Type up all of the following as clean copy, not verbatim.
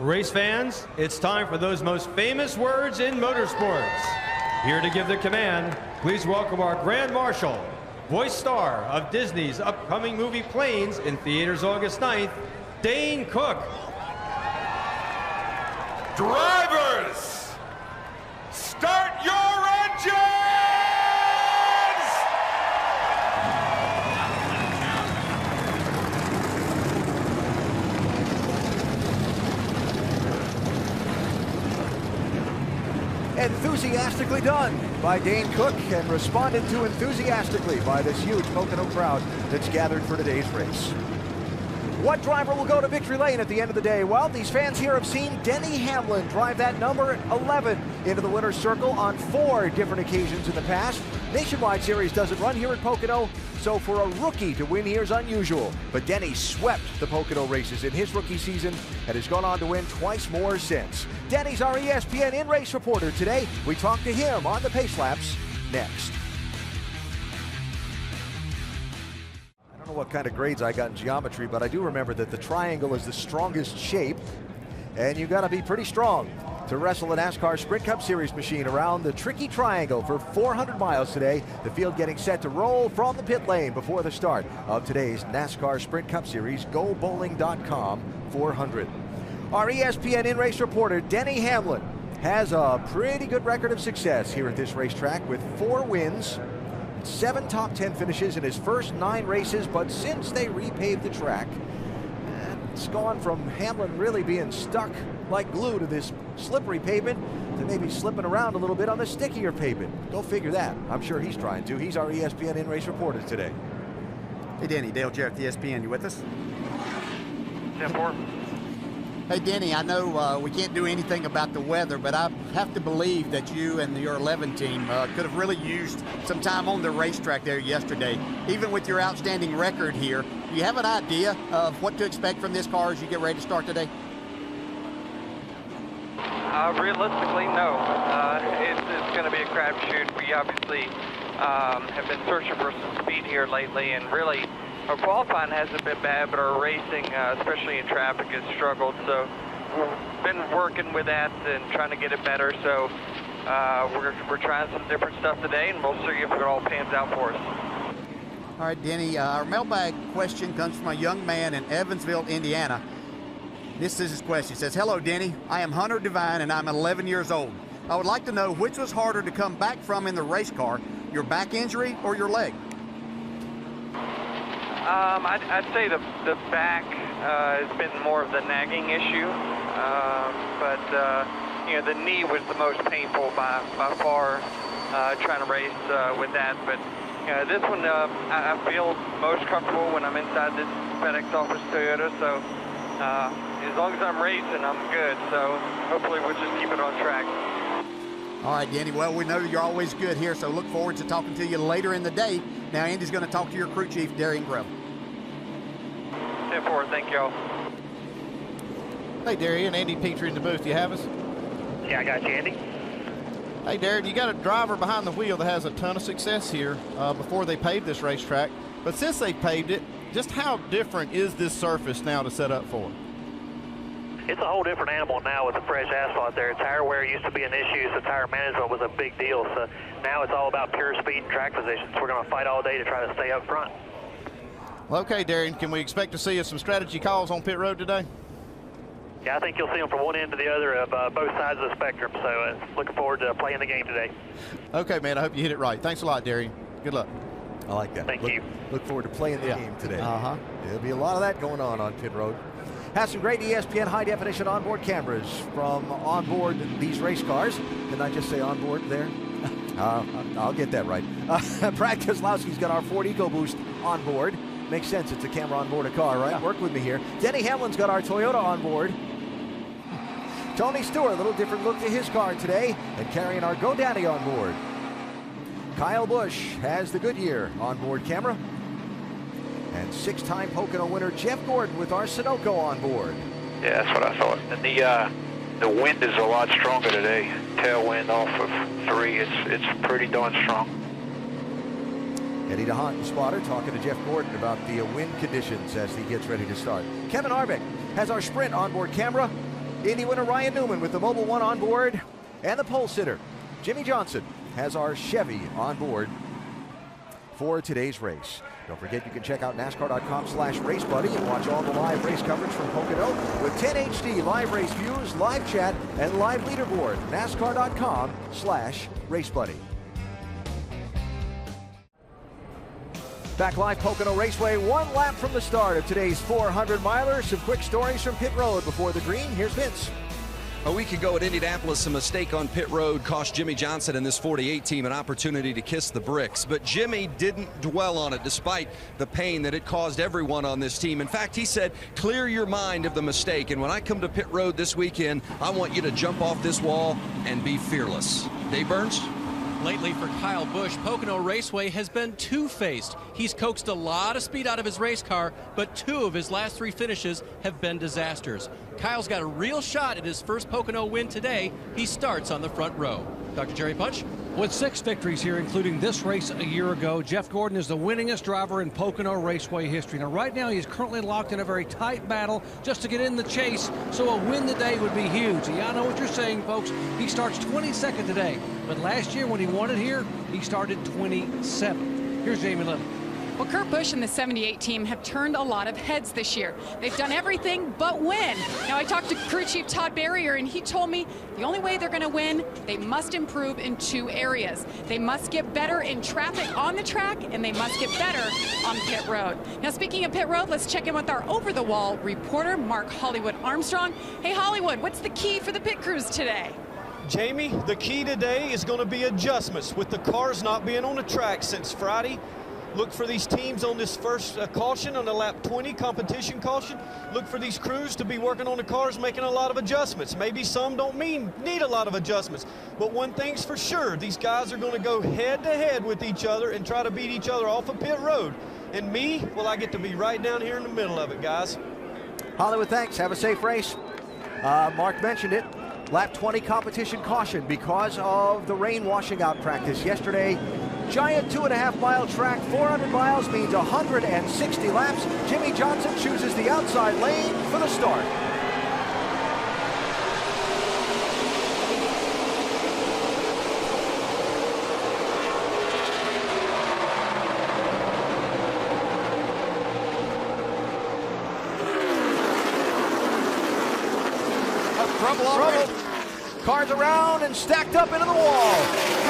Race fans, it's time for those most famous words in motorsports. Here to give the command, please welcome our Grand Marshal, voice star of Disney's upcoming movie Planes in theaters August 9th, Dane Cook. Drivers, start your engines! Enthusiastically done by Dane Cook and responded to enthusiastically by this huge Pocono crowd that's gathered for today's race. What driver will go to victory lane at the end of the day? Well, these fans here have seen Denny Hamlin drive that number 11 into the winner's circle on 4 different occasions in the past. Nationwide Series doesn't run here at Pocono, so for a rookie to win here is unusual. But Denny swept the Pocono races in his rookie season and has gone on to win twice more since. Denny's our ESPN in-race reporter today. We talk to him on the Pace Laps next. I don't know what kind of grades I got in geometry, but I do remember that the triangle is the strongest shape, and you got to be pretty strong to wrestle a NASCAR Sprint Cup Series machine around the tricky triangle for 400 miles today. The field getting set to roll from the pit lane before the start of today's NASCAR Sprint Cup Series GoBowling.com 400. Our ESPN in-race reporter, Denny Hamlin, has a pretty good record of success here at this racetrack with 4 wins, 7 top 10 finishes in his first 9 races, but since they repaved the track, it's gone from Hamlin really being stuck like glue to this slippery pavement to maybe slipping around a little bit on the stickier pavement. Go figure that. I'm sure he's trying to. He's our ESPN in-race reporter today. Hey, Denny, Dale Jarrett, ESPN. You with us? 10-4. Hey, Denny, I know we can't do anything about the weather, but I have to believe that you and your 11 team could have really used some time on the racetrack there yesterday. Even with your outstanding record here, do you have an idea of what to expect from this car as you get ready to start today? Realistically, no. It's going to be a crapshoot. We obviously have been searching for some speed here lately, and really our qualifying hasn't been bad, but our racing, especially in traffic, has struggled. So we've been working with that and trying to get it better. So we're trying some different stuff today, and we'll see if it all pans out for us. All right, Denny, our mailbag question comes from a young man in Evansville, Indiana. This is his question. It says, "Hello, Denny. I am Hunter Devine, and I'm 11 years old. I would like to know which was harder to come back from in the race car, your back injury or your leg?" I'd say the back has been more of the nagging issue, but you know, the knee was the most painful by far, trying to race with that. But this one, I feel most comfortable when I'm inside this FedEx Office Toyota. So as long as I'm racing, I'm good. So hopefully we'll just keep it on track. All right, Danny. Well, we know you're always good here, so look forward to talking to you later in the day. Now, Andy's going to talk to your crew chief, Darian Grell. 10-4, thank y'all. Hey, Darian, Andy Petrie in the booth. You have us? Yeah, I got you, Andy. Hey, Darian, you got a driver behind the wheel that has a ton of success here before they paved this racetrack. But since they paved it, just how different is this surface now to set up for? It's a whole different animal now with the fresh asphalt there. Tire wear used to be an issue, so tire management was a big deal. So now it's all about pure speed and track positions. We're going to fight all day to try to stay up front. Well, okay, Darian, can we expect to see some strategy calls on pit road today? Yeah, I think you'll see them from one end to the other of both sides of the spectrum. So looking forward to playing the game today. Okay, man, I hope you hit it right. Thanks a lot, Darian. Good luck. I like that. Thank you. Look forward to playing the game today. Uh-huh. There'll be a lot of that going on pit road. Has some great ESPN high-definition onboard cameras from onboard these race cars. Didn't I just say onboard there? I'll get that right. Brad Keselowski's got our Ford EcoBoost on board. Makes sense. It's a camera on board a car, right? Yeah. Work with me here. Denny Hamlin's got our Toyota on board. Tony Stewart, a little different look to his car today, and carrying our GoDaddy on board. Kyle Busch has the Goodyear onboard camera. And 6-time Pocono winner Jeff Gordon with our Sunoco on board. Yeah, that's what I thought. And the wind is a lot stronger today. Tailwind off of 3. It's pretty darn strong. Eddie DeHaan, the spotter, talking to Jeff Gordon about the wind conditions as he gets ready to start. Kevin Harvick has our Sprint onboard camera. Indy winner Ryan Newman with the Mobil 1 on board, and the pole sitter Jimmy Johnson has our Chevy on board for today's race. Don't forget you can check out NASCAR.com/RaceBuddy and watch all the live race coverage from Pocono with 10 HD live race views, live chat, and live leaderboard. NASCAR.com/RaceBuddy. Back live Pocono Raceway, 1 lap from the start of today's 400-miler. Some quick stories from pit road before the green. Here's Vince. A week ago at Indianapolis, a mistake on pit road cost Jimmy Johnson and this 48 team an opportunity to kiss the bricks. But Jimmy didn't dwell on it despite the pain that it caused everyone on this team. In fact, he said, clear your mind of the mistake. And when I come to pit road this weekend, I want you to jump off this wall and be fearless. Dave Burns? Lately for Kyle Busch, Pocono Raceway has been two-faced. He's coaxed a lot of speed out of his race car, but 2 of his last 3 finishes have been disasters. Kyle's got a real shot at his first Pocono win today. He starts on the front row. Dr. Jerry Punch? With 6 victories here, including this race a year ago, Jeff Gordon is the winningest driver in Pocono Raceway history. Now, right now, he's currently locked in a very tight battle just to get in the chase, so a win today would be huge. Yeah, I know what you're saying, folks. He starts 22nd today, but last year when he won it here, he started 27th. Here's Jamie Little. Well, Kurt Busch and the 78 team have turned a lot of heads this year. They've done everything but win. Now, I talked to crew chief Todd Barrier, and he told me the only way they're going to win, they must improve in 2 areas. They must get better in traffic on the track, and they must get better on pit road. Now, speaking of pit road, let's check in with our over-the-wall reporter, Mark Hollywood Armstrong. Hey, Hollywood, what's the key for the pit crews today? Jamie, the key today is going to be adjustments. With the cars not being on the track since Friday, look for these teams on this first caution, on the lap 20 competition caution. Look for these crews to be working on the cars, making a lot of adjustments. Maybe some don't need a lot of adjustments. But one thing's for sure, these guys are going to go head-to-head with each other and try to beat each other off of pit road. And me, well, I get to be right down here in the middle of it, guys. Hollywood, thanks. Have a safe race. Mark mentioned it. Lap 20 competition caution because of the rain washing out practice yesterday. Giant 2.5-mile track, 400 miles means 160 laps. Jimmy Johnson chooses the outside lane for the start. Trouble. Cars around and stacked up into the wall.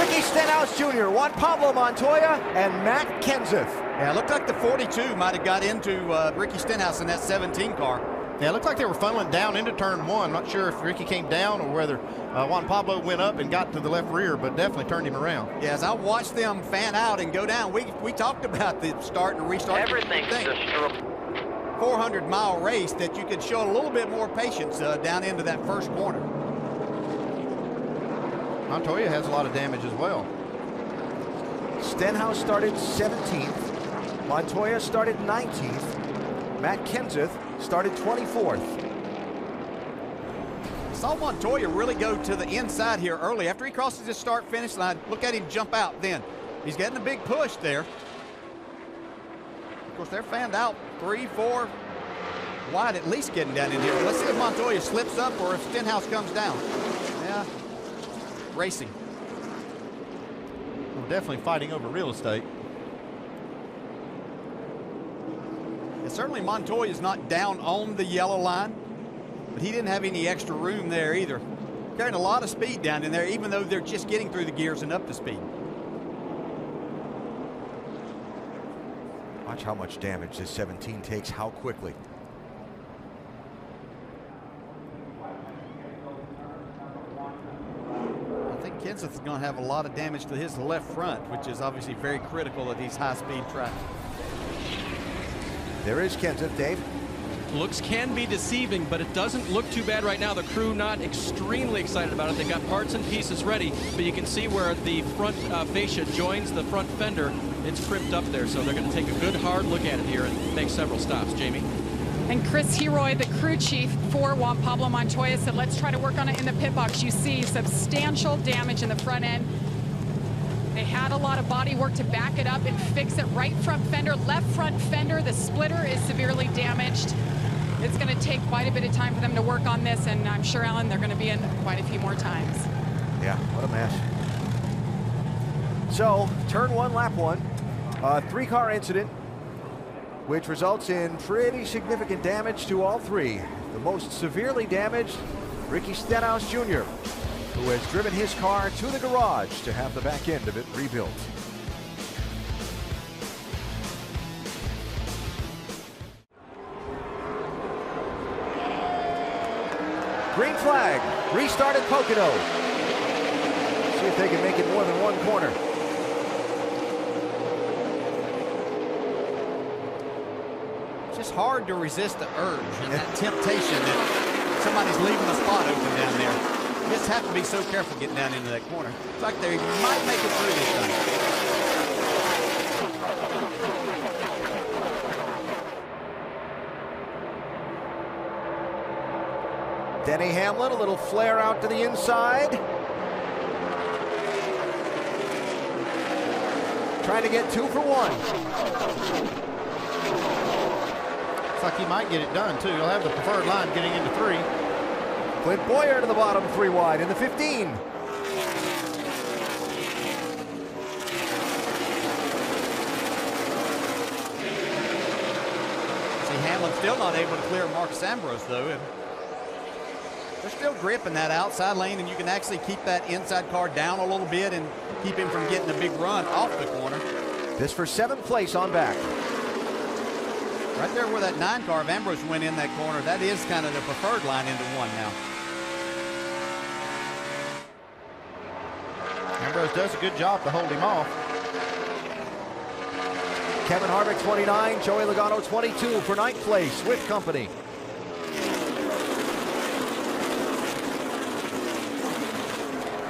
Ricky Stenhouse Jr., Juan Pablo Montoya, and Matt Kenseth. Yeah, it looked like the 42 might have got into Ricky Stenhouse in that 17 car. Yeah, it looked like they were funneling down into turn 1. Not sure if Ricky came down or whether Juan Pablo went up and got to the left rear, but definitely turned him around. Yeah, as I watched them fan out and go down, we talked about the start and restart. Everything's destroyed. 400-mile race that you could show a little bit more patience down into that first corner. Montoya has a lot of damage as well. Stenhouse started 17th. Montoya started 19th. Matt Kenseth started 24th. Saw Montoya really go to the inside here early. After he crosses his start-finish line, look at him jump out then. He's getting a big push there. Of course, they're fanned out 3, 4 wide at least getting down in here. Let's see if Montoya slips up or if Stenhouse comes down. Yeah, racing. Well, definitely fighting over real estate. And certainly Montoya is not down on the yellow line, but he didn't have any extra room there either. Carrying a lot of speed down in there, even though they're just getting through the gears and up to speed. Watch how much damage this 17 takes, how quickly. I think Kenseth is going to have a lot of damage to his left front, which is obviously very critical at these high-speed tracks. There is Kenseth, Dave. Looks can be deceiving, but it doesn't look too bad right now. The crew not extremely excited about it. They've got parts and pieces ready, but you can see where the front fascia joins the front fender. It's crimped up there, so they're going to take a good hard look at it here and make several stops. Jamie? And Chris Heroy, the crew chief for Juan Pablo Montoya, said let's try to work on it in the pit box. You see substantial damage in the front end. They had a lot of body work to back it up and fix it. Right front fender, left front fender, the splitter is severely damaged. it's going to take quite a bit of time for them to work on this, and I'm sure, Alan, they're going to be in quite a few more times. Yeah, what a mess. So, turn one, lap one, three-car incident, which results in pretty significant damage to all three. The most severely damaged, Ricky Stenhouse Jr., who has driven his car to the garage to have the back end of it rebuilt. Green flag, restart at Pocono. See if they can make it more than one corner. It's just hard to resist the urge and that temptation that somebody's leaving a spot open down there. You just have to be so careful getting down into that corner. It's like they might make it through this time. Denny Hamlin, a little flare out to the inside. Trying to get 2 for 1. Looks like he might get it done, too. He'll have the preferred line getting into 3. Clint Boyer to the bottom, 3 wide in the 15. See, Hamlin's still not able to clear Marcus Ambrose, though. And they're still gripping that outside lane, and you can actually keep that inside car down a little bit and keep him from getting a big run off the corner. This for 7th place on back. Right there where that 9 car of Ambrose went in that corner, that is kind of the preferred line into 1 now. Ambrose does a good job to hold him off. Kevin Harvick 29, Joey Logano 22 for 9th place with company.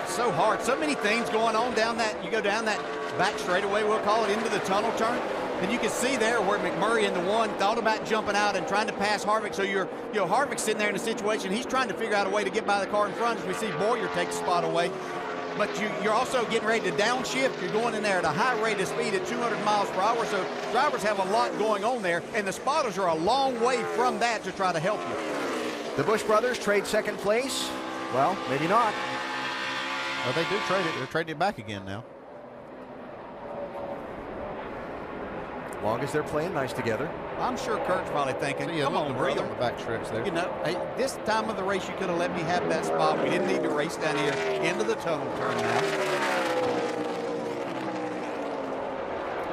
So hard, so many things going on down that, you go down that back straightaway, we'll call it, into the tunnel turn, and you can see there where McMurray in the 1 thought about jumping out and trying to pass Harvick. So Harvick's sitting there in a situation, he's trying to figure out a way to get by the car in front as we see Boyer take the spot away. But you're also getting ready to downshift. You're going in there at a high rate of speed at 200 miles per hour, so drivers have a lot going on there, and the spotters are a long way from that to try to help you. The Busch brothers trade 2nd place. Well, maybe not. Well, they do trade it. They're trading it back again now. As long as they're playing nice together. I'm sure Kurt's probably thinking, come on, breathe brother. on the back stretch there. You know, hey, this time of the race, you could have let me have that spot. We didn't need to race down here into the tunnel turn now.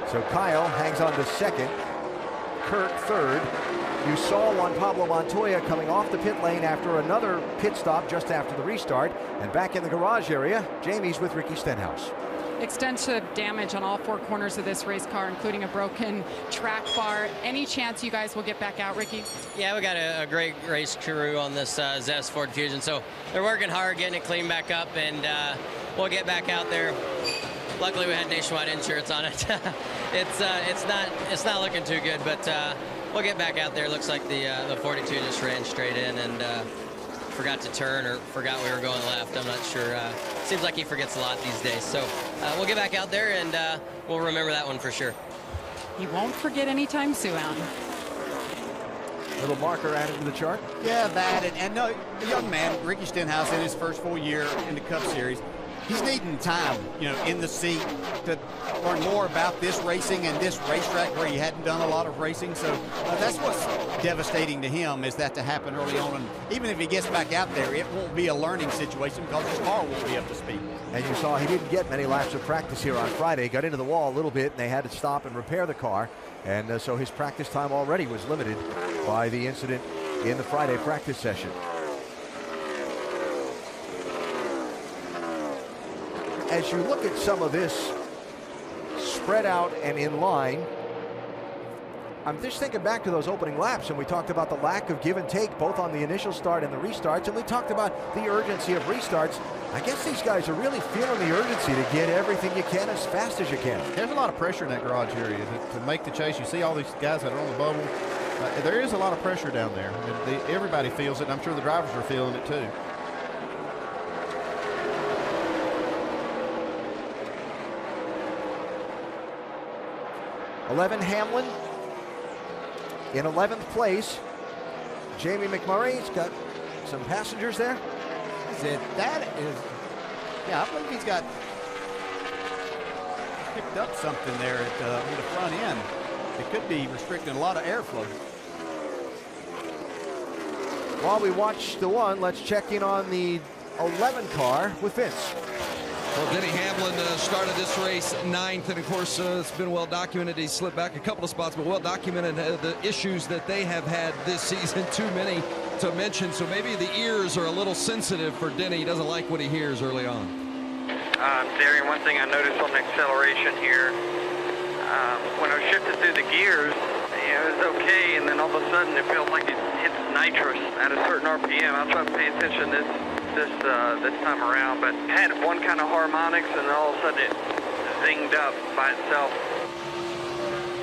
So Kyle hangs on to 2nd. Kurt 3rd. You saw Juan Pablo Montoya coming off the pit lane after another pit stop just after the restart. And back in the garage area, Jamie's with Ricky Stenhouse. Extensive damage on all 4 corners of this race car, including a broken track bar. Any chance you guys will get back out, Ricky? Yeah, we got a great race crew on this Zest Ford Fusion, so they're working hard getting it cleaned back up, and we'll get back out there. Luckily, we had nationwide insurance on it. It's not looking too good, but we'll get back out there. Looks like the 42 just ran straight in and forgot to turn or forgot we were going left. I'm not sure. Seems like he forgets a lot these days. So we'll get back out there and we'll remember that one for sure. He won't forget anytime soon, Alan. Little marker added to the chart. Yeah, that. And no, the young man, Ricky Stenhouse, in his first full year in the Cup Series, he's needing time, in the seat to learn more about this racing and this racetrack where he hadn't done a lot of racing. So that's what's devastating to him, is that to happen early on. And even if he gets back out there, it won't be a learning situation because his car won't be up to speed. And you saw he didn't get many laps of practice here on Friday. Got into the wall a little bit, and they had to stop and repair the car. And so his practice time already was limited by the incident in the Friday practice session. As you look at some of this spread out and in line, I'm just thinking back to those opening laps, and we talked about the lack of give and take both on the initial start and the restarts, and we talked about the urgency of restarts. I guess these guys are really feeling the urgency to get everything you can as fast as you can. There's a lot of pressure in that garage area to make the chase. You see all these guys that are on the bubble. There is a lot of pressure down there. Everybody feels it, and I'm sure the drivers are feeling it too. Hamlin in 11th place. Jamie McMurray's got some passengers there. That is, yeah, I believe he's got picked up something there at on the front end. It could be restricting a lot of airflow. While we watch the one, let's check in on the 11 car with Vince. Well, Denny Hamlin started this race 9th, and of course it's been well documented. He slipped back a couple of spots, but well documented the issues that they have had this season. Too many to mention, so maybe the ears are a little sensitive for Denny. He doesn't like what he hears early on. Darian, one thing I noticed on the acceleration here, when I shifted through the gears, it was okay, and then all of a sudden it feels like it hits nitrous at a certain RPM. I'll try to pay attention this time around, but it had one kind of harmonics, and then all of a sudden it zinged up by itself.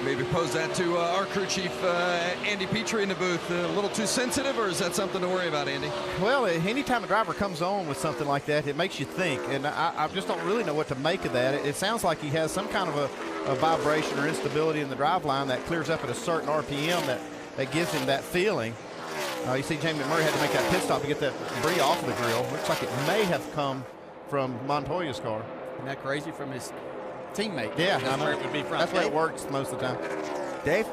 Maybe pose that to our crew chief, Andy Petrie, in the booth. A little too sensitive, or is that something to worry about, Andy? Well, anytime a driver comes on with something like that, it makes you think, and I just don't really know what to make of that. It sounds like he has some kind of a vibration or instability in the drive line that clears up at a certain RPM that gives him that feeling. You see Jamie McMurray had to make that pit stop to get that debris off of the grill. Looks like it may have come from Montoya's car. Isn't that crazy, from his teammate? Yeah, that's where it would be from. That's where it works most of the time. Dave?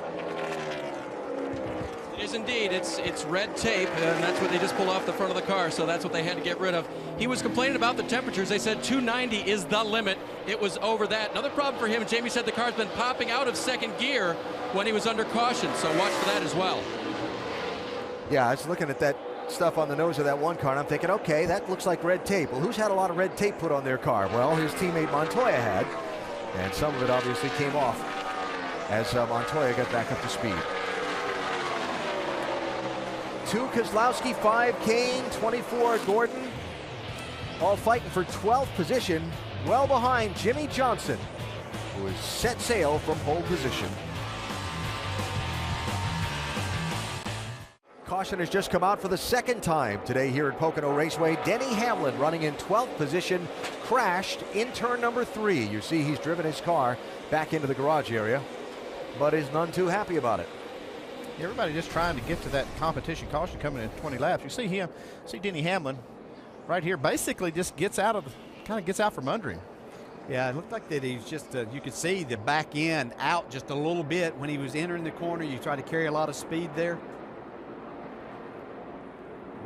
It is indeed. It's red tape, and that's what they just pulled off the front of the car, so that's what they had to get rid of. He was complaining about the temperatures. They said 290 is the limit. It was over that. Another problem for him, Jamie said the car's been popping out of second gear when he was under caution, so watch for that as well. Yeah, I was looking at that stuff on the nose of that one car, and I'm thinking, okay, that looks like red tape. Well, who's had a lot of red tape put on their car? Well, his teammate Montoya had, and some of it obviously came off as Montoya got back up to speed. 2 Kozlowski, 5 Kane, 24 Gordon, all fighting for 12th position, well behind Jimmy Johnson, who has set sail from pole position. Caution has just come out for the second time today here at Pocono Raceway. Denny Hamlin running in 12th position, crashed in turn number 3. You see he's driven his car back into the garage area, but is none too happy about it. Everybody just trying to get to that competition caution coming in 20 laps. You see Denny Hamlin right here basically just gets out from under him. Yeah, it looked like that he was just, you could see the back end out just a little bit when he was entering the corner. You try to carry a lot of speed there.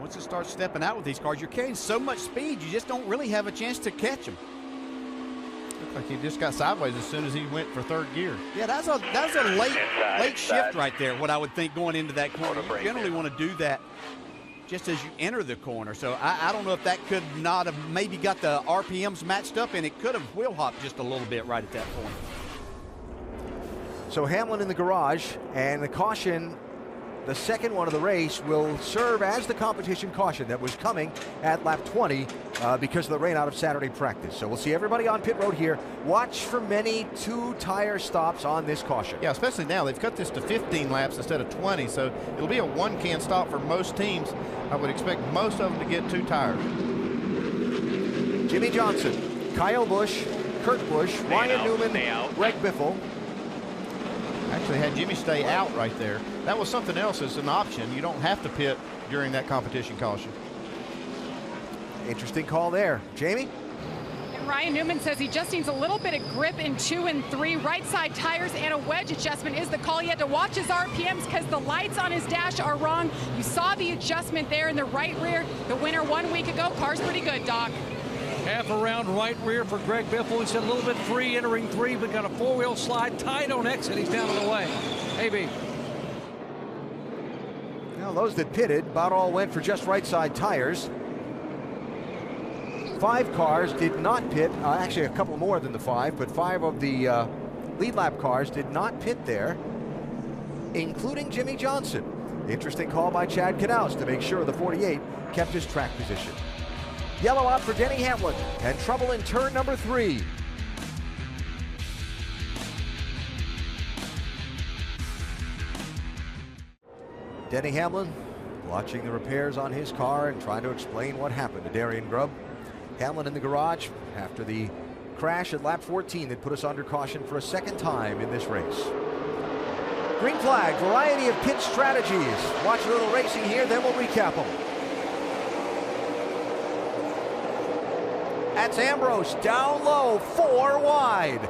Once you start stepping out with these cars, you're carrying so much speed, you just don't really have a chance to catch them. Looked like he just got sideways as soon as he went for third gear. Yeah, that's a late shift right there, what I would think going into that corner. You generally want to do that just as you enter the corner. So I don't know if that could not have maybe got the RPMs matched up, and it could have wheel hopped just a little bit right at that point. So Hamlin in the garage, and the caution, the second one of the race, will serve as the competition caution that was coming at lap 20 because of the rain out of Saturday practice. So we'll see everybody on pit road here. Watch for many 2-tire stops on this caution. Yeah, especially now. They've cut this to 15 laps instead of 20, so it'll be a one-can stop for most teams. I would expect most of them to get 2 tires. Jimmy Johnson, Kyle Busch, Kurt Busch, Ryan Newman, Greg Biffle. Actually had Jimmy stay out right there. That was something else as an option. You don't have to pit during that competition caution. Interesting call there. Jamie? And Ryan Newman says he just needs a little bit of grip in 2 and 3. Right side tires and a wedge adjustment is the call. He had to watch his RPMs because the lights on his dash are wrong. You saw the adjustment there in the right rear. The winner 1 week ago. Car's pretty good, Doc. Half around right rear for Greg Biffle. He said a little bit free entering 3, but got a 4-wheel slide, tight on exit. He's down and away. AB. Now those that pitted about all went for just right side tires. 5 cars did not pit, actually a couple more than the 5, but 5 of the lead lap cars did not pit there, including Jimmy Johnson. Interesting call by Chad Knaus to make sure the 48 kept his track position. Yellow out for Denny Hamlin, and trouble in turn number 3. Denny Hamlin watching the repairs on his car and trying to explain what happened to Darian Grubb. Hamlin in the garage after the crash at lap 14 that put us under caution for a second time in this race. Green flag, variety of pit strategies. Watch a little racing here, then we'll recap them. That's Ambrose, down low, 4 wide.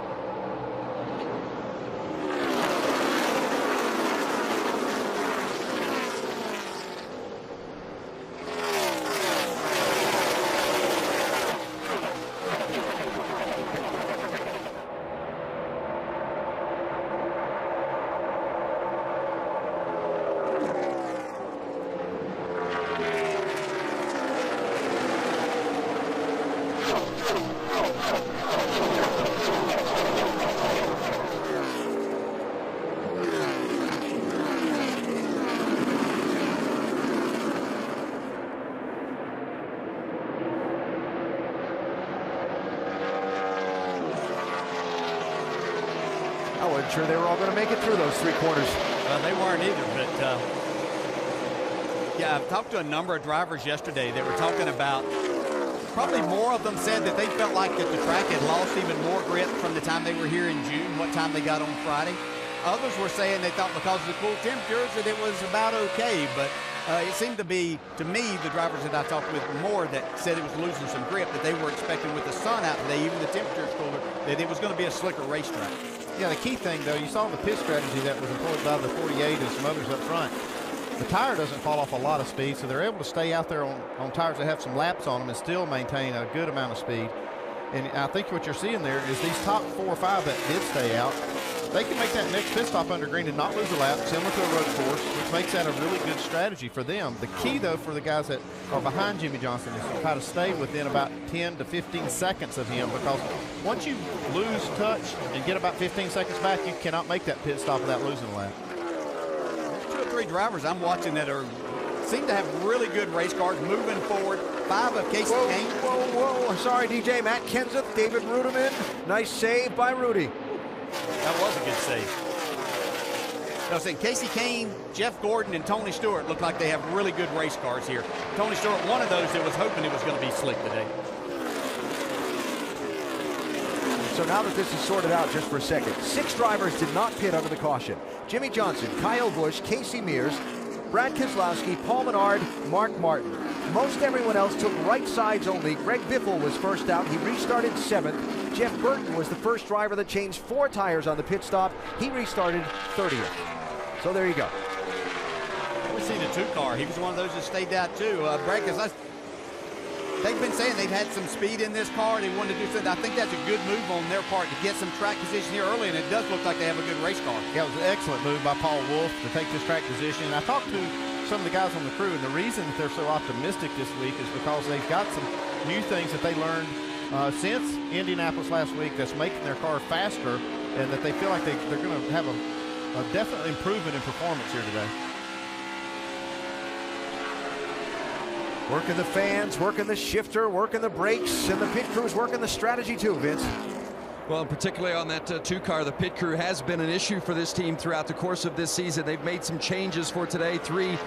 I wasn't sure they were all going to make it through those 3 corners. They weren't either, but yeah, I've talked to a number of drivers yesterday that were talking about, probably more of them said that they felt like that the track had lost even more grip from the time they were here in June, what time they got on Friday. Others were saying they thought because of the cool temperatures that it was about okay, but it seemed to be, to me, the drivers that I talked with more that said it was losing some grip, that they were expecting with the sun out today, even the temperature's cooler, that it was going to be a slicker racetrack. Yeah, the key thing, though, you saw the pit strategy that was employed by the 48 and some others up front. The tire doesn't fall off a lot of speed, so they're able to stay out there on tires that have some laps on them and still maintain a good amount of speed. And I think what you're seeing there is these top 4 or 5 that did stay out, they can make that next pit stop under green and not lose a lap, similar to a road course, which makes that a really good strategy for them. The key, though, for the guys that are behind Jimmie Johnson is to try to stay within about 10 to 15 seconds of him, because once you lose touch and get about 15 seconds back, you cannot make that pit stop without losing a lap. There's 2 or 3 drivers I'm watching that seem to have really good race cars moving forward. 5 of Casey Kane. Whoa. Sorry, DJ. Matt Kenseth, David Rudiman. Nice save by Rudy. That was a good save. I was saying Casey Kane, Jeff Gordon, and Tony Stewart look like they have really good race cars here. Tony Stewart, one of those that was hoping it was going to be slick today. So now that this is sorted out just for a second, 6 drivers did not pit under the caution. Jimmie Johnson, Kyle Busch, Casey Mears, Brad Keselowski, Paul Menard, Mark Martin. Most everyone else took right sides only. Greg Biffle was first out. He restarted 7th. Jeff Burton was the first driver that changed 4 tires on the pit stop. He restarted 30th. So there you go. We see the 2 car. He was one of those that stayed out too. Brad Keselowski, they've been saying they've had some speed in this car. They wanted to do something. I think that's a good move on their part to get some track position here early, and it does look like they have a good race car. Yeah, it was an excellent move by Paul Wolf to take this track position. I talked to some of the guys on the crew, and the reason that they're so optimistic this week is because they've got some new things that they learned since Indianapolis last week that's making their car faster, and that they feel like they're going to have a definite improvement in performance here today. Working the fans, working the shifter, working the brakes, and the pit crew's working the strategy too, Vince. Well, particularly on that 2 car, the pit crew has been an issue for this team throughout the course of this season. They've made some changes for today. 3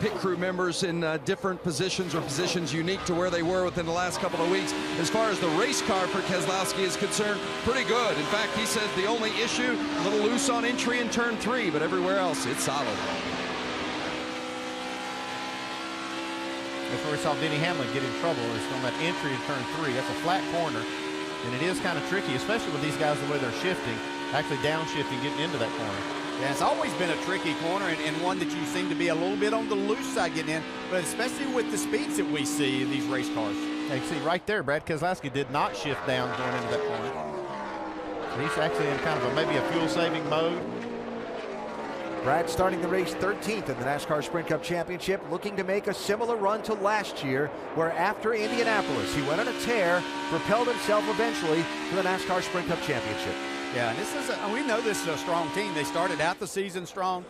pit crew members in different positions, or positions unique to where they were within the last couple of weeks. As far as the race car for Keselowski is concerned, pretty good. In fact, he says the only issue, a little loose on entry in turn 3, but everywhere else, it's solid. That's where we saw Denny Hamlin get in trouble, is on that entry in turn 3. That's a flat corner, and it is kind of tricky, especially with these guys the way they're shifting, actually downshifting, getting into that corner. Yeah, it's always been a tricky corner, and one that you seem to be a little bit on the loose side getting in, but especially with the speeds that we see in these race cars. Yeah, you see right there, Brad Keselowski did not shift down going into that corner. So he's actually in kind of maybe a fuel-saving mode. Brad starting the race 13th in the NASCAR Sprint Cup Championship, looking to make a similar run to last year, where after Indianapolis, he went on a tear, propelled himself eventually to the NASCAR Sprint Cup Championship. Yeah, and this is we know this is a strong team. They started out the season strong.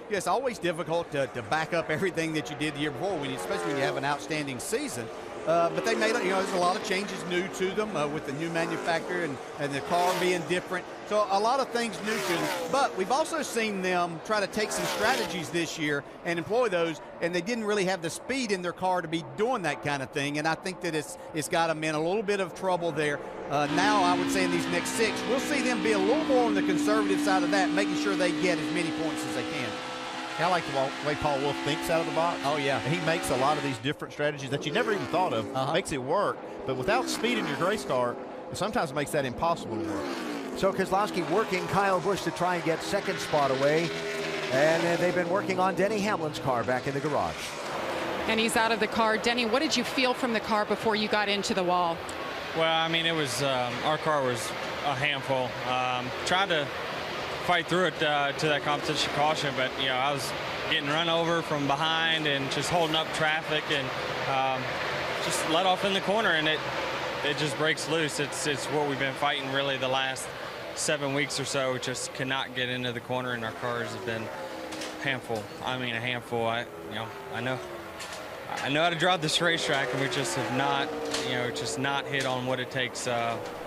It's always difficult to back up everything that you did the year before, especially when you have an outstanding season. but they made, there's a lot of changes new to them with the new manufacturer and the car being different. So a lot of things new to them. But we've also seen them try to take some strategies this year and employ those, and they didn't really have the speed in their car to be doing that kind of thing. And I think that it's got them in a little bit of trouble there. Now, I would say in these next 6, we'll see them be a little more on the conservative side of that, making sure they get as many points as they can. I like the way Paul Wolf thinks out of the box. Oh, yeah. He makes a lot of these different strategies that you never even thought of, makes it work. But without speed in your race car, it sometimes makes that impossible to work. So Keselowski working Kyle Busch to try and get second spot away. And they've been working on Denny Hamlin's car back in the garage. And he's out of the car. Denny, what did you feel from the car before you got into the wall? Well, I mean, it was our car was a handful. Tried to fight through it to that competition caution, but I was getting run over from behind and just holding up traffic and just let off in the corner, and it just breaks loose. It's what we've been fighting really the last 7 weeks or so. Just cannot get into the corner, and our cars have been a handful. I know how to drive this racetrack, and we just have not, just not hit on what it takes,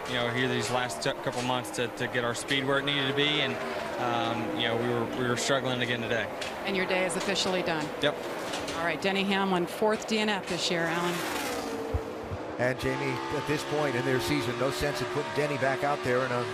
here these last couple months to get our speed where it needed to be, and we were struggling again today. And your day is officially done. Yep. All right, Denny Hamlin, 4th DNF this year, Alan. And Jamie, at this point in their season, no sense in putting Denny back out there in a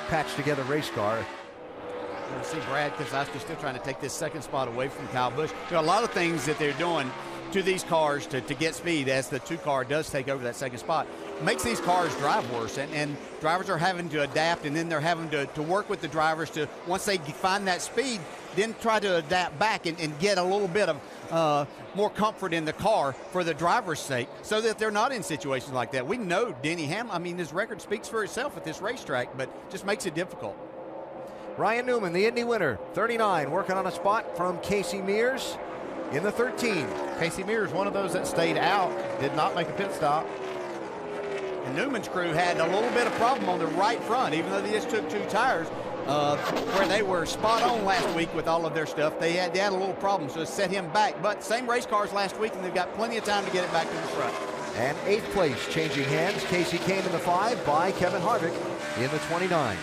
patched-together race car. You see Brad Keselowski still trying to take this second spot away from Kyle Busch. There are a lot of things that they're doing to these cars to get speed as the 2 car does take over that second spot. Makes these cars drive worse, and drivers are having to adapt, and then they're having to work with the drivers to, once they find that speed, then try to adapt back and get a little bit of more comfort in the car for the driver's sake, so that they're not in situations like that. We know Denny Hamlin, his record speaks for itself at this racetrack, but just makes it difficult. Ryan Newman, the Indy winner, 39, working on a spot from Casey Mears in the 13. Casey Mears, one of those that stayed out, did not make a pit stop. And Newman's crew had a little bit of problem on the right front, even though they just took 2 tires, where they were spot on last week with all of their stuff. They had a little problem, so it set him back. But same race cars last week, and they've got plenty of time to get it back to the front. And 8th place changing hands. Casey came in the 5 by Kevin Harvick in the 29.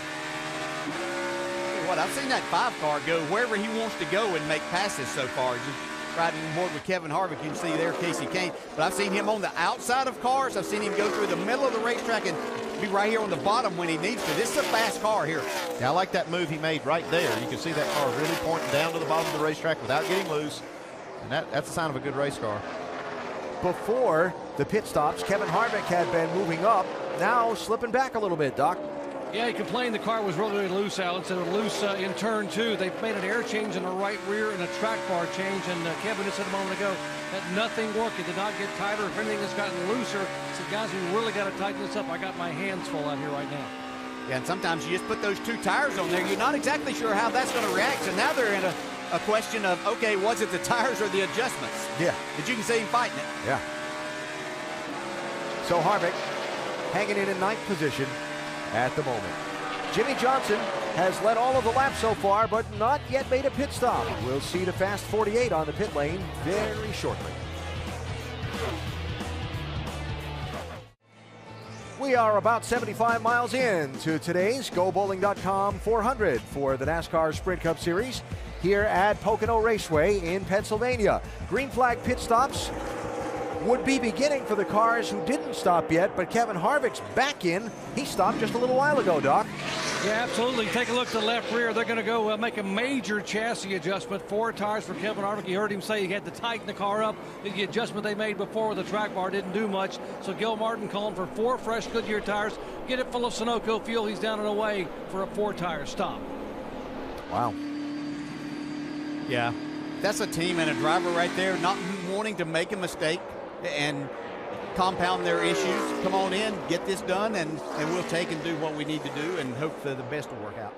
What, I've seen that 5 car go wherever he wants to go and make passes so far. Just riding aboard with Kevin Harvick, you can see there Casey Kane. But I've seen him on the outside of cars. I've seen him go through the middle of the racetrack and be right here on the bottom when he needs to. This is a fast car here. Yeah, I like that move he made right there. You can see that car really pointing down to the bottom of the racetrack without getting loose. And that's a sign of a good race car. Before the pit stops, Kevin Harvick had been moving up, now slipping back a little bit, Doc. Yeah, he complained the car was really loose, Alan. Said it was loose in turn 2. They've made an air change in the right rear and a track bar change. And Kevin just said a moment ago that nothing worked. It did not get tighter. If anything has gotten looser, he said, guys, we really got to tighten this up. I got my hands full out here right now. Yeah, and sometimes you just put those 2 tires on there. You're not exactly sure how that's going to react. So now they're in a question of, okay, was it the tires or the adjustments? Yeah. But you can see him fighting it. Yeah. So Harvick hanging in 9th position at the moment. Jimmy Johnson has led all of the laps so far, but not yet made a pit stop. We'll see the fast 48 on the pit lane very shortly. We are about 75 miles in to today's GoBowling.com 400 for the NASCAR Sprint Cup Series here at Pocono Raceway in Pennsylvania. Green flag pit stops would be beginning for the cars who didn't stop yet, but Kevin Harvick's back in. He stopped just a little while ago, Doc. Yeah, absolutely. Take a look at the left rear. They're going to go make a major chassis adjustment. 4 tires for Kevin Harvick. You heard him say he had to tighten the car up. The adjustment they made before with the track bar didn't do much. So Gil Martin calling for 4 fresh Goodyear tires. Get it full of Sunoco fuel. He's down and away for a 4-tire stop. Wow. Yeah, that's a team and a driver right there not wanting to make a mistake and compound their issues. Come on in, get this done, and we'll take and do what we need to do and hope for the best to work out.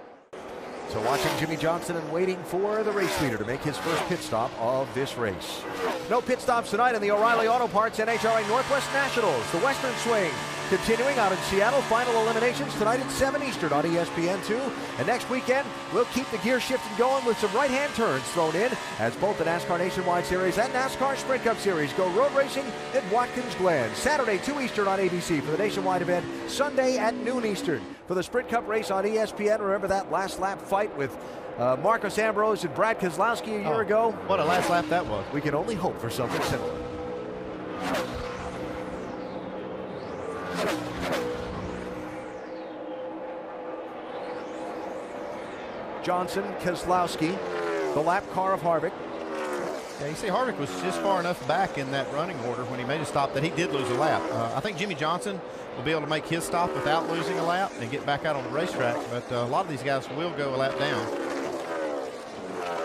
So watching Jimmy Johnson and waiting for the race leader to make his first pit stop of this race. No pit stops tonight in the O'Reilly Auto Parts NHRA Northwest Nationals. The Western Swing continuing out in Seattle. Final eliminations tonight at 7 Eastern on ESPN2. And next weekend, we'll keep the gear shifting going with some right-hand turns thrown in as both the NASCAR Nationwide Series and NASCAR Sprint Cup Series go road racing at Watkins Glen. Saturday, 2 Eastern on ABC for the Nationwide event. Sunday at noon Eastern for the Sprint Cup race on ESPN. Remember that last lap fight with Marcos Ambrose and Brad Keselowski a year ago? What a last lap that was. We can only hope for something similar. Johnson, Keselowski, the lap car of Harvick. Yeah, you see Harvick was just far enough back in that running order when he made a stop that he did lose a lap. I think Jimmy Johnson will be able to make his stop without losing a lap and get back out on the racetrack, but a lot of these guys will go a lap down.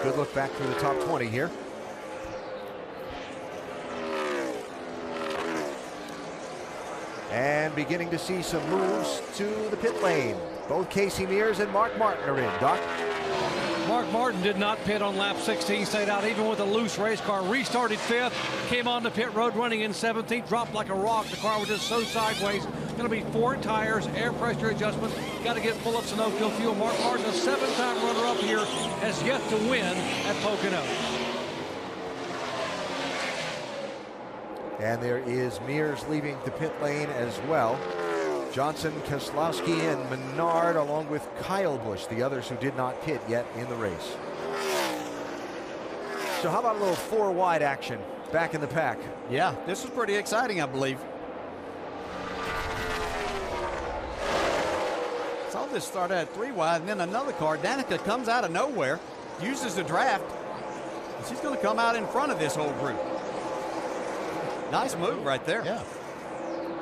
Good look back through the top 20 here. And beginning to see some moves to the pit lane. Both Casey Mears and Mark Martin are in. Doc? Mark Martin did not pit on lap 16, stayed out even with a loose race car, restarted 5th, came on the pit road running in 17th, dropped like a rock. The car was just so sideways. Going to be 4 tires, air pressure adjustment, got to get full of Sunoco fuel. Mark Martin, a 7-time runner-up here, has yet to win at Pocono. And there is Mears leaving the pit lane as well. Johnson, Keselowski, and Menard, along with Kyle Busch, the others who did not pit yet in the race. So how about a little 4 wide action back in the pack? Yeah, this was pretty exciting, I believe. Saw this start at 3 wide, and then another car, Danica, comes out of nowhere, uses the draft, and she's going to come out in front of this whole group. Nice move right there. Yeah.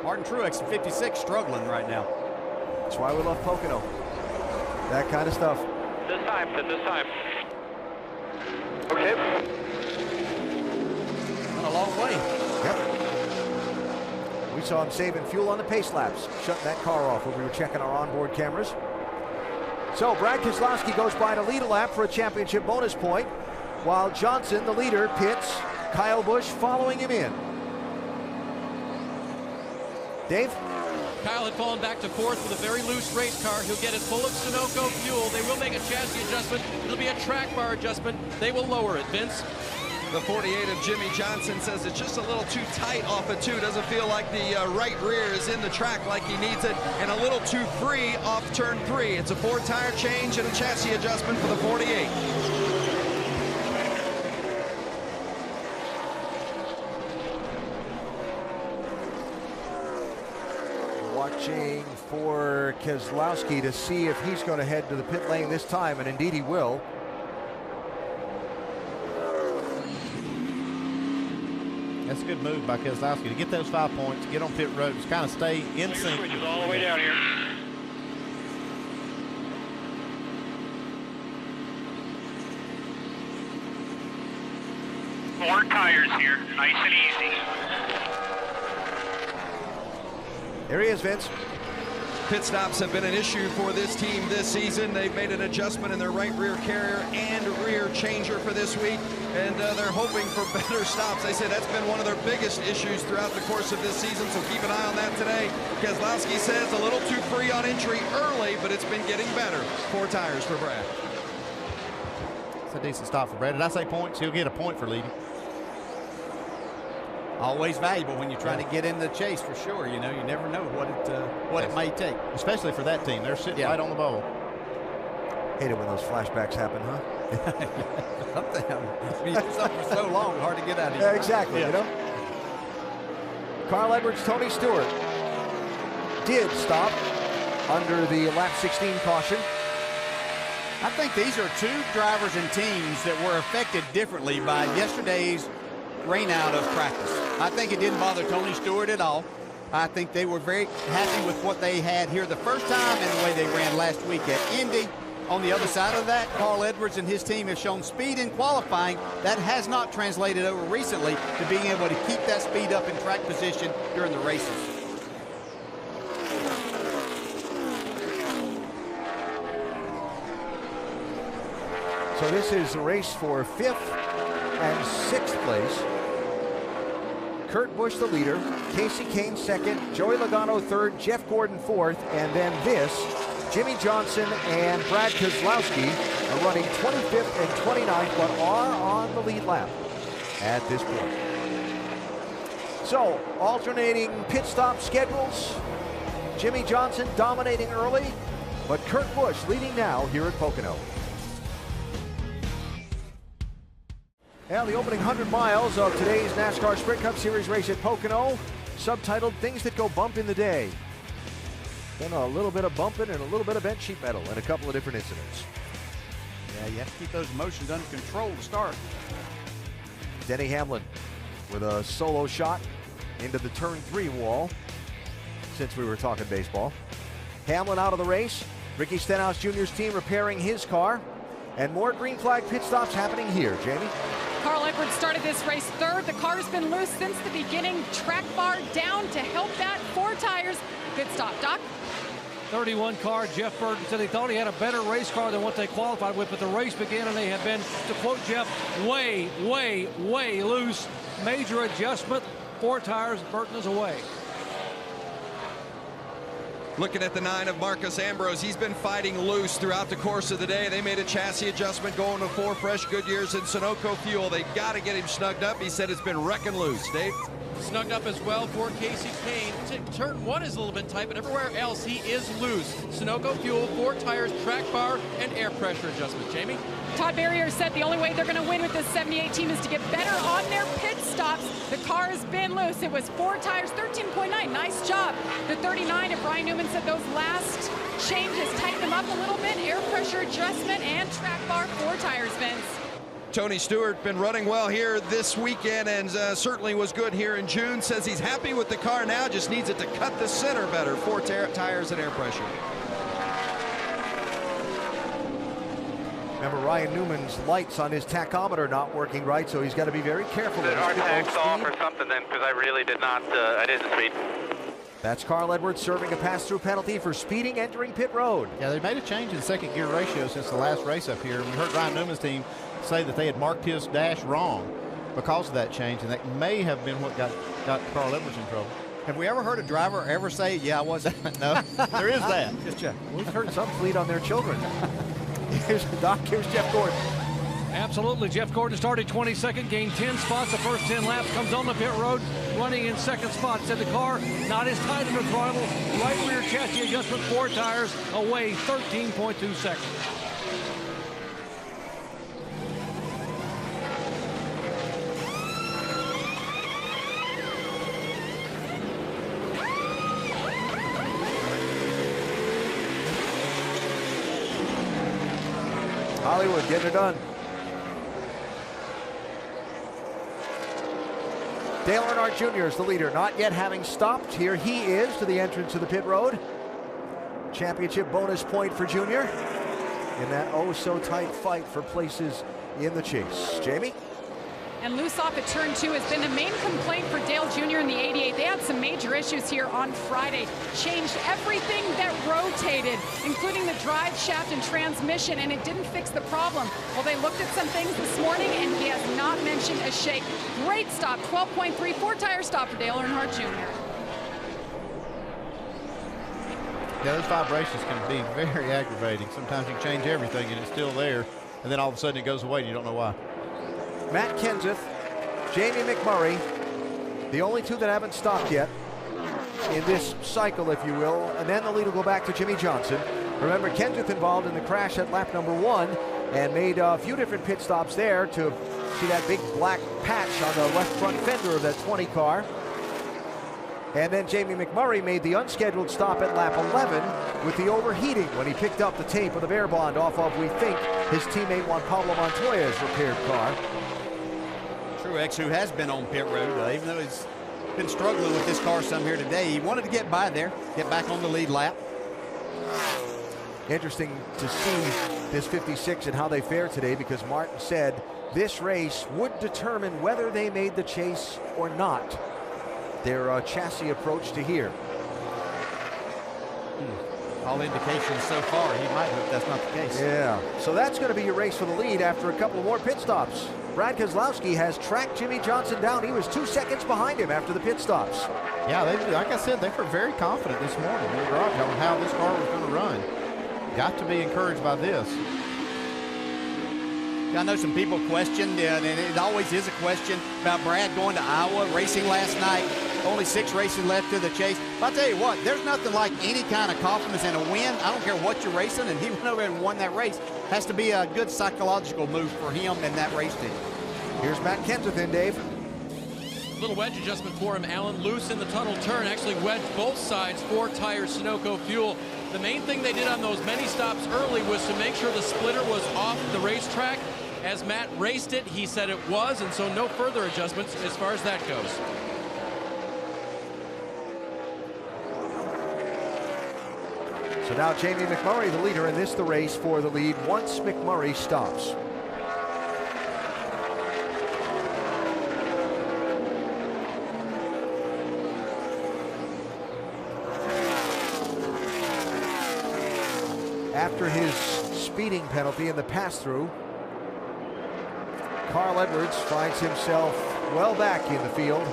Martin Truex, 56, struggling right now. That's why we love Pocono. That kind of stuff. This time. Okay. Went a long way. Yep. We saw him saving fuel on the pace laps, shutting that car off when we were checking our onboard cameras. So Brad Keselowski goes by to lead a lap for a championship bonus point, while Johnson, the leader, pits. Kyle Busch following him in. Dave? Kyle had fallen back to 4th with a very loose race car. He'll get it full of Sunoco fuel. They will make a chassis adjustment. It'll be a track bar adjustment. They will lower it. Vince? The 48 of Jimmy Johnson says it's just a little too tight off of 2. Doesn't feel like the right rear is in the track like he needs it, and a little too free off turn 3. It's a 4-tire change and a chassis adjustment for the 48. Watching for Keselowski to see if he's going to head to the pit lane this time, and indeed he will. That's a good move by Keselowski to get those 5 points, get on pit road, just kind of stay in sync. Switches all the way down here. Four tires here, nice and easy. There he is, Vince. Pit stops have been an issue for this team this season. They've made an adjustment in their right rear carrier and rear changer for this week, and they're hoping for better stops. They say that's been one of their biggest issues throughout the course of this season, so keep an eye on that today. Keselowski says a little too free on entry early, but it's been getting better. 4 tires for Brad. It's a decent stop for Brad. Did I say points? He'll get a point for leading. Always valuable when you're trying to get in the chase, for sure. You know, you never know what it may take. Especially for that team. They're sitting right on the ball. Hate it when those flashbacks happen, huh? You do something for so long, hard to get out of here. Yeah, exactly, you know? Carl Edwards, Tony Stewart did stop under the lap 16 caution. I think these are 2 drivers and teams that were affected differently by yesterday's rain out of practice. I think it didn't bother Tony Stewart at all. I think they were very happy with what they had here the first time and the way they ran last week at Indy. On the other side of that, Carl Edwards and his team have shown speed in qualifying. That has not translated over recently to being able to keep that speed up in track position during the races. So this is a race for 5th and 6th place. Kurt Busch the leader, Casey Kane second, Joey Logano third, Jeff Gordon fourth, and then this, Jimmy Johnson and Brad Keselowski are running 25th and 29th, but are on the lead lap at this point. So, alternating pit stop schedules. Jimmy Johnson dominating early, but Kurt Busch leading now here at Pocono. Now, the opening 100 miles of today's NASCAR Sprint Cup Series race at Pocono, subtitled Things That Go Bump in the Day. Then a little bit of bumping and a little bit of bent sheet metal and a couple of different incidents. Yeah, you have to keep those emotions under control to start. Denny Hamlin with a solo shot into the turn 3 wall, since we were talking baseball. Hamlin out of the race. Ricky Stenhouse Jr.'s team repairing his car. And more green flag pit stops happening here. Jamie? Carl Edwards started this race third. The car's been loose since the beginning. Track bar down to help that. 4 tires. Good stop. Doc? 31 car. Jeff Burton said he thought he had a better race car than what they qualified with, but the race began and they have been, to quote Jeff, way loose. Major adjustment. 4 tires. Burton is away. Looking at the 9 of Marcus Ambrose, he's been fighting loose throughout the course of the day. They made a chassis adjustment going to 4 fresh Goodyears and Sunoco fuel. They got to get him snugged up. He said it's been wrecking loose. Dave? Snugged up as well for Casey Kane. Turn 1 is a little bit tight, but everywhere else he is loose. Sunoco fuel, 4 tires, track bar, and air pressure adjustment. Jamie? Todd Berrier said the only way they're going to win with this 78 team is to get better on their pit stops. The car has been loose. It was 4 tires, 13.9. Nice job. The 39 of Brian Newman said those last changes tightened them up a little bit. Air pressure adjustment and track bar, 4 tires, Vince. Tony Stewart been running well here this weekend and certainly was good here in June. Says he's happy with the car now, just needs it to cut the center better. 4 tires and air pressure. Remember, Ryan Newman's lights on his tachometer not working right, so he's got to be very careful. Did our tags off or something then? Because I really did not, I didn't speed. That's Carl Edwards serving a pass-through penalty for speeding entering pit road. Yeah, they made a change in second gear ratio since the last race up here. We heard Ryan Newman's team say that they had marked his dash wrong because of that change, and that may have been what got Carl Edwards in trouble. Have we ever heard a driver ever say, yeah, I wasn't? No, there is that. Just check. We've heard some fleet on their children. Here's Jeff Gordon. Absolutely. Jeff Gordon started 22nd, gained 10 spots the first 10 laps, comes on the pit road, running in second spot. Said the car not as tight under throttle. Right rear chassis adjustment, 4 tires, away 13.2 seconds. Hollywood getting it done. Dale Earnhardt Jr. is the leader, not yet having stopped. Here he is to the entrance of the pit road. Championship bonus point for Jr. in that oh-so-tight fight for places in the chase. Jamie? And loose off at turn 2 has been the main complaint for Dale Jr. in the 88. They had some major issues here on Friday. Changed everything that rotated, including the drive shaft and transmission, and it didn't fix the problem. Well, they looked at some things this morning, and he has not mentioned a shake. Great stop, 12.3, 4-tire stop for Dale Earnhardt Jr. Yeah, those vibrations can be very aggravating. Sometimes you can change everything and it's still there, and then all of a sudden it goes away and you don't know why. Matt Kenseth, Jamie McMurray, the only 2 that haven't stopped yet in this cycle, if you will, and then the lead will go back to Jimmy Johnson. Remember, Kenseth involved in the crash at lap number 1 and made a few different pit stops there to see that big black patch on the left front fender of that 20 car. And then Jamie McMurray made the unscheduled stop at lap 11 with the overheating when he picked up the tape of the bear bond off of, we think, his teammate Juan Pablo Montoya's repaired car. Truex, who has been on pit road, even though he's been struggling with this car some here today, he wanted to get by there, get back on the lead lap. Interesting to see this 56 and how they fare today, because Martin said this race would determine whether they made the chase or not. Their chassis approach to here. All indications so far, he might hope that's not the case. Yeah, so that's going to be your race for the lead after a couple more pit stops. Brad Keselowski has tracked Jimmy Johnson down. He was 2 seconds behind him after the pit stops. Yeah, like I said, they were very confident this morning in the garage on how this car was going to run. Got to be encouraged by this. I know some people questioned, and it always is a question about Brad going to Iowa, racing last night. Only 6 races left to the chase. But I'll tell you what, there's nothing like any kind of confidence in a win. I don't care what you're racing, and he went over and won that race. Has to be a good psychological move for him and that race team. Here's Matt Kenseth in, Dave. Little wedge adjustment for him. Allen loose in the tunnel turn. Actually wedged both sides, 4 tires, Sunoco fuel. The main thing they did on those many stops early was to make sure the splitter was off the racetrack. As Matt raced it, he said it was, and so no further adjustments as far as that goes. So now Jamie McMurray, the leader, and this the race for the lead once McMurray stops. After his speeding penalty in the pass-through, Carl Edwards finds himself well back in the field.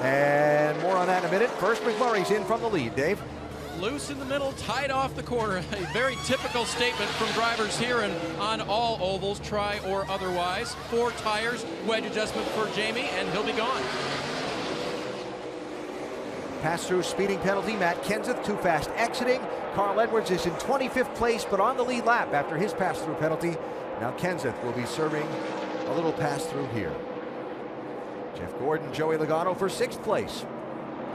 And more on that in a minute. First, McMurray's in from the lead, Dave. Loose in the middle, tied off the corner. A very typical statement from drivers here and on all ovals, try or otherwise. 4 tires, wedge adjustment for Jamie, and he'll be gone. Pass-through speeding penalty. Matt Kenseth too fast exiting. Carl Edwards is in 25th place, but on the lead lap after his pass-through penalty. Now Kenseth will be serving a little pass-through here. Jeff Gordon, Joey Logano for 6th place.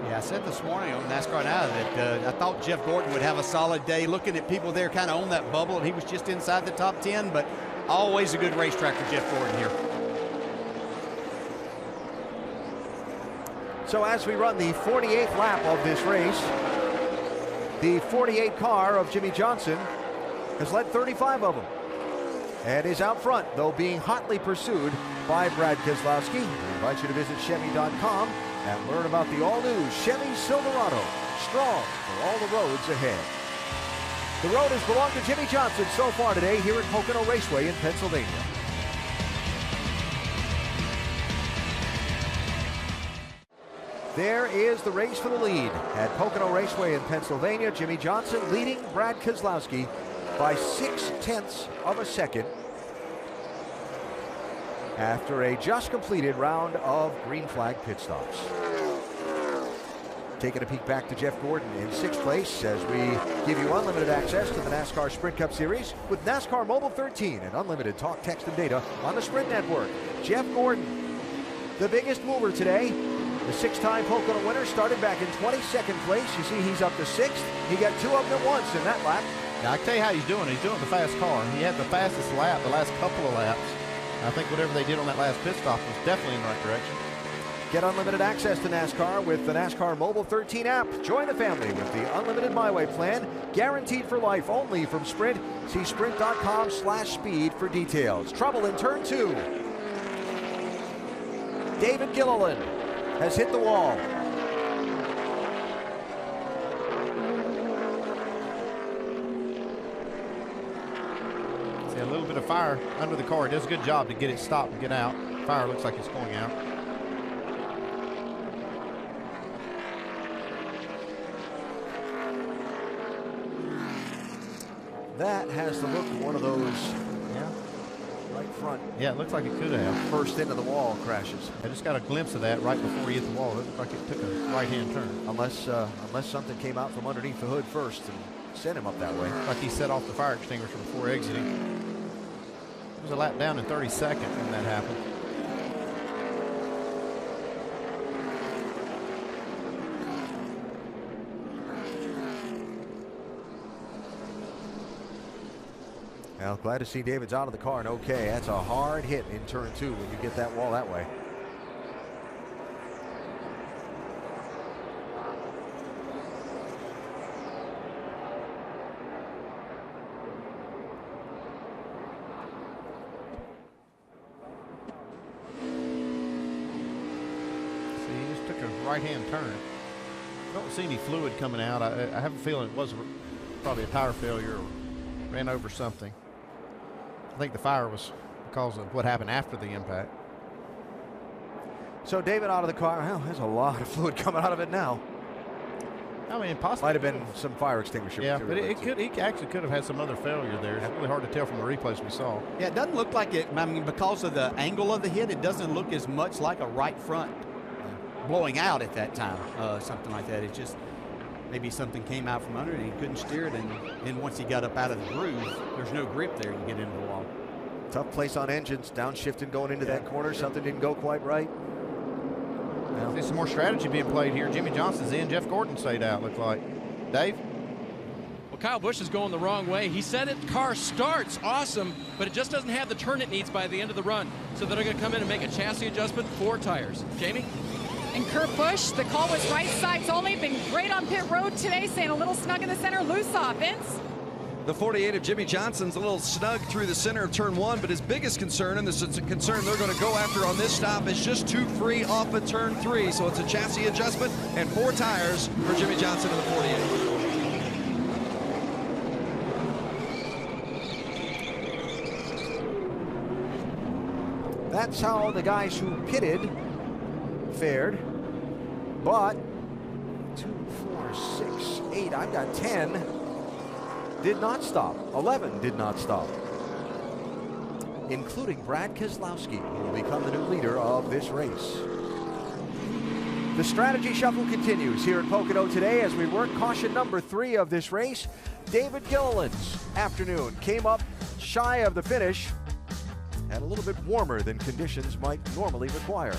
Yeah, I said this morning on NASCAR Now that I thought Jeff Gordon would have a solid day. Looking at people there kind of on that bubble, and he was just inside the top 10, but always a good racetrack for Jeff Gordon here. So as we run the 48th lap of this race, the 48 car of Jimmy Johnson has led 35 of them and is out front, though being hotly pursued by Brad Keselowski. We invite you to visit Chevy.com and learn about the all-new Chevy Silverado, strong for all the roads ahead. The road has belonged to Jimmy Johnson so far today here at Pocono Raceway in Pennsylvania. There is the race for the lead at Pocono Raceway in Pennsylvania. Jimmy Johnson leading Brad Keselowski by 0.6 of a second after a just completed round of green flag pit stops. Taking a peek back to Jeff Gordon in 6th place as we give you unlimited access to the NASCAR Sprint Cup Series with NASCAR Mobile 13 and unlimited talk, text, and data on the Sprint Network. Jeff Gordon, the biggest mover today. The 6-time Pocono winner started back in 22nd place. You see he's up to 6th. He got 2 of them at once in that lap. Now, I can tell you how he's doing. He's doing the fast car. He had the fastest lap the last couple of laps. I think whatever they did on that last pit stop was definitely in the right direction. Get unlimited access to NASCAR with the NASCAR Mobile 13 app. Join the family with the unlimited My Way plan, guaranteed for life only from Sprint. See sprint.com/speed for details. Trouble in turn 2. David Gilliland has hit the wall. See a little bit of fire under the car. It does a good job to get it stopped and get out. Fire looks like it's going out. That has the look of one of those right front. Yeah, it looks like it could have. First into the wall crashes. I just got a glimpse of that right before he hit the wall. It looked like it took a right-hand turn. Unless something came out from underneath the hood first and sent him up that way. Like he set off the fire extinguisher before exiting. It was a lap down in 32nd when that happened. Well, glad to see David's out of the car and okay. That's a hard hit in turn 2 when you get that wall that way. See, he just took a right-hand turn. Don't see any fluid coming out. I have a feeling it was probably a tire failure or ran over something. I think the fire was because of what happened after the impact. So David out of the car. Well, there's a lot of fluid coming out of it now. I mean, possibly. Might have been some fire extinguisher. Yeah, but he actually could have had some other failure there. It's really hard to tell from the replays we saw. Yeah, it doesn't look like it. I mean, because of the angle of the hit, it doesn't look as much like a right front blowing out at that time, something like that. It just maybe something came out from under and he couldn't steer it, and then once he got up out of the groove, there's no grip there to get into the wall. Tough place on engines, downshifting going into that corner. Something didn't go quite right. There's some more strategy being played here. Jimmy Johnson's in. Jeff Gordon stayed out, looked like. Dave? Well, Kyle Busch is going the wrong way. He said it, car starts awesome, but it just doesn't have the turn it needs by the end of the run. So they're going to come in and make a chassis adjustment, 4 tires. Jamie? And Kurt Busch, the call was right sides only. Been great on pit road today, saying a little snug in the center, loose off. Vince? The 48 of Jimmy Johnson's a little snug through the center of turn 1, but his biggest concern, and this is a concern they're going to go after on this stop, is just too free off of turn 3. So it's a chassis adjustment and 4 tires for Jimmy Johnson in the 48. That's how the guys who pitted fared. But 2, 4, 6, 8, I've got 10. Did not stop. 11 did not stop, including Brad Keselowski, who will become the new leader of this race. The strategy shuffle continues here at Pocono today as we work caution number 3 of this race. David Gilliland's afternoon came up shy of the finish and a little bit warmer than conditions might normally require.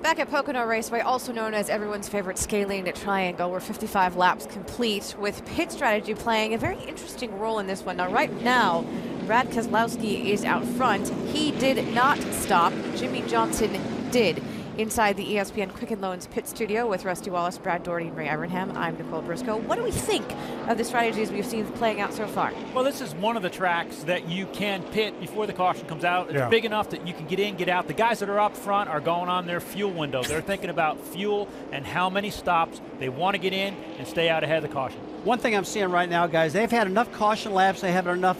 Back at Pocono Raceway, also known as everyone's favorite scaling triangle, we're 55 laps complete, with pit strategy playing a very interesting role in this one. Now, right now, Brad Keselowski is out front. He did not stop. Jimmy Johnson did. Inside the ESPN Quicken Loans pit studio with Rusty Wallace, Brad Doherty, and Ray Ironham, I'm Nicole Briscoe. What do we think of the strategies we've seen playing out so far? Well, this is one of the tracks that you can pit before the caution comes out. It's big enough that you can get in, get out. The guys that are up front are going on their fuel window. They're thinking about fuel and how many stops they want to get in and stay out ahead of the caution. One thing I'm seeing right now, guys, they've had enough caution laps. They have enough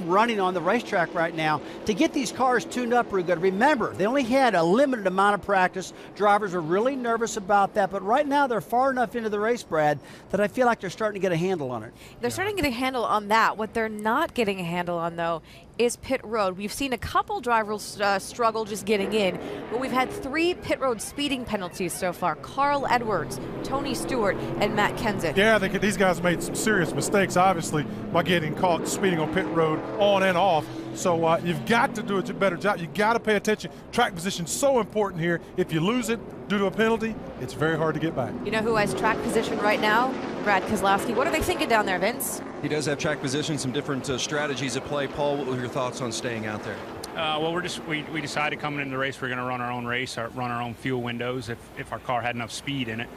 running on the racetrack right now to get these cars tuned up real good. Remember, they only had a limited amount of practice. Drivers are really nervous about that, but right now they're far enough into the race, Brad, that I feel like they're starting to get a handle on it. They're starting to get a handle on that. What they're not getting a handle on, though, is pit road. We've seen a couple drivers struggle just getting in, but we've had 3 pit road speeding penalties so far. Carl Edwards, Tony Stewart, and Matt Kenseth. Yeah, I think these guys made some serious mistakes, obviously, by getting caught speeding on pit road on and off. So you've got to do a better job. You got to pay attention. Track position is so important here. If you lose it due to a penalty, it's very hard to get back. You know who has track position right now? Brad Keselowski. What are they thinking down there, Vince? He does have track position, some different strategies at play. Paul, what were your thoughts on staying out there? Well, we decided coming into the race we're going to run our own race, run our own fuel windows if our car had enough speed in it.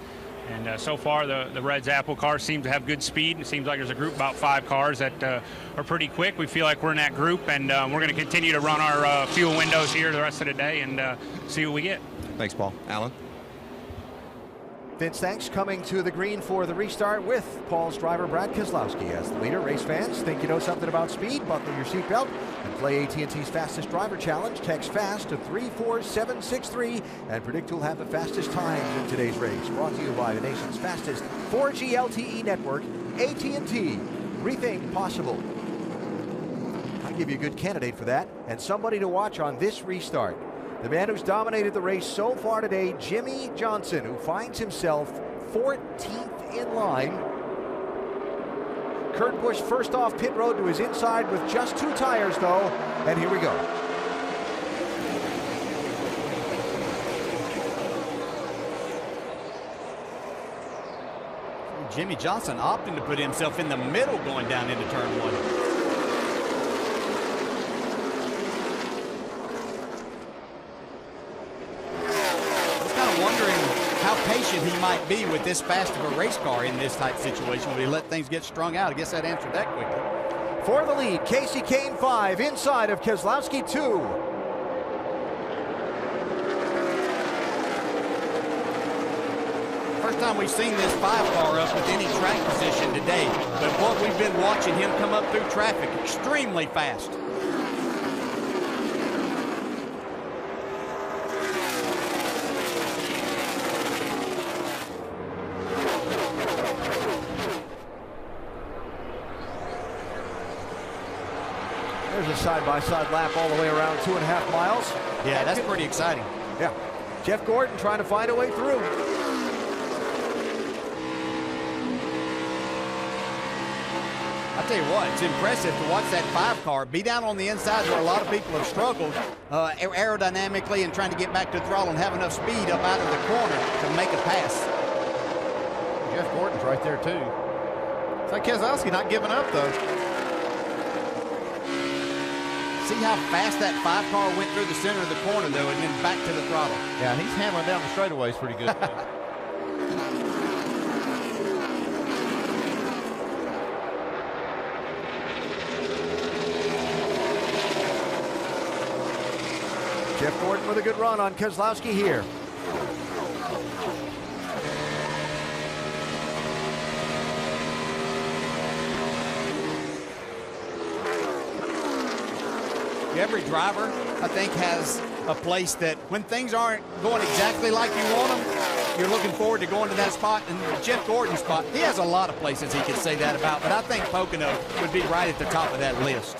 And so far, the Reds Apple cars seem to have good speed. It seems like there's a group, about 5 cars that are pretty quick. We feel like we're in that group, and we're going to continue to run our fuel windows here the rest of the day and see what we get. Thanks, Paul. Alan? Vince, thanks. Coming to the green for the restart with Paul's driver, Brad Keselowski, as the leader. Race fans, think you know something about speed? Buckle your seatbelt and play AT&T's Fastest Driver Challenge. Text FAST to 34763 and predict who'll have the fastest times in today's race. Brought to you by the nation's fastest 4G LTE network, AT&T. Rethink possible. I'll give you a good candidate for that and somebody to watch on this restart. The man who's dominated the race so far today, Jimmy Johnson, who finds himself 14th in line. Kurt Busch first off pit road to his inside with just 2 tires, though. And here we go. Jimmy Johnson opting to put himself in the middle going down into turn 1. Patient he might be with this fast of a race car in this type situation. Will he let things get strung out? I guess that answered that quickly. For the lead, Casey Kane 5, inside of Keselowski 2. First time we've seen this 5-car up with any track position today. But what we've been watching him come up through traffic extremely fast. There's a side-by-side lap all the way around 2.5 miles. Yeah, that's pretty exciting. Yeah. Jeff Gordon trying to find a way through. I'll tell you what, it's impressive to watch that 5-car be down on the inside where a lot of people have struggled aerodynamically and trying to get back to the throttle and have enough speed up out of the corner to make a pass. Jeff Gordon's right there, too. It's like Keselowski not giving up, though. See how fast that 5-car went through the center of the corner, though, and then back to the throttle. Yeah, and he's handling down the straightaways pretty good. Jeff Gordon with a good run on Keselowski here. Every driver, I think, has a place that when things aren't going exactly like you want them, you're looking forward to going to that spot. And Jeff Gordon's spot, he has a lot of places he could say that about, but I think Pocono would be right at the top of that list.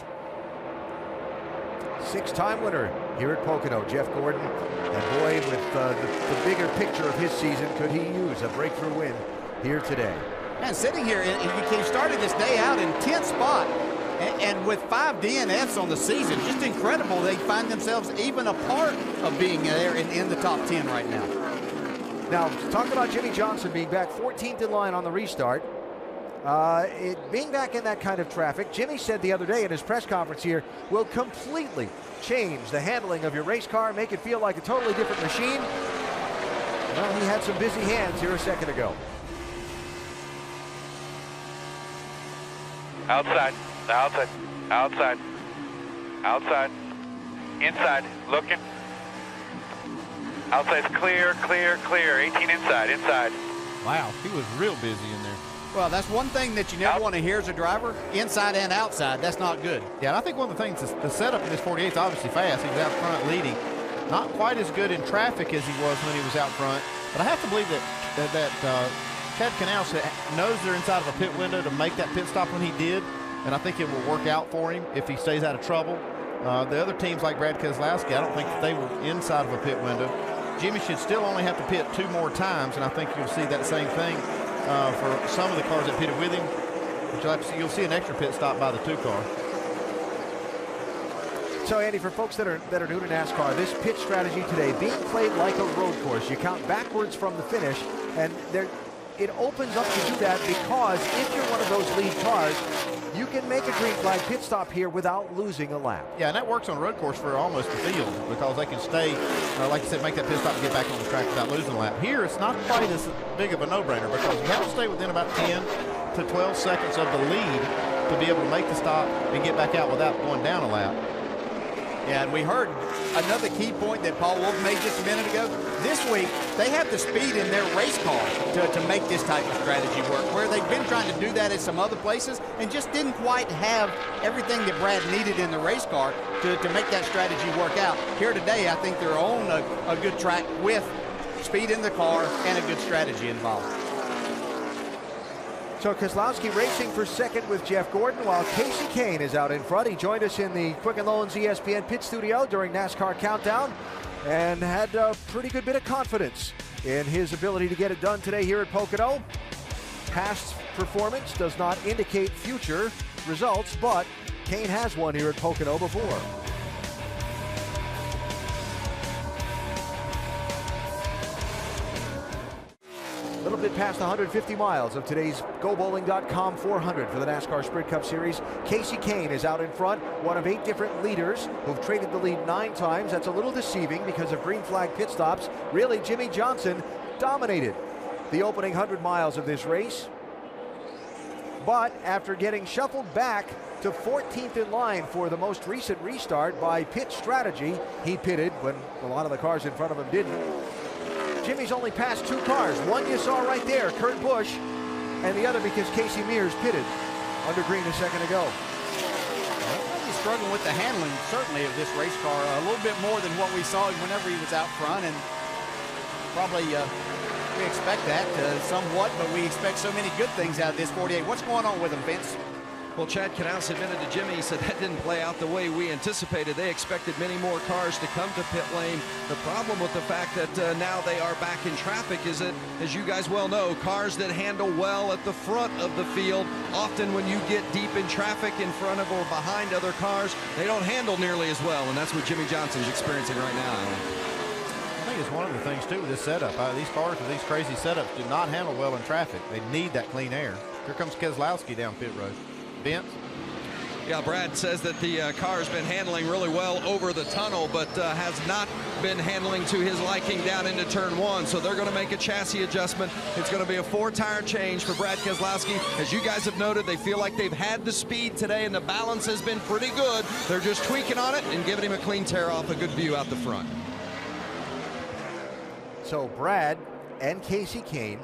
6-time winner here at Pocono, Jeff Gordon. And boy, with the bigger picture of his season, could he use a breakthrough win here today? Man, sitting here, he started this day out in 10th spot. And with 5 DNFs on the season, just incredible they find themselves even a part of being there in the top 10 right now. Now, talking about Jimmie Johnson being back 14th in line on the restart. Being back in that kind of traffic, Jimmy said the other day in his press conference here, will completely change the handling of your race car, make it feel like a totally different machine. Well, he had some busy hands here a second ago. Outside, outside, outside, outside, inside, looking. Outside's clear, clear, clear. 18 inside, inside. Wow, he was real busy in there. Well, that's one thing that you never want to hear as a driver, inside and outside. That's not good. Yeah, and I think one of the things, the setup in this 48 is obviously fast. He was out front leading. Not quite as good in traffic as he was when he was out front. But I have to believe that Ted Canals knows they're inside of a pit window to make that pit stop when he did. And I think it will work out for him if he stays out of trouble. The other teams like Brad Keselowski, I don't think that they were inside of a pit window. Jimmy should still only have to pit 2 more times, and I think you'll see that same thing for some of the cars that pitted with him. You'll see an extra pit stop by the 2 car. So, Andy, for folks that are new to NASCAR, this pit strategy today being played like a road course. You count backwards from the finish, and it opens up to do that because if you're one of those lead cars, you can make a green flag pit stop here without losing a lap. Yeah, and that works on a road course for almost the field because they can stay, like you said, make that pit stop and get back on the track without losing a lap. Here, it's not quite as big of a no-brainer because you have to stay within about 10 to 12 seconds of the lead to be able to make the stop and get back out without going down a lap. Yeah, and we heard another key point that Paul Wolf made just a minute ago. This week, they have the speed in their race car to make this type of strategy work, where they've been trying to do that at some other places and just didn't quite have everything that Brad needed in the race car to make that strategy work out. Here today, I think they're on a good track with speed in the car and a good strategy involved. So Keselowski racing for second with Jeff Gordon while Casey Kane is out in front. He joined us in the Quicken Loans ESPN pit studio during NASCAR Countdown and had a pretty good bit of confidence in his ability to get it done today here at Pocono. Past performance does not indicate future results, but Kane has won here at Pocono before. A little bit past 150 miles of today's GoBowling.com 400 for the NASCAR Sprint Cup Series. Casey Kane is out in front, one of 8 different leaders who've traded the lead 9 times. That's a little deceiving because of green flag pit stops. Really, Jimmie Johnson dominated the opening 100 miles of this race. But after getting shuffled back to 14th in line for the most recent restart by pit strategy, he pitted when a lot of the cars in front of him didn't. Jimmy's only passed 2 cars. One you saw right there, Kurt Busch, and the other because Casey Mears pitted under green a second ago. He's struggling with the handling, certainly, of this race car a little bit more than what we saw whenever he was out front, and probably we expect that somewhat, but we expect so many good things out of this 48. What's going on with him, Vince? Well, Chad Knaus admitted to Jimmy, he said that didn't play out the way we anticipated. They expected many more cars to come to pit lane. The problem with the fact that now they are back in traffic is that, as you guys well know, cars that handle well at the front of the field, often when you get deep in traffic in front of or behind other cars, they don't handle nearly as well, and that's what Jimmy Johnson's experiencing right now. I think it's one of the things, too, with this setup. These cars with these crazy setups do not handle well in traffic. They need that clean air. Here comes Keselowski down pit road. Vince? Yeah, Brad says that the car has been handling really well over the tunnel, but has not been handling to his liking down into turn 1. So they're going to make a chassis adjustment. It's going to be a 4-tire change for Brad Keselowski. As you guys have noted, they feel like they've had the speed today and the balance has been pretty good. They're just tweaking on it and giving him a clean tear off, a good view out the front. So Brad and Casey Kane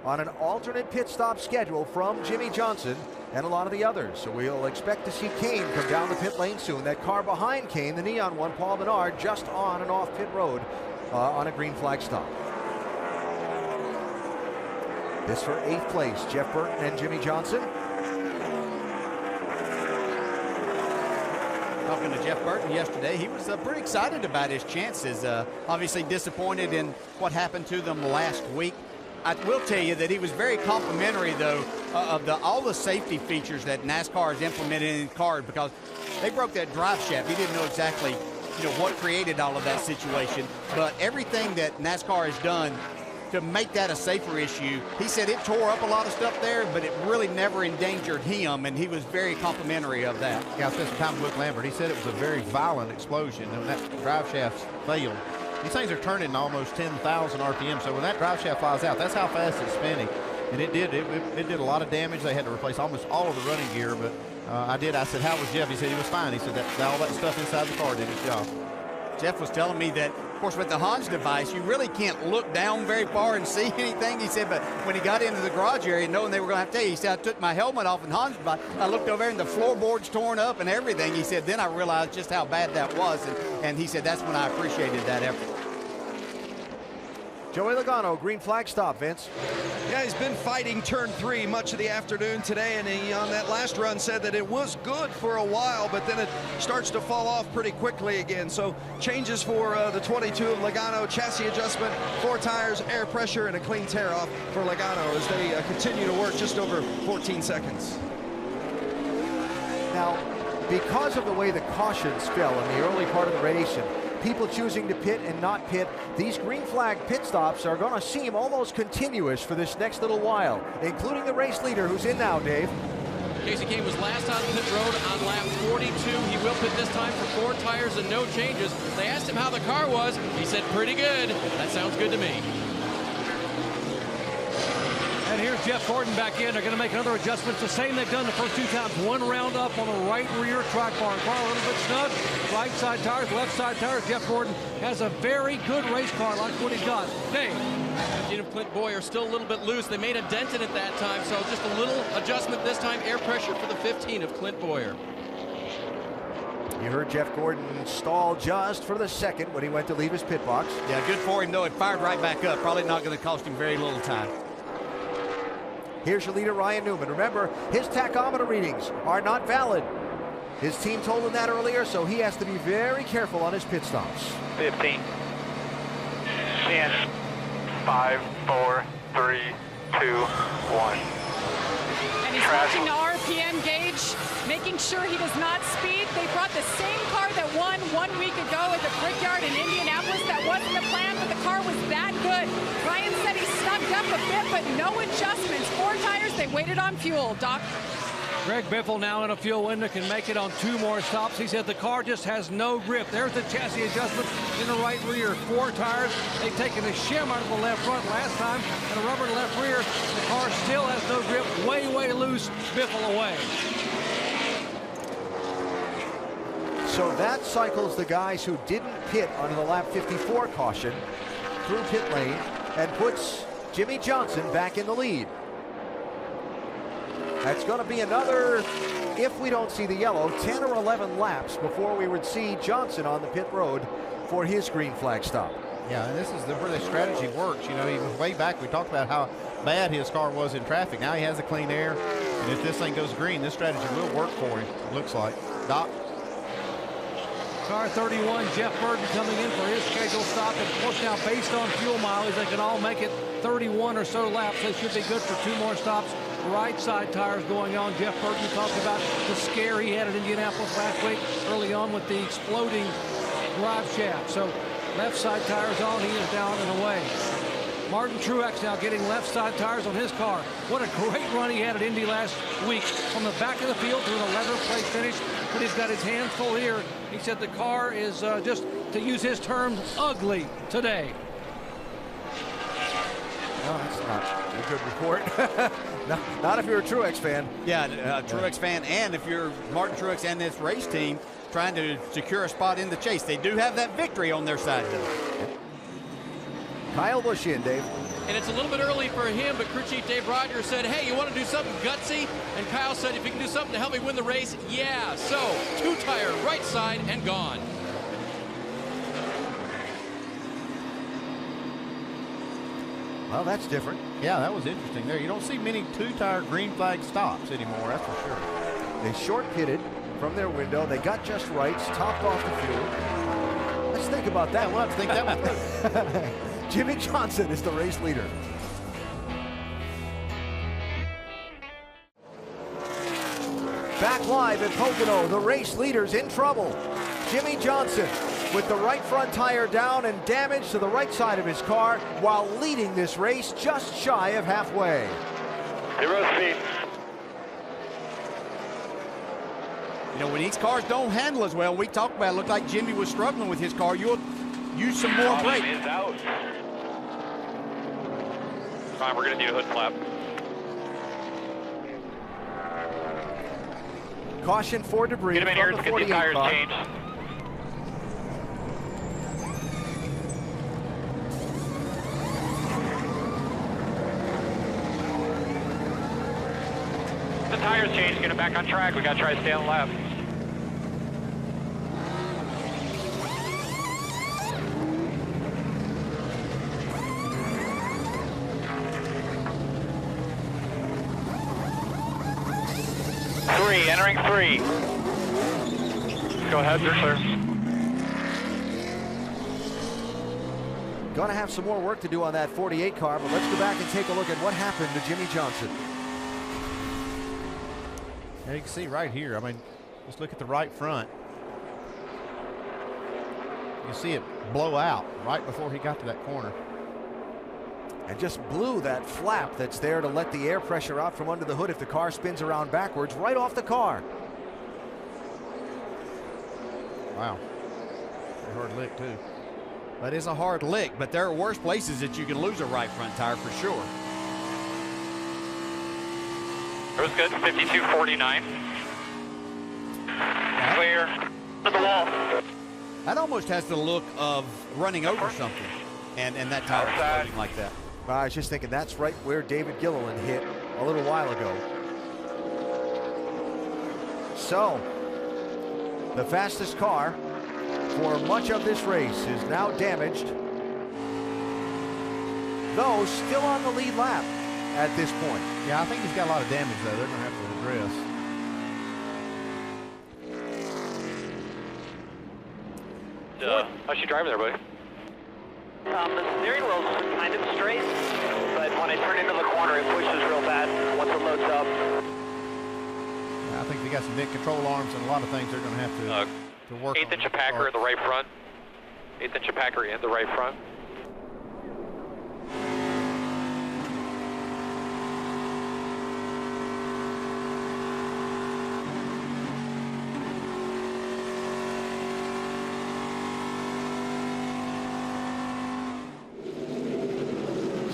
on an alternate pit stop schedule from Jimmy Johnson and a lot of the others. So we'll expect to see Kane come down the pit lane soon. That car behind Kane, the neon one, Paul Menard, just on and off pit road on a green flag stop. This for 8th place, Jeff Burton and Jimmy Johnson. Talking to Jeff Burton yesterday, he was pretty excited about his chances. Obviously disappointed in what happened to them last week. I will tell you that he was very complimentary, though, of all the safety features that NASCAR has implemented in cars, because they broke that drive shaft. He didn't know exactly, what created all of that situation, but everything that NASCAR has done to make that a safer issue, he said it tore up a lot of stuff there, but it really never endangered him, and he was very complimentary of that. Yeah, I spent some time with Luke Lambert. He said it was a very violent explosion, and when that drive shaft failed, these things are turning almost 10,000 RPM, so when that drive shaft flies out, that's how fast it's spinning. And it did a lot of damage. They had to replace almost all of the running gear, but I said, how was Jeff? He said he was fine. He said that all that stuff inside the car did its job. Jeff was telling me that, of course, with the Hans device, you really can't look down very far and see anything. He said, but when he got into the garage area, knowing they were going to have to tell you, he said, I took my helmet off and Hans device. I looked over there and the floorboards torn up and everything. He said, then I realized just how bad that was. And he said, that's when I appreciated that effort. Joey Logano, green flag stop, Vince. Yeah, he's been fighting turn 3 much of the afternoon today, and he, on that last run, said that it was good for a while, but then it starts to fall off pretty quickly again. So changes for the 22 of Logano, chassis adjustment, 4 tires, air pressure, and a clean tear off for Logano as they continue to work just over 14 seconds. Now, because of the way the cautions fell in the early part of the race and people choosing to pit and not pit, these green flag pit stops are going to seem almost continuous for this next little while, including the race leader who's in now, Dave. Casey Kane was last on pit road on lap 42. He will pit this time for 4 tires and no changes. They asked him how the car was. He said, pretty good. That sounds good to me. And here's Jeff Gordon back in. They're going to make another adjustment. It's the same they've done the first 2 times. 1 round up on the right rear track bar. Car a little bit snug. Right side tires, left side tires. Jeff Gordon has a very good race car like what he's got. Dave. 15 of Clint Boyer still a little bit loose. They made a dent in it that time, so just a little adjustment this time. Air pressure for the 15 of Clint Boyer. You heard Jeff Gordon stall just for the second when he went to leave his pit box. Yeah, good for him, though. It fired right back up. Probably not going to cost him very little time. Here's your leader, Ryan Newman. Remember, his tachometer readings are not valid. His team told him that earlier, so he has to be very careful on his pit stops. 15, 10, 5, 4, 3, 2, 1. And he's watching the RPM gauge, making sure he does not speed. They brought the same car that won 1 week ago at the Brickyard in Indianapolis. That wasn't the plan, but the car was that good. Ryan said he snugged up a bit, but no adjustments. 4 tires, they waited on fuel, Doc. Greg Biffle now in a fuel window can make it on 2 more stops. He said the car just has no grip. There's the chassis adjustment in the right rear. 4 tires. They've taken the shim out of the left front last time and a rubber in the left rear. The car still has no grip. Way, way loose. Biffle away. So that cycles the guys who didn't pit under the lap 54 caution through pit lane. and puts Jimmy Johnson back in the lead. That's going to be another, if we don't see the yellow, 10 or 11 laps before we would see Johnson on the pit road for his green flag stop. Yeah, and this is where the strategy works. You know, even way back we talked about how bad his car was in traffic. Now he has a clean air, and if this thing goes green, this strategy will work for him, it looks like. Doc? Car 31, Jeff Burton coming in for his scheduled stop. And of course now, based on fuel mileage, they can all make it 31 or so laps. They should be good for 2 more stops. Right side tires going on. Jeff Burton talked about the scare he had at Indianapolis last week early on with the exploding drive shaft. So left side tires on, he is down and away. Martin Truex now getting left side tires on his car. What a great run he had at Indy last week. From the back of the field to an 11th place finish, but he's got his hands full here. He said the car is just, to use his terms, ugly today. No, that's not a good report. not if you're a Truex fan. Yeah, Truex fan, and if you're Martin Truex and this race team trying to secure a spot in the chase. They do have that victory on their side, though. Kyle Busch in, Dave. And it's a little bit early for him, but crew chief Dave Rogers said, hey, you want to do something gutsy? And Kyle said, if you can do something to help me win the race, yeah. So, 2-tire, right side, and gone. Well, that's different. Yeah, that was interesting there. You don't see many 2-tire green flag stops anymore, that's for sure. They short pitted from their window. They got just rights, topped off the fuel. Let's think about that. We'll have to think that one through. Jimmy Johnson is the race leader. Back live at Pocono, the race leader's in trouble. Jimmy Johnson with the right front tire down and damage to the right side of his car while leading this race just shy of halfway. 0 speed. You know, when these cars don't handle as well, we talked about it, looked like Jimmy was struggling with his car. You'll use some more brake. Is out. Fine, we're going to need a hood flap. Caution for debris. Get him in here, let's get these tires changed. The tires changed, get him back on track. We got to try to stay on the lap. Entering 3. Go ahead, sir. Going to have some more work to do on that 48 car, but let's go back and take a look at what happened to Jimmy Johnson. Yeah, you can see right here. I mean, just look at the right front. You see it blow out right before he got to that corner. And just blew that flap that's there to let the air pressure out from under the hood if the car spins around backwards, right off the car. Wow. A hard lick, too. That is a hard lick, but there are worse places that you can lose a right front tire for sure. It was good, 52.49. Clear. To the wall. That almost has the look of running over something, and that tire exploding like that. I was just thinking that's right where David Gilliland hit a little while ago. So, the fastest car for much of this race is now damaged, though still on the lead lap at this point. Yeah, I think he's got a lot of damage, though. They're going to have to address. How's she driving there, buddy? The steering wheel's kind of straight, but when I turn into the corner, it pushes real bad once it loads up. Yeah, I think they got some big control arms and a lot of things they're going to have to work on. 1/8 inch of Packer in the right front. 1/8 inch of Packer in the right front.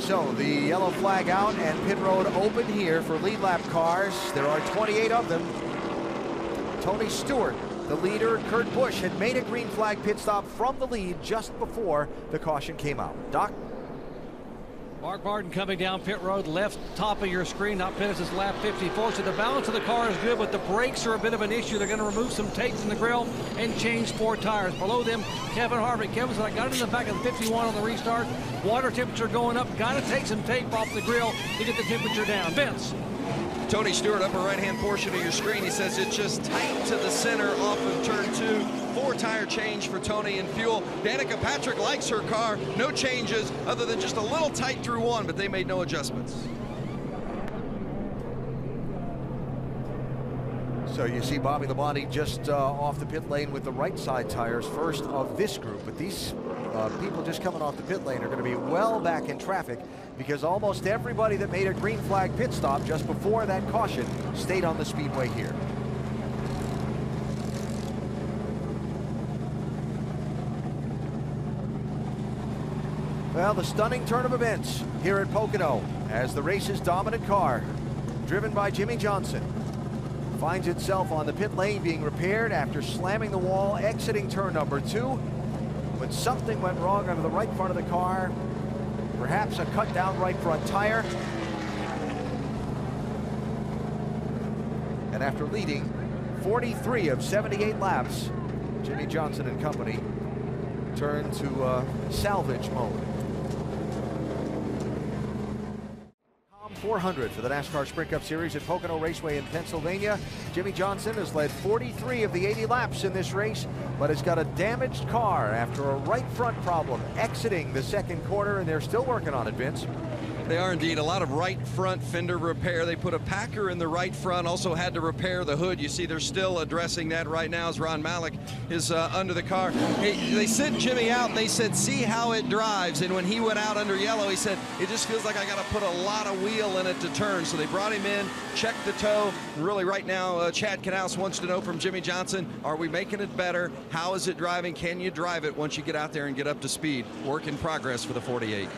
So the yellow flag out and pit road open here for lead lap cars. There are 28 of them. Tony Stewart, the leader, Kurt Busch had made a green flag pit stop from the lead just before the caution came out. Doc? Mark Martin coming down pit road, left top of your screen. Not Pettis is lap 54. So the balance of the car is good, but the brakes are a bit of an issue. They're going to remove some tapes in the grill and change 4 tires. Below them, Kevin Harvick. Kevin said, I got it in the back of the 51 on the restart. Water temperature going up. Got to take some tape off the grill to get the temperature down. Vince. Tony Stewart, upper right-hand portion of your screen. He says it's just tight to the center off of turn 2. 4 tire change for Tony and fuel. Danica Patrick likes her car. No changes other than just a little tight through 1, but they made no adjustments. So you see Bobby Labonte just off the pit lane with the right side tires, first of this group. But these people just coming off the pit lane are going to be well back in traffic because almost everybody that made a green flag pit stop just before that caution stayed on the speedway here. Well, the stunning turn of events here at Pocono as the race's dominant car, driven by Jimmy Johnson, finds itself on the pit lane being repaired after slamming the wall, exiting turn number 2. When something went wrong under the right front of the car, perhaps a cut down right front tire. And after leading 43 of 78 laps, Jimmy Johnson and company turned to salvage mode. 400 for the NASCAR Sprint Cup Series at Pocono Raceway in Pennsylvania. Jimmy Johnson has led 43 of the 80 laps in this race, but has got a damaged car after a right front problem exiting the second quarter, and they're still working on it, Vince. They are indeed. A lot of right front fender repair. They put a Packer in the right front, also had to repair the hood. You see they're still addressing that right now as Ron Malik is under the car. They sent Jimmy out and they said, see how it drives. And when he went out under yellow, he said, it just feels like I got to put a lot of wheel in it to turn. So they brought him in, checked the toe. And really right now, Chad Knaus wants to know from Jimmy Johnson, are we making it better? How is it driving? Can you drive it once you get out there and get up to speed? Work in progress for the 48.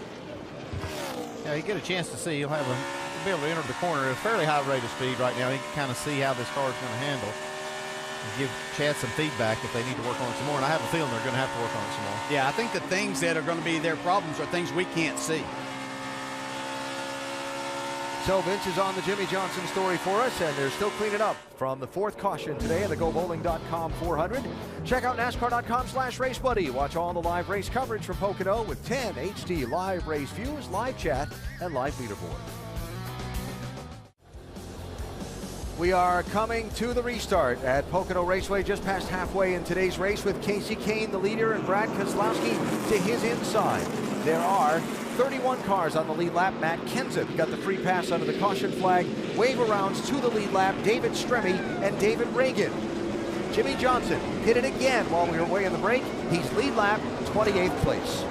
Yeah, you get a chance to see. He'll be able to enter the corner at a fairly high rate of speed right now. He can kind of see how this car is going to handle. And give Chad some feedback if they need to work on it some more. And I have a feeling they're going to have to work on it some more. Yeah, I think the things that are going to be their problems are things we can't see. So Vince is on the Jimmy Johnson story for us, and they're still cleaning up from the 4th caution today at the GoBowling.com 400. Check out NASCAR.com/RaceBuddy. Watch all the live race coverage from Pocono with 10 HD live race views, live chat, and live leaderboard. We are coming to the restart at Pocono Raceway, just past halfway in today's race, with Casey Kane, the leader, and Brad Keselowski to his inside. There are 31 cars on the lead lap. Matt Kenseth got the free pass under the caution flag. Wave arounds to the lead lap, David Stremme and David Reagan. Jimmy Johnson hit it again while we were away in the break. He's lead lap, 28th place.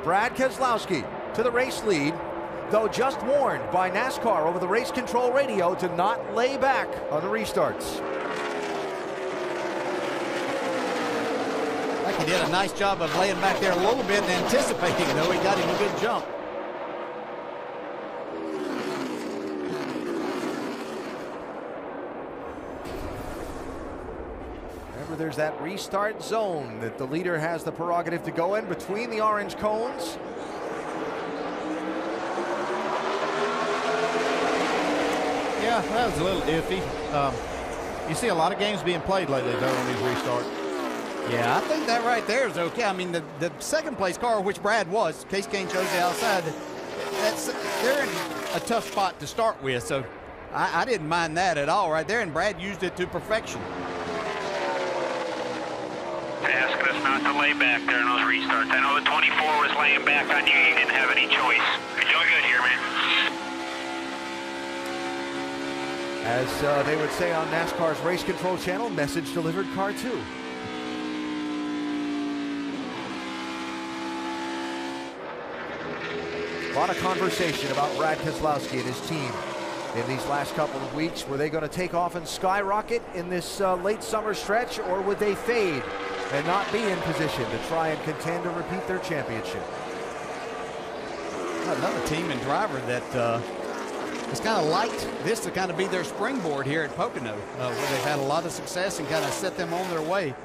Brad Keselowski to the race lead, though just warned by NASCAR over the race control radio to not lay back on the restarts. Like he did a nice job of laying back there a little bit and anticipating, though. He got him a good jump. There's that restart zone that the leader has the prerogative to go in between the orange cones. Yeah, that was a little iffy. You see a lot of games being played lately, though, on these restarts. Yeah, I think that right there is okay. I mean, the second place car, which Brad was, Case Kane chose the outside, they're in a tough spot to start with, so I didn't mind that at all right there, and Brad used it to perfection. Asking us not to lay back there in those restarts. I know the 24 was laying back on you. You didn't have any choice. You're doing good here, man. As they would say on NASCAR's race control channel, message delivered, car 2. A lot of conversation about Brad Keselowski and his team in these last couple of weeks. Were they going to take off and skyrocket in this late summer stretch, or would they fade and not be in position to try and contend to repeat their championship? Another team and driver that has kind of liked this to kind of be their springboard here at Pocono, where they've had a lot of success and kind of set them on their way.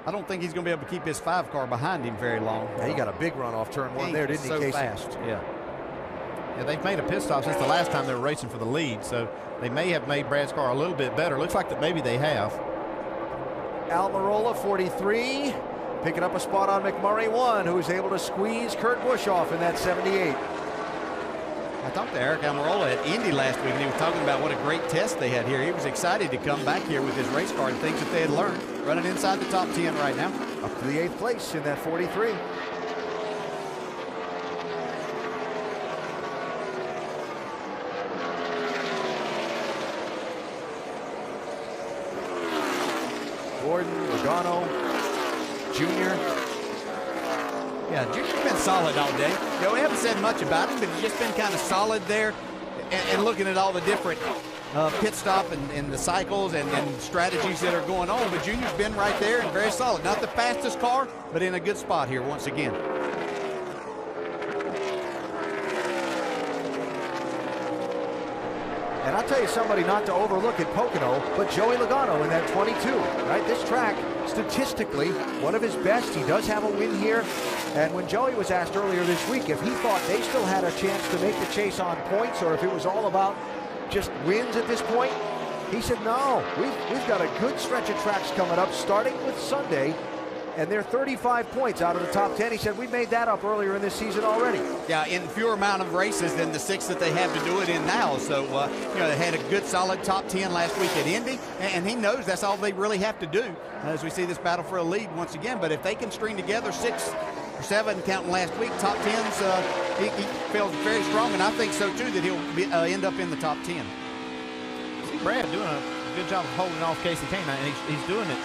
I don't think he's going to be able to keep his 5 car behind him very long. Yeah, he got a big run off turn 1 there, didn't he, Casey? Fast. Yeah, they've made a pit stop since the last time they were racing for the lead, so they may have made Brad's car a little bit better. Looks like that maybe they have. Almirola, 43, picking up a spot on McMurray 1, who was able to squeeze Kurt Busch off in that 78. I talked to Eric Almirola at Indy last week, and he was talking about what a great test they had here. He was excited to come back here with his race car and things that they had learned, running inside the top 10 right now. Up to the 8th place in that 43. Gordon, Logano, Junior. Yeah, Junior's been solid all day. You know, we haven't said much about him, but he's just been kind of solid there and looking at all the different pit stop and the cycles and strategies that are going on. But Junior's been right there and very solid. Not the fastest car, but in a good spot here once again. And I'll tell you somebody not to overlook at Pocono, but Joey Logano in that 22, right? This track, statistically, one of his best. He does have a win here. And when Joey was asked earlier this week if he thought they still had a chance to make the chase on points or if it was all about just wins at this point, he said, no, we've got a good stretch of tracks coming up, starting with Sunday, and they're 35 points out of the top 10. He said, we made that up earlier in this season already. Yeah, in fewer amount of races than the 6 that they have to do it in now. So, you know, they had a good, solid top 10 last week at Indy, and he knows that's all they really have to do as we see this battle for a lead once again. But if they can string together 6 or 7, counting last week, top 10s, he feels very strong, and I think so, too, that he'll end up in the top 10. See Brad doing a good job of holding off Casey Kane, and he's doing it,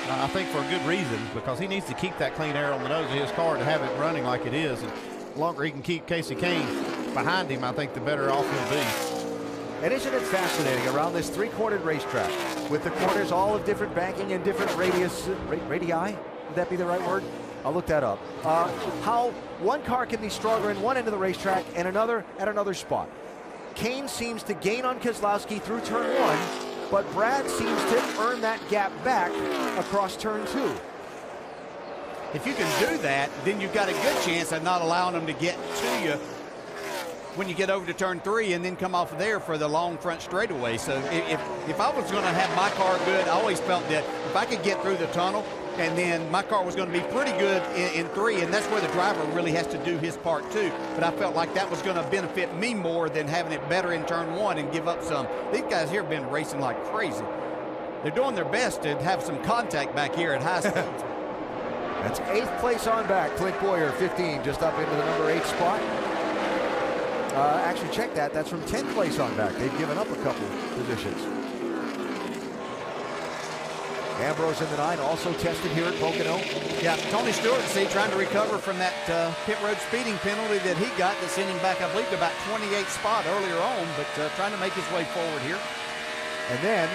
I think, for a good reason, because he needs to keep that clean air on the nose of his car to have it running like it is. And the longer he can keep Casey Kane behind him, I think the better off he'll be. And isn't it fascinating around this 3-cornered racetrack with the corners all of different banking and different radii? Would that be the right word? I'll look that up. How one car can be stronger in one end of the racetrack and another at another spot. Kane seems to gain on Keselowski through turn 1, but Brad seems to earn that gap back across turn 2. If you can do that, then you've got a good chance of not allowing them to get to you when you get over to turn 3 and then come off of there for the long front straightaway. So if I was going to have my car good, I always felt that if I could get through the tunnel, and then my car was going to be pretty good in 3, and that's where the driver really has to do his part too. But I felt like that was going to benefit me more than having it better in turn 1 and give up some. These guys here have been racing like crazy. They're doing their best to have some contact back here at high speeds. That's 8th place on back. Clint Boyer, 15, just up into the number 8 spot. Actually, check that. That's from 10th place on back. They've given up a couple positions. Ambrose in the 9, also tested here at Pocono. Yeah, Tony Stewart, see, trying to recover from that pit road speeding penalty that he got that sent him back, I believe, to about 28th spot earlier on, but trying to make his way forward here. And then,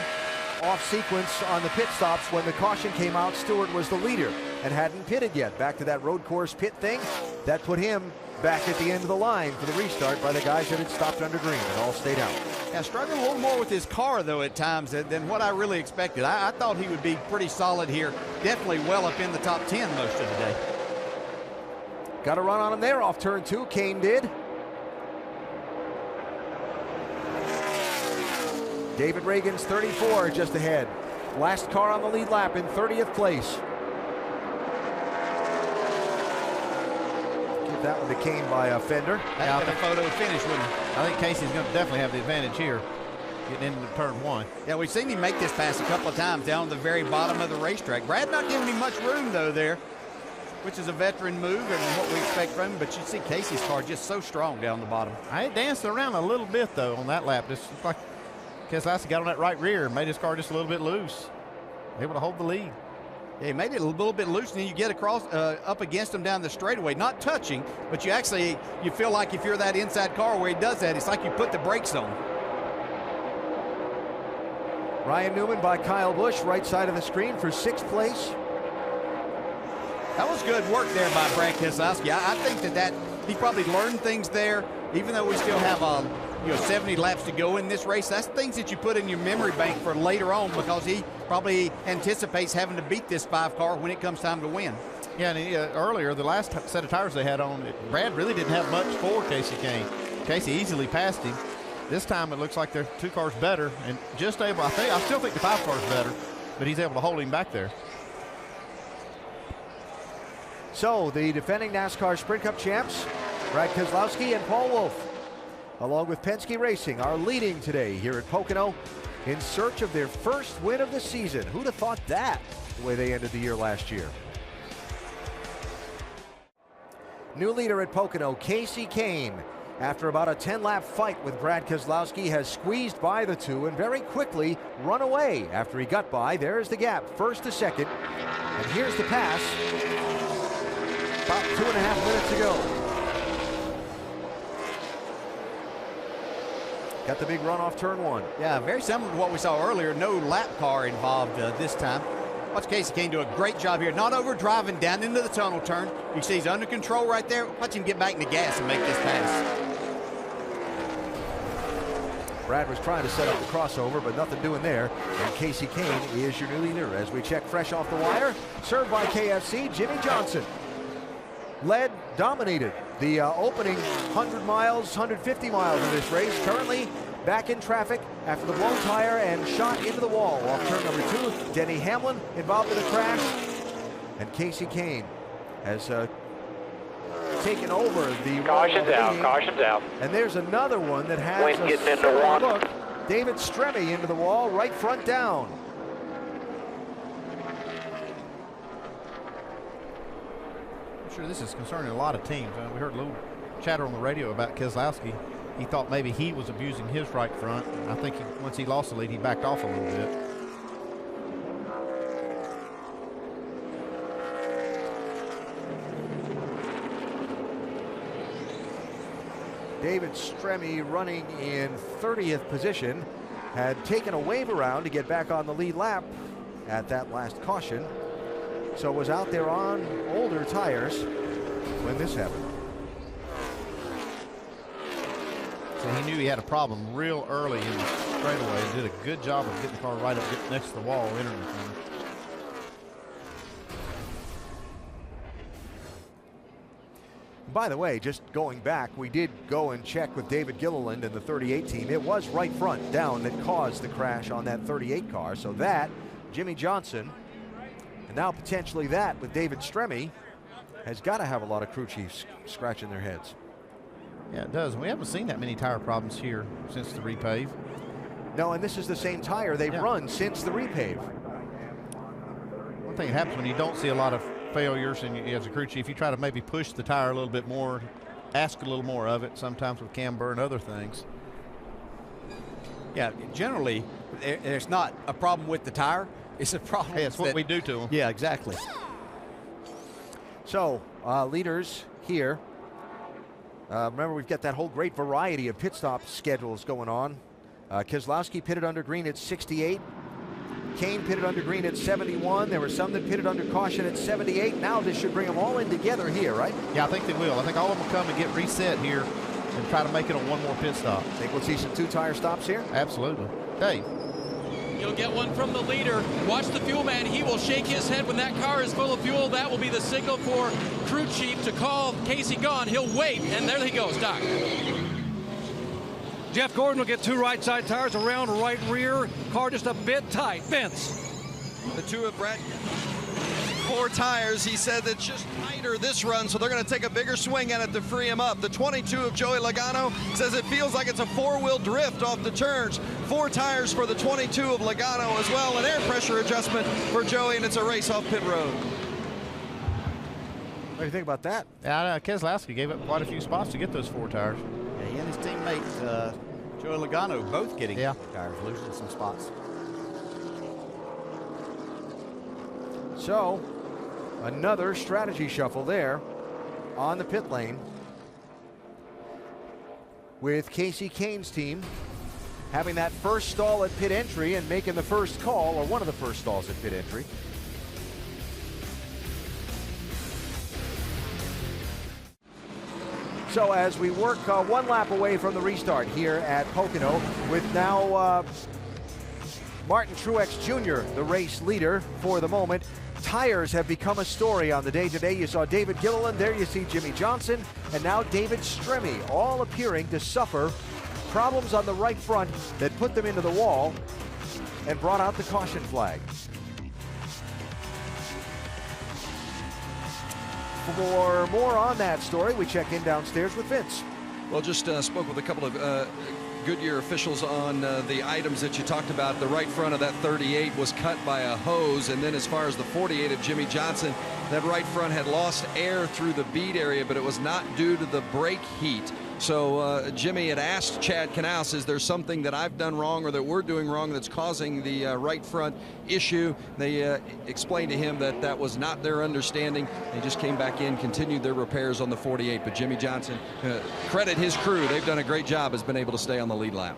off sequence on the pit stops, when the caution came out, Stewart was the leader and hadn't pitted yet. Back to that road course pit thing. That put him back at the end of the line for the restart by the guys that had stopped under green and all stayed out. Yeah, struggling a little more with his car, though, at times than what I really expected. I thought he would be pretty solid here. Definitely well up in the top 10 most of the day. Got a run on him there off turn 2. Kane did. David Reagan's 34 just ahead. Last car on the lead lap in 30th place. That one to Kane by a fender. That would have been a photo finish, wouldn't it? I think Casey's going to definitely have the advantage here, getting into turn 1. Yeah, we've seen him make this pass a couple of times down the very bottom of the racetrack. Brad not giving him much room, though, there, which is a veteran move and what we expect from him. But you see Casey's car just so strong down the bottom. I danced around a little bit, though, on that lap. Just like Keselowski got on that right rear and made his car just a little bit loose. Able to hold the lead. Yeah, he made it a little bit loose, and then you get across up against him down the straightaway, not touching, but you feel like if you're that inside car where he does that, it's like you put the brakes on. Ryan Newman by Kyle Busch, right side of the screen for 6th place. That was good work there by Brad Keselowski. I think that he probably learned things there, even though we still have 70 laps to go in this race. That's things that you put in your memory bank for later on, because he probably anticipates having to beat this 5 car when it comes time to win. Yeah, and earlier, the last set of tires they had on, Brad really didn't have much for Casey Kane. Casey easily passed him. This time it looks like they're 2 cars better, and just able, I still think the 5 car's better, but he's able to hold him back there. So the defending NASCAR Sprint Cup champs, Brad Keselowski and Paul Wolfe, along with Penske Racing, are leading today here at Pocono in search of their first win of the season. Who'd have thought that, the way they ended the year last year? New leader at Pocono, Casey Kane, after about a 10-lap fight with Brad Keselowski, has squeezed by the 2 and very quickly run away after he got by. There's the gap, 1st to 2nd, and here's the pass. About 2.5 minutes to go. Got the big run off turn 1. Yeah, very similar to what we saw earlier. No lap car involved this time. Watch Casey Kane do a great job here. Not over driving down into the tunnel turn. You see he's under control right there. Watch him get back in the gas and make this pass. Brad was trying to set up the crossover, but nothing doing there. And Casey Kane is your new leader as we check fresh off the wire. Served by KFC, Jimmy Johnson. Led, dominated the opening 100 miles, 150 miles of this race. Currently back in traffic after the blown tire and shot into the wall off turn number 2. Denny Hamlin involved in a crash. And Casey Kane has taken over the Caution's out, caution's out. And there's another one that has Wind a getting into similar one. look. David Stremme into the wall, right front down. I'm sure this is concerning a lot of teams. We heard a little chatter on the radio about Keselowski. He thought maybe he was abusing his right front. I think once he lost the lead, he backed off a little bit. David Stremme running in 30th position, had taken a wave around to get back on the lead lap at that last caution. So was out there on older tires when this happened. So he knew he had a problem real early in the straightaway and did a good job of getting the car right up next to the wall, entering the corner. By the way, just going back, we did go and check with David Gilliland and the 38 team. It was right front down that caused the crash on that 38 car. So that, Jimmy Johnson, and now potentially that with David Stremme, has got to have a lot of crew chiefs scratching their heads. Yeah, it does. And we haven't seen that many tire problems here since the repave. No, and this is the same tire they've run since the repave. One thing that happens when you don't see a lot of failures and as a crew chief, you try to maybe push the tire a little bit more, ask a little more of it, sometimes with camber and other things. Yeah, generally, there's not a problem with the tire. It's a problem. Hey, it's what we do to them. Yeah, exactly. So, leaders here. Remember, we've got that whole great variety of pit stop schedules going on. Keselowski pitted under green at 68. Kane pitted under green at 71. There were some that pitted under caution at 78. Now this should bring them all in together here, right? Yeah, I think they will. I think all of them will come and get reset here and try to make it on one more pit stop. Think we'll see some 2-tire stops here? Absolutely. Dave. You'll get one from the leader. Watch the fuel man. He will shake his head when that car is full of fuel. That will be the signal for crew chief to call Casey gone. He'll wait, and there he goes, Doc. Jeff Gordon will get 2 right side tires around right rear. Car just a bit tight. Vince. The 2 of Brett. 4 tires. He said it's just tighter this run, so they're going to take a bigger swing at it to free him up. The 22 of Joey Logano says it feels like it's a 4-wheel drift off the turns. 4 tires for the 22 of Logano as well. An air pressure adjustment for Joey, and it's a race off pit road. What do you think about that? Yeah, Keselowski gave up quite a few spots to get those 4 tires. Yeah, he and his teammate Joey Logano both getting tires, losing some spots. So, another strategy shuffle there on the pit lane with Casey Kane's team having that first stall at pit entry and making the first call, or one of the first stalls at pit entry. So as we work one lap away from the restart here at Pocono, with now Martin Truex Jr., the race leader for the moment. Tires have become a story on the day today. You saw David Gilliland, there you see Jimmy Johnson, and now David Stremme, all appearing to suffer problems on the right front that put them into the wall and brought out the caution flag. For more on that story, we check in downstairs with Vince. Well, just spoke with a couple of Goodyear officials on the items that you talked about. The right front of that 38 was cut by a hose, and then as far as the 48 of Jimmy Johnson, that right front had lost air through the bead area, but it was not due to the brake heat. So Jimmy had asked Chad Knaus, is there something that I've done wrong or that we're doing wrong that's causing the right front issue? They explained to him that that was not their understanding. They just came back in, continued their repairs on the 48. But Jimmy Johnson, credit his crew. They've done a great job, has been able to stay on the lead lap.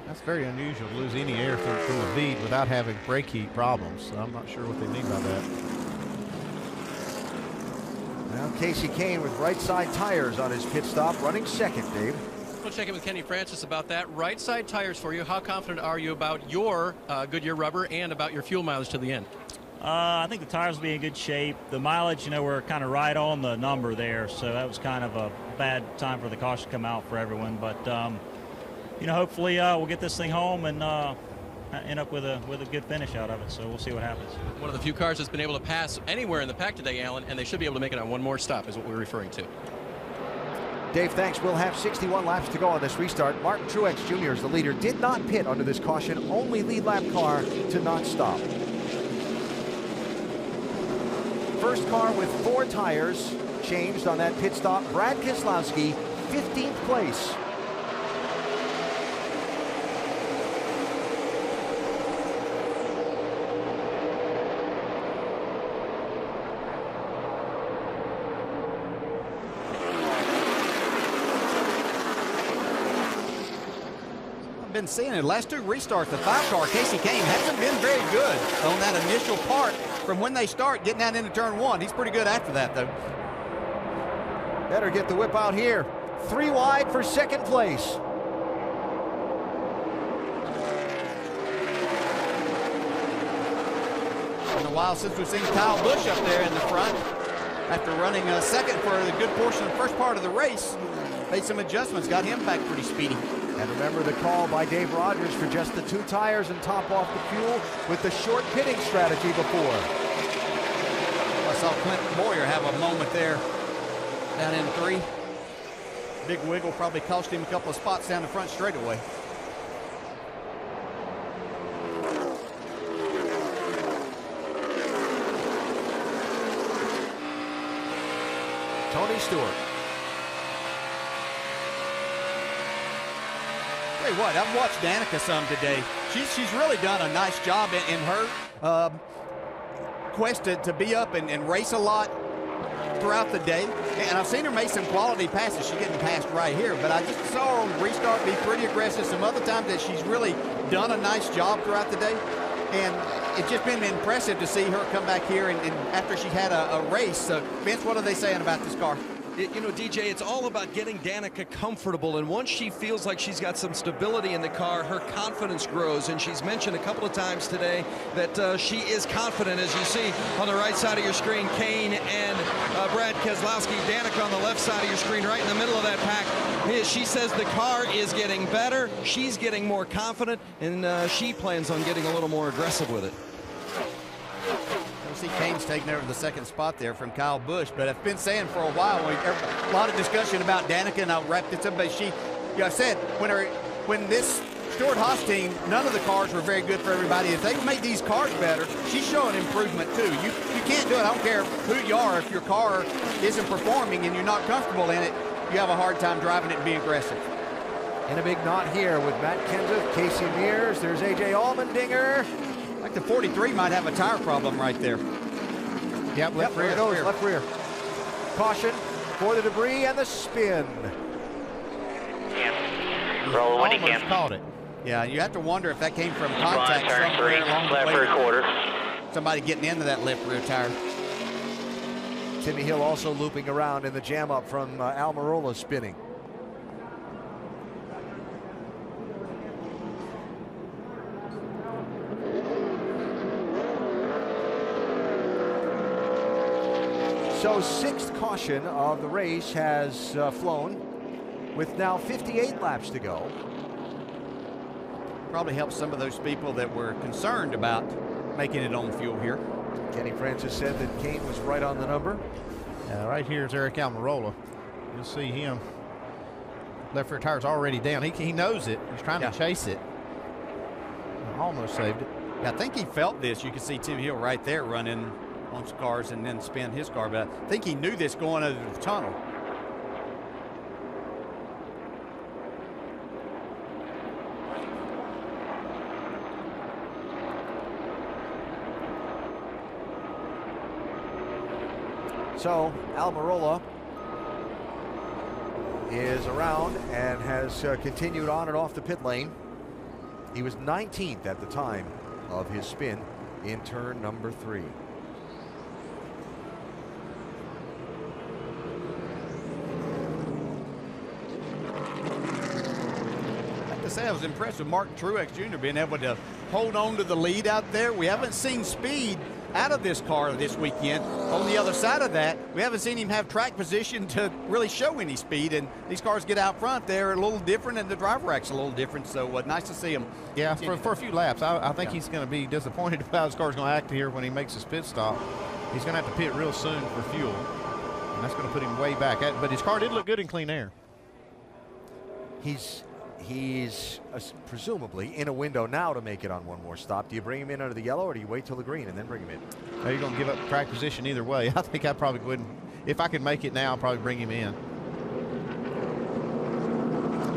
That's very unusual to lose any air from the bead without having brake heat problems. So I'm not sure what they mean by that. Now Casey Kane with right side tires on his pit stop, running second, Dave. We'll check in with Kenny Francis about that. Right side tires for you. How confident are you about your Goodyear rubber and about your fuel mileage to the end? I think the tires will be in good shape. The mileage, you know, we're kind of right on the number there, so that was kind of a bad time for the caution to come out for everyone. But, you know, hopefully we'll get this thing home and end up with a good finish out of it, so we'll see what happens. One of the few cars that's been able to pass anywhere in the pack today, Alan, and they should be able to make it on one more stop is what we're referring to. Dave, thanks. We'll have 61 laps to go on this restart. Martin Truex Jr. is the leader. Did not pit under this caution. Only lead lap car to not stop. First car with 4 tires changed on that pit stop. Brad Keselowski, 15th place. Been seeing it last 2 restarts. The 5 car Casey Kane hasn't been very good on that initial part from when they start getting out into turn 1. He's pretty good after that, though. Better get the whip out here. 3 wide for second place. Been a while since we've seen Kyle Busch up there in the front after running second for a good portion of the first part of the race. Made some adjustments, got him back pretty speedy. And remember the call by Dave Rogers for just the 2 tires and top off the fuel with the short pitting strategy before. I saw Clint Boyer have a moment there down in 3. Big wiggle probably cost him a couple of spots down the front straightaway. Tony Stewart. Tell you what, I've watched Danica some today. She's really done a nice job in her quest to be up and race a lot throughout the day. And I've seen her make some quality passes. She's getting passed right here, but I just saw her on restart be pretty aggressive. Some other times that she's really done a nice job throughout the day. And it's just been impressive to see her come back here and after she had a race. Vince, what are they saying about this car? You know, DJ, it's all about getting Danica comfortable, and once she feels like she's got some stability in the car, her confidence grows, and she's mentioned a couple of times today that she is confident. As you see on the right side of your screen, Kane and Brad Keselowski, Danica on the left side of your screen, right in the middle of that pack. She says the car is getting better, she's getting more confident, and she plans on getting a little more aggressive with it. See Kane's taking over the second spot there from Kyle Busch, but I've been saying for a while, a lot of discussion about Danica, and I'll wrap this up, but I said, when this Stewart-Haas team, none of the cars were very good for everybody. If they've made these cars better, she's showing improvement too. You can't do it. I don't care who you are. If your car isn't performing and you're not comfortable in it, you have a hard time driving it and being aggressive. In a big knot here with Matt Kenseth, Casey Mears, there's A.J. Allmendinger. Like the 43 might have a tire problem right there. Yep, left rear. Left rear. Caution for the debris and the spin. Roll when he almost can. caught it. Yeah, you have to wonder if that came from contact turn somewhere 3, along the left way. rear quarter. Somebody getting into that left rear tire. Timmy Hill also looping around in the jam up from Almirola spinning. So sixth caution of the race has flown with now 58 laps to go. Probably helps some of those people that were concerned about making it on fuel here. Kenny Francis said that Kane was right on the number. Right here is Eric Almirola. You'll see him. Left rear tire's already down. He knows it. He's trying to chase it. Almost saved it. Yeah, I think he felt this. You can see Tim Hill right there running on some cars and then spin his car, but I think he knew this going over the tunnel. So Almirola is around and has continued on and off the pit lane. He was 19th at the time of his spin in turn number 3. I have to say I was impressed with Mark Truex Jr. being able to hold on to the lead out there. We haven't seen speed out of this car this weekend. On the other side of that, we haven't seen him have track position to really show any speed, and these cars get out front, they're a little different, and the driver rack's a little different, so nice to see him. Yeah, for a few laps. I think he's going to be disappointed about how his car's going to act here when he makes his pit stop. He's going to have to pit real soon for fuel, and that's going to put him way back. But his car did look good in clean air. He's presumably in a window now to make it on one more stop. Do you bring him in under the yellow, or do you wait till the green and then bring him in? Are you going to give up track position either way? I think I probably wouldn't. If I could make it now, I'll probably bring him in.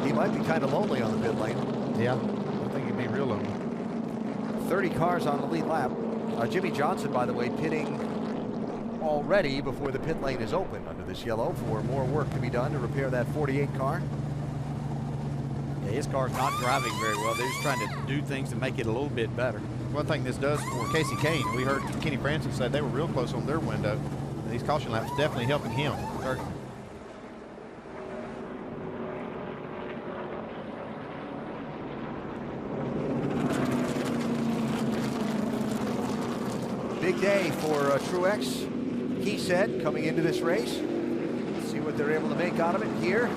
He might be kind of lonely on the pit lane. Yeah, I think he'd be real lonely. 30 cars on the lead lap. Jimmy Johnson, by the way, pitting already before the pit lane is open under this yellow for more work to be done to repair that 48 car. Yeah, his car's not driving very well. They're just trying to do things to make it a little bit better. One thing this does for Casey Kane, we heard Kenny Francis say they were real close on their window. These caution laps definitely helping him. Big day for Truex, he said, coming into this race. Let's see what they're able to make out of it here.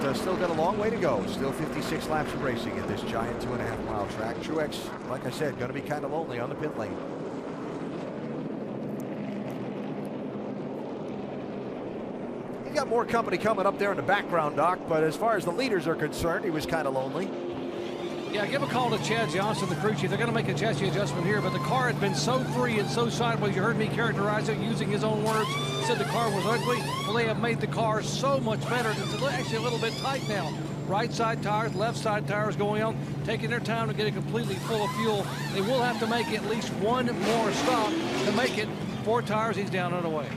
But still got a long way to go. Still 56 laps of racing at this giant 2.5-mile track. Truex, like I said, going to be kind of lonely on the pit lane. He's got more company coming up there in the background, Doc, but as far as the leaders are concerned, he was kind of lonely. Yeah, give a call to Chad Johnson, the crew chief. They're going to make a chassis adjustment here, but the car had been so free and so sideways. You heard me characterize it using his own words. Said the car was ugly. Well, they have made the car so much better. It's actually a little bit tight now. Right side tires, left side tires going on, taking their time to get it completely full of fuel. They will have to make at least one more stop to make it. 4 tires, he's down and away.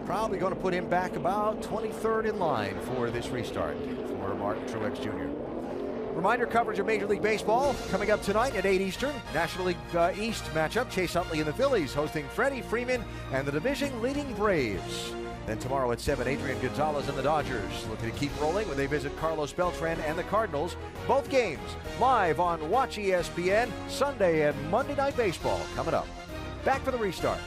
Probably going to put him back about 23rd in line for this restart for Martin Truex Jr. Reminder, coverage of Major League Baseball coming up tonight at 8 Eastern. National League East matchup, Chase Utley and the Phillies hosting Freddie Freeman and the division-leading Braves. Then tomorrow at 7, Adrian Gonzalez and the Dodgers looking to keep rolling when they visit Carlos Beltran and the Cardinals. Both games live on Watch ESPN. Sunday and Monday Night Baseball coming up. Back for the restart.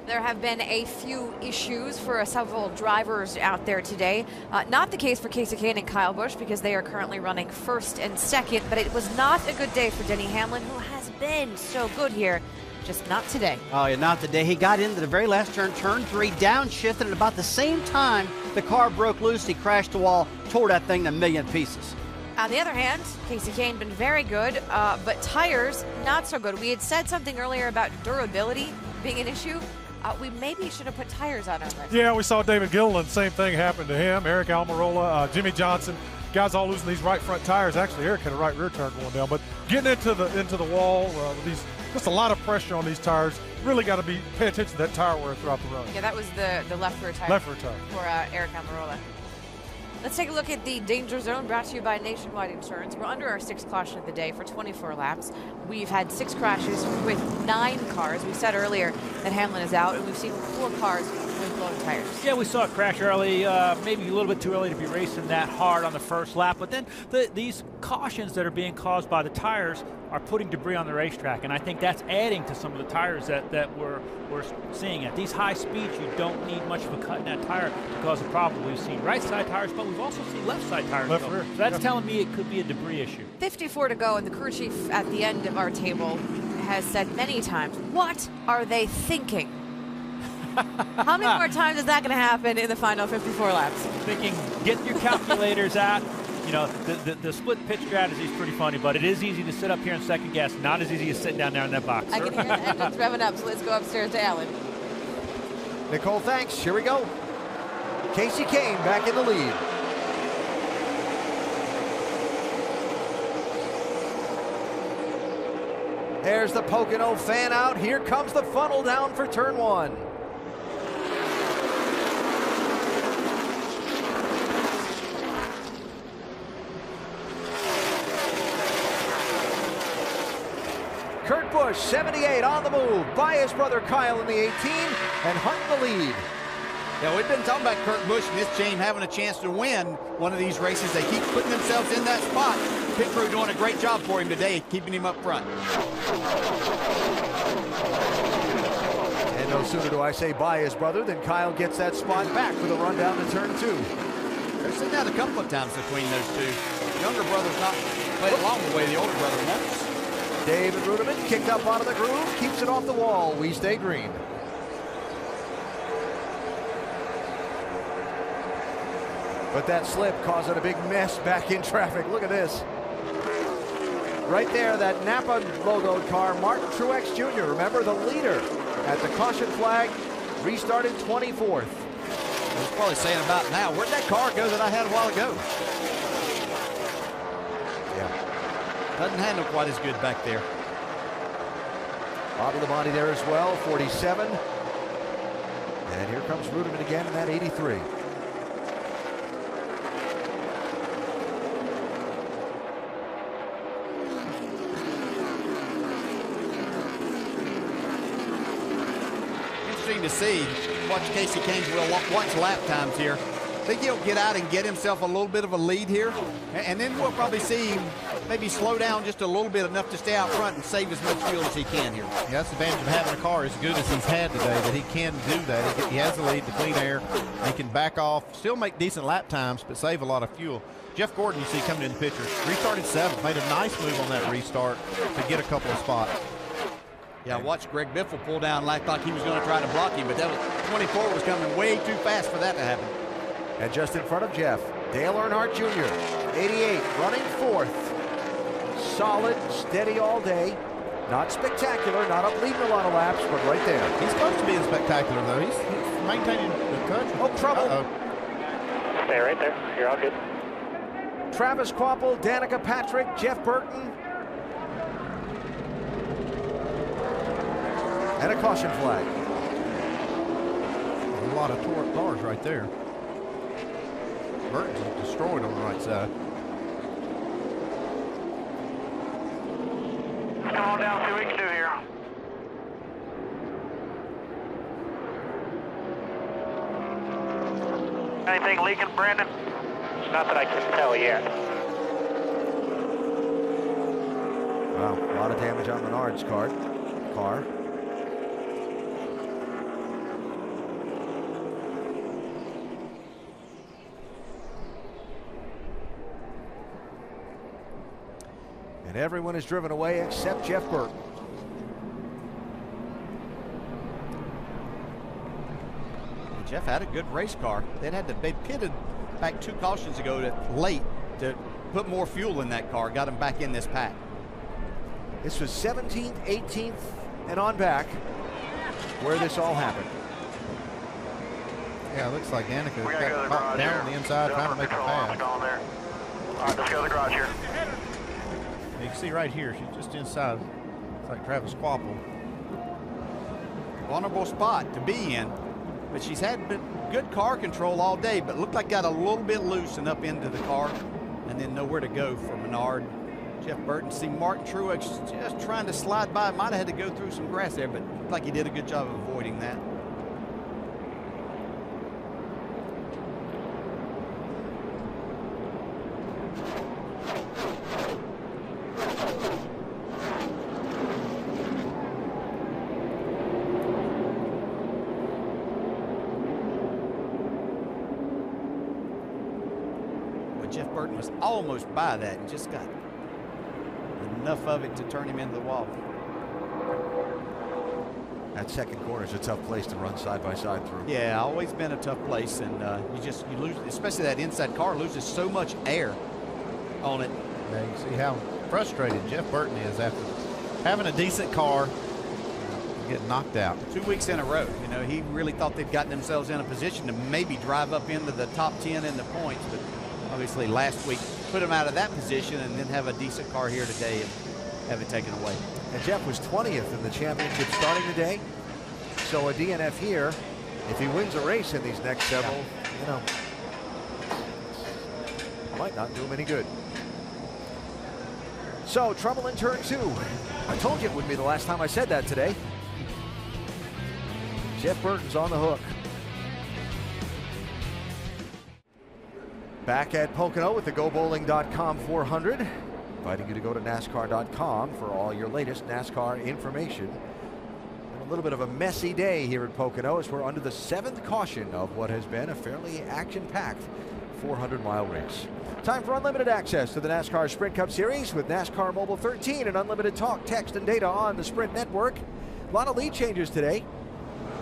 There have been a few issues for several drivers out there today. Not the case for Casey Kane and Kyle Busch because they are currently running first and second, but it was not a good day for Denny Hamlin, who has been so good here. Just not today. Oh, yeah, not today. He got into the very last turn, turn 3, downshifted, and about the same time the car broke loose, he crashed the wall, tore that thing to a million pieces. On the other hand, Casey Kane been very good, but tires, not so good. We had said something earlier about durability being an issue. We maybe should have put tires on this. Yeah, we saw David Gilliland, same thing happened to him. Eric Almirola, Jimmy Johnson. guys all losing these right front tires. Actually, Eric had a right rear tire going down, but getting into the wall with these, just a lot of pressure on these tires. Really got to pay attention to that tire wear throughout the run. Yeah, that was the left rear tire. Left rear tire. For Eric Almirola. Let's take a look at the danger zone brought to you by Nationwide Insurance. We're under our 6th caution of the day for 24 laps. We've had 6 crashes with 9 cars. We said earlier that Hamlin is out, and we've seen 4 cars with blown tires. Yeah, we saw a crash early, maybe a little bit too early to be racing that hard on the first lap, but then these cautions that are being caused by the tires are putting debris on the racetrack, and I think that's adding to some of the tires that we're seeing. At these high speeds, you don't need much of a cut in that tire to cause a problem. We've seen right side tires, but we've also seen left side tires go. So that's telling me it could be a debris issue. 54 to go, and the crew chief at the end of our table has said many times, what are they thinking? How many more times is that going to happen in the final 54 laps? Thinking, get your calculators out. You know, the split pitch strategy is pretty funny, but it is easy to sit up here and second guess. Not as easy as sitting down there in that box. I can hear the engines revving up, so let's go upstairs to Alan. Nicole, thanks. Here we go. Casey Kane back in the lead. There's the Pocono fan out. Here comes the funnel down for turn 1. Kurt Busch, 78, on the move by his brother Kyle in the 18 and hunting the lead. Yeah, we've been talking about Kurt Busch and this team having a chance to win one of these races. They keep putting themselves in that spot. Pit crew doing a great job for him today, keeping him up front. And no sooner do I say by his brother than Kyle gets that spot back with a run down to turn 2. They're sitting out a couple of times between those two. The younger brother's not played along the way the older brother wants. David Ruderman kicked up out of the groove, keeps it off the wall. We stay green. But that slip causing a big mess back in traffic. Look at this. Right there, that Napa logoed car, Martin Truex Jr., remember, the leader at the caution flag, restarted 24th. I was probably saying about now, where'd that car go that I had a while ago? Doesn't handle quite as good back there. Bottom of the body there as well, 47. And here comes Ruderman again in that 83. Interesting to see. Watch Casey Kane's watch lap times here. I think he'll get out and get himself a little bit of a lead here. And then we'll probably see him maybe slow down just a little bit, enough to stay out front and save as much fuel as he can here. Yeah, that's the advantage of having a car as good as he's had today, that he can do that. He has the lead, the clean air. He can back off, still make decent lap times, but save a lot of fuel. Jeff Gordon, you see coming in the picture, restarted 7th, made a nice move on that restart to get a couple of spots. Yeah, watch Greg Biffle pull down like he was going to try to block him, but that was 24 was coming way too fast for that to happen. And just in front of Jeff, Dale Earnhardt Jr., 88, running 4th. Solid, steady all day. Not spectacular, not up leading a lot of laps, but right there. He's close to being spectacular, though. He's maintaining the country. Oh, trouble. Stay right there. You're all good. Travis Kvapil, Danica Patrick, Jeff Burton. And a caution flag. A lot of torque cars right there. Burton's destroyed on the right side. Come on down, see what we can do here. Anything leaking, Brandon? Not that I can tell yet. Wow, a lot of damage on Menard's car. And everyone is driven away except Jeff Burton. And Jeff had a good race car. They pitted back 2 cautions ago late to put more fuel in that car, got him back in this pack. This was 17th, 18th, and on back where this all happened. Yeah, it looks like Danica got caught down on the inside trying to make a pass. All right, let's go to the garage here. You can see right here, she's just inside. It's like Travis Quapple. Vulnerable spot to be in, but she's had good car control all day, but looked like got a little bit loose and up into the car, and then nowhere to go for Menard. Jeff Burton, see Martin Truex just trying to slide by. Might have had to go through some grass there, but looked like he did a good job of avoiding that. Jeff Burton was almost by that and just got enough of it to turn him into the wall. That second corner is a tough place to run side by side through. Yeah, always been a tough place, and you lose, especially that inside car loses so much air on it. Yeah, you can see how frustrated Jeff Burton is after having a decent car, getting knocked out. 2 weeks in a row. You know, he really thought they'd gotten themselves in a position to maybe drive up into the top 10 in the points, but obviously last week put him out of that position, and then have a decent car here today and have it taken away. And Jeff was 20th in the championship starting the day. So a DNF here, if he wins a race in these next several, you know, might not do him any good. So trouble in turn 2. I told you it wouldn't be the last time I said that today. Jeff Burton's on the hook. Back at Pocono with the GoBowling.com 400. Inviting you to go to NASCAR.com for all your latest NASCAR information. And a little bit of a messy day here at Pocono as we're under the 7th caution of what has been a fairly action-packed 400-mile race. Time for unlimited access to the NASCAR Sprint Cup Series with NASCAR Mobile 13 and unlimited talk, text, and data on the Sprint network. A lot of lead changes today.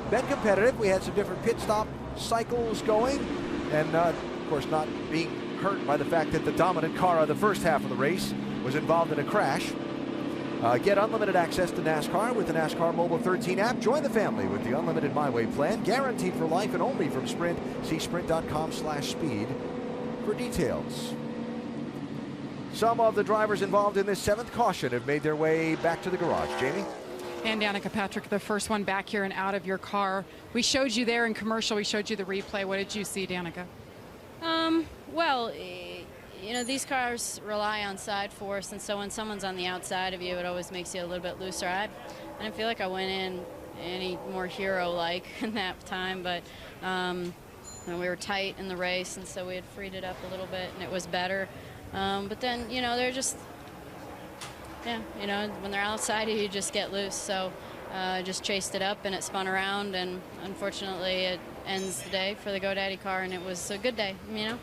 Been competitive. We had some different pit stop cycles going, and of course not being hurt by the fact that the dominant car of the first half of the race was involved in a crash. Get unlimited access to NASCAR with the NASCAR Mobile 13 app. Join the family with the unlimited My Way plan, guaranteed for life and only from Sprint. See sprint.com/speed for details. Some of the drivers involved in this 7th caution have made their way back to the garage. Jamie? And Danica Patrick, the first one back here and out of your car. We showed you there in commercial. We showed you the replay. What did you see, Danica? Well, you know, these cars rely on side force, and so when someone's on the outside of you, it always makes you a little bit looser. I didn't feel like I went in any more hero-like in that time, but we were tight in the race, and so we had freed it up a little bit, and it was better. But then, you know, they're just, yeah, you know, when they're outside of you, you just get loose. So I just chased it up, and it spun around, and unfortunately it ends the day for the GoDaddy car, and it was a good day, you know.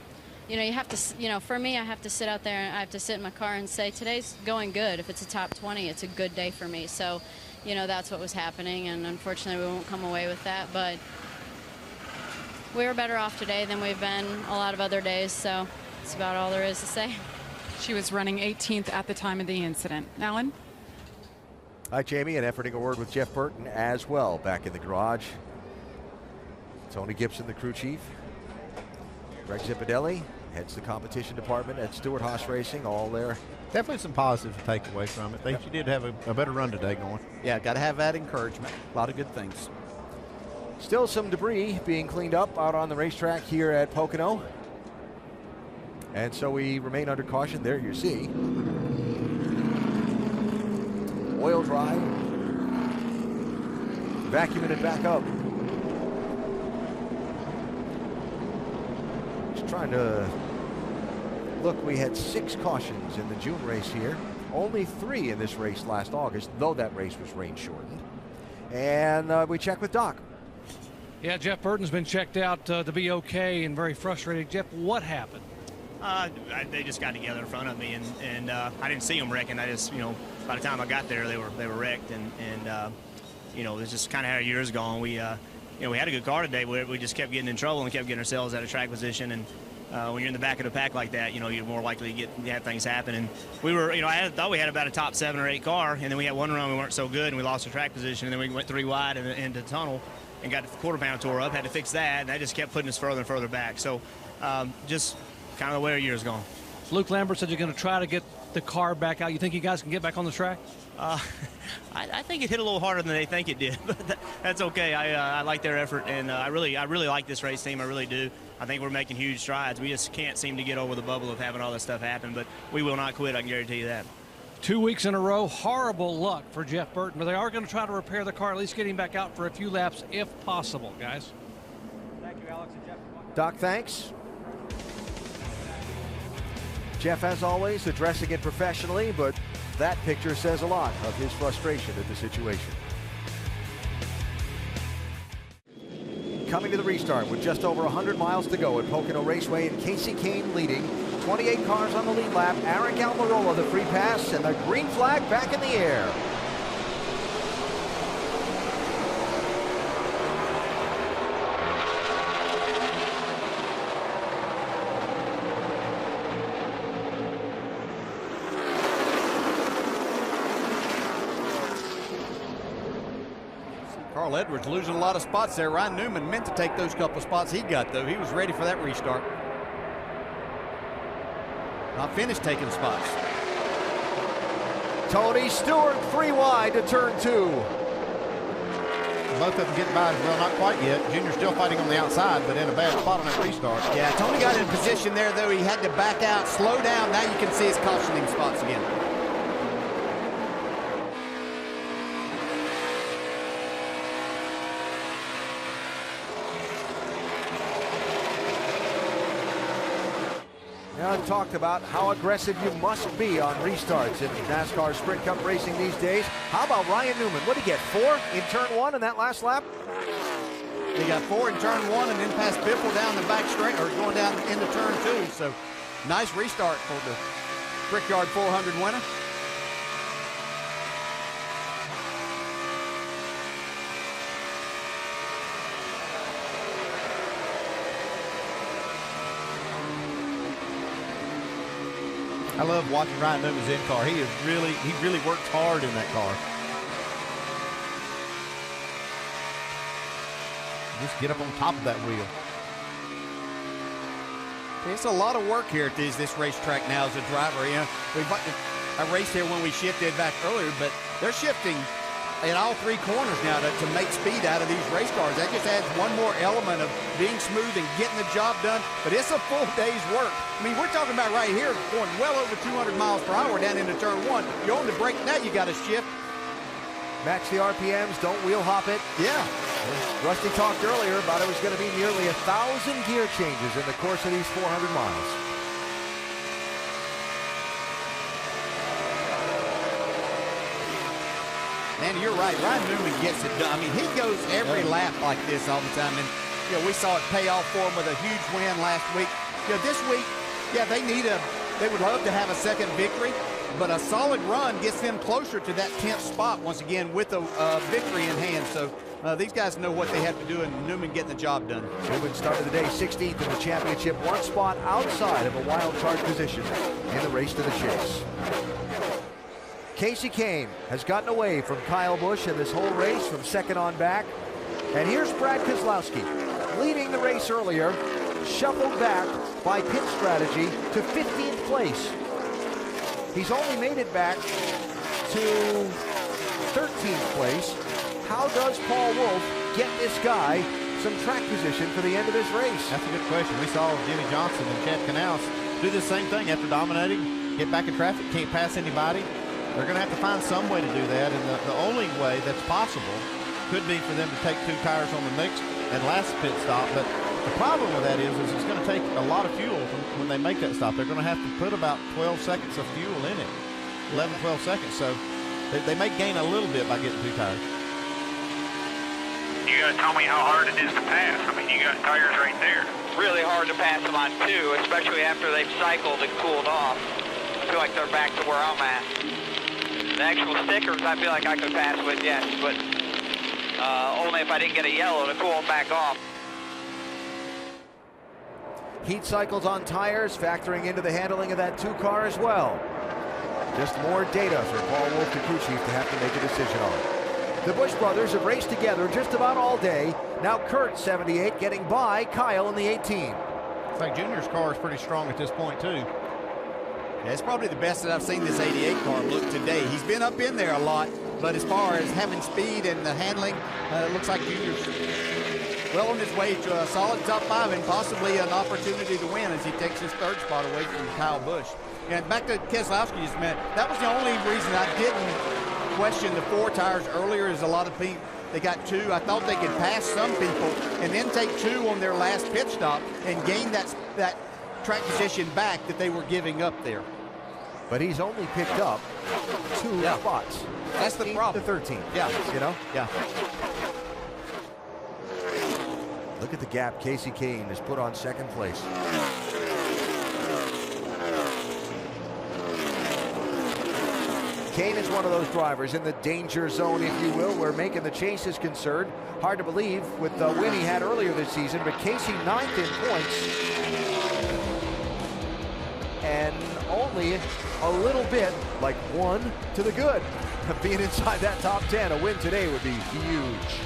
You have to, you know, for me, I have to sit out there and I have to sit in my car and say, today's going good. If it's a top 20, it's a good day for me. So, you know, that's what was happening, and unfortunately we won't come away with that. But we were better off today than we've been a lot of other days, so that's about all there is to say. She was running 18th at the time of the incident. Alan? Hi, Jamie, and efforting a word with Jeff Burton as well back in the garage. Tony Gibson, the crew chief. Greg Zipadelli heads the competition department at Stewart Haas Racing, all there. Definitely some positive to take away from it. She did have a better run today going. Yeah, got to have that encouragement. A lot of good things. Still some debris being cleaned up out on the racetrack here at Pocono. And so we remain under caution. There you see. Oil dry. Vacuuming it back up. Trying to look, we had 6 cautions in the June race here, only 3 in this race last August, though that race was rain shortened. And we check with Doc. Yeah, Jeff Burton's been checked out to be okay and very frustrated. Jeff, what happened? They just got together in front of me, and I didn't see them wrecking. I just, you know, by the time I got there, they were wrecked, and you know, it's just kind of how years gone. You know, we had a good car today. We just kept getting in trouble and kept getting ourselves out of track position. And when you're in the back of the pack like that, you know, you're more likely to have things happen. And we were, you know, I thought we had about a top 7 or 8 car, and then we had one run we weren't so good, and we lost our track position. And then we went 3 wide into the tunnel and got the quarter pound tore up. Had to fix that, and that just kept putting us further and further back. So just kind of the way our year's gone. Luke Lambert said you're going to try to get the car back out. You think you guys can get back on the track? I think it hit a little harder than they think it did, but that's okay. I like their effort, and I really like this race team. I really do. I think we're making huge strides. We just can't seem to get over the bubble of having all this stuff happen, but we will not quit. I can guarantee you that. 2 weeks in a row, horrible luck for Jeff Burton, but they are going to try to repair the car, at least getting back out for a few laps if possible, guys. Thank you, Alex and Jeff. Doc, thanks. Jeff, as always, addressing it professionally, but that picture says a lot of his frustration at the situation. Coming to the restart with just over 100 miles to go at Pocono Raceway, and Casey Kane leading. 28 cars on the lead lap. Eric Almirola the free pass, and the green flag back in the air. Carl Edwards losing a lot of spots there. Ryan Newman meant to take those couple spots he got, though. He was ready for that restart. Not finished taking spots. Tony Stewart 3 wide to turn 2. Both of them getting by as well, not quite yet. Junior's still fighting on the outside, but in a bad spot on that restart. Yeah, Tony got in position there, though. He had to back out, slow down. Now you can see his cautioning spots again. Now, I've talked about how aggressive you must be on restarts in NASCAR Sprint Cup racing these days. How about Ryan Newman? What did he get, 4 in turn 1 in that last lap? He got 4 in turn 1 and then passed Biffle down the back straight, or going down into turn 2. So nice restart for the Brickyard 400 winner. I love watching Ryan Newman's in car. He really worked hard in that car. Just get up on top of that wheel. It's a lot of work here at this racetrack now as a driver. You know, I raced here when we shifted back earlier, but they're shifting in all 3 corners now to make speed out of these race cars. That just adds one more element of being smooth and getting the job done. But it's a full day's work. I mean, we're talking about right here going well over 200 miles per hour down into turn 1. You're on the brake now, you got to shift. Match the RPMs, don't wheel hop it. Yeah. Rusty talked earlier about it was going to be nearly 1,000 gear changes in the course of these 400 miles. Man, you're right. Ryan Newman gets it done. I mean, he goes every lap like this all the time. And, you know, we saw it pay off for him with a huge win last week. You know, this week, yeah, they would love to have a second victory, but a solid run gets them closer to that 10th spot once again with a victory in hand. So these guys know what they have to do, and Newman getting the job done. Newman started the day 16th in the championship, 1 spot outside of a wild card position in the race to the chase. Casey Kane has gotten away from Kyle Busch in this whole race from second on back. And here's Brad Keselowski, leading the race earlier, shuffled back by pit strategy to 15th place. He's only made it back to 13th place. How does Paul Wolfe get this guy some track position for the end of this race? That's a good question. We saw Jimmy Johnson and Chad Canals do the same thing after dominating, get back in traffic, can't pass anybody. They're going to have to find some way to do that, and the only way that's possible could be for them to take 2 tires on the next and last pit stop. But the problem with that is it's going to take a lot of fuel when they make that stop. They're going to have to put about 12 seconds of fuel in it, 11, 12 seconds. So they may gain a little bit by getting 2 tires. You got to tell me how hard it is to pass. I mean, you got tires right there. Really hard to pass them on 2, especially after they've cycled and cooled off. I feel like they're back to where I'm at. The actual stickers, I feel like I could pass with, yes, but only if I didn't get a yellow to cool them back off. Heat cycles on tires, factoring into the handling of that 2 car as well. Just more data for Paul Wolfe, the crew chief, to have to make a decision on. The Busch brothers have raced together just about all day. Now Kurt, 78, getting by Kyle in the 18. It's like Junior's car is pretty strong at this point, too. Yeah, it's probably the best that I've seen this 88 car look today. He's been up in there a lot, but as far as having speed and the handling, it looks like Junior's well on his way to a solid top 5 and possibly an opportunity to win as he takes his 3rd spot away from Kyle Busch. And back to Keselowski just a minute. That was the only reason I didn't question the 4 tires earlier, is a lot of people, they got 2. I thought they could pass some people and then take 2 on their last pit stop and gain that track position back that they were giving up there. But he's only picked up 2 spots. That's the problem. To 13. Yeah. You know? Yeah. Look at the gap Casey Kane has put on 2nd place. Kane is one of those drivers in the danger zone, if you will, where making the chase is concerned. Hard to believe with the win he had earlier this season, but Casey 9th in points. And only a little bit, like 1 to the good of being inside that top 10. A win today would be huge.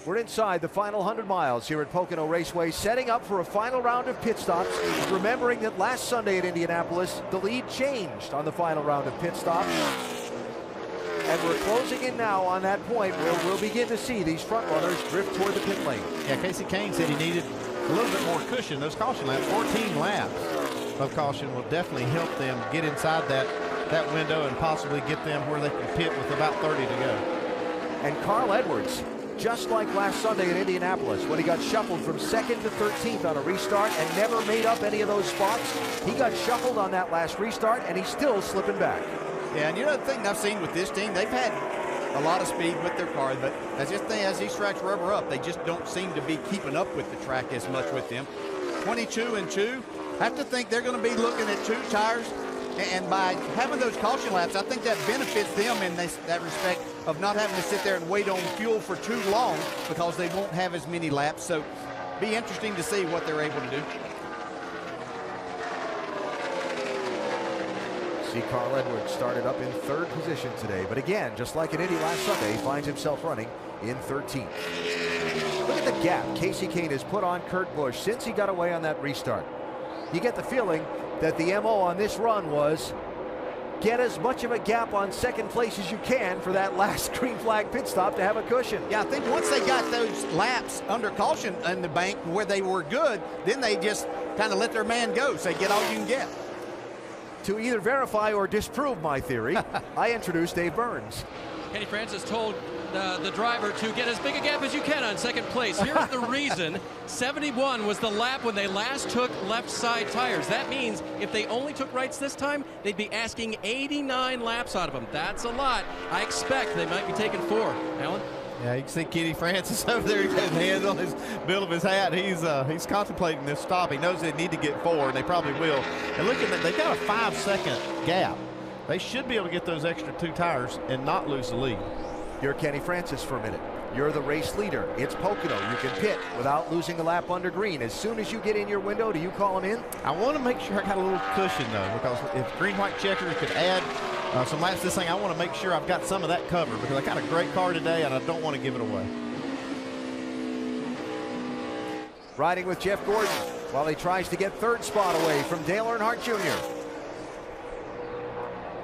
We're inside the final 100 miles here at Pocono Raceway, setting up for a final round of pit stops. Remembering that last Sunday at Indianapolis, the lead changed on the final round of pit stops. And we're closing in now on that point where we'll begin to see these front runners drift toward the pit lane. Yeah, Casey Kane said he needed a little bit more cushion. Those caution laps, 14 laps of caution, will definitely help them get inside that window and possibly get them where they can pit with about 30 to go. And Carl Edwards, just like last Sunday at Indianapolis, when he got shuffled from 2nd to 13th on a restart and never made up any of those spots, he got shuffled on that last restart and he's still slipping back. Yeah, and you know the thing I've seen with this team, they've had a lot of speed with their cars, but as these tracks rubber up, they just don't seem to be keeping up with the track as much with them. 22 and 2, I have to think they're going to be looking at 2 tires, and by having those caution laps, I think that benefits them in that respect of not having to sit there and wait on fuel for too long because they won't have as many laps. So be interesting to see what they're able to do. See Carl Edwards started up in 3rd position today, but again, just like at Indy last Sunday, he finds himself running in 13th. Look at the gap Casey Kane has put on Kurt Busch since he got away on that restart. You get the feeling that the MO on this run was get as much of a gap on 2nd place as you can for that last green flag pit stop to have a cushion. Yeah, I think once they got those laps under caution in the bank where they were good, then they just kind of let their man go, say get all you can get. To either verify or disprove my theory, I introduced Dave Burns. Kenny Francis told the driver to get as big a gap as you can on 2nd place. Here's the reason. 71 was the lap when they last took left side tires. That means if they only took rights this time, they'd be asking 89 laps out of them. That's a lot. I expect they might be taking 4. Alan? Yeah, you can see Kenny Francis over there. He got his hands on his bill of his hat. He's contemplating this stop. He knows they need to get 4, and they probably will. And look at that. They've got a 5-second gap. They should be able to get those extra 2 tires and not lose the lead. You're Kenny Francis for a minute. You're the race leader. It's Pocono. You can pit without losing a lap under green. As soon as you get in your window, do you call him in? I want to make sure I got a little cushion, though, because if green-white checker could add some laps this thing, I want to make sure I've got some of that covered because I got a great car today, and I don't want to give it away. Riding with Jeff Gordon while he tries to get 3rd spot away from Dale Earnhardt Jr.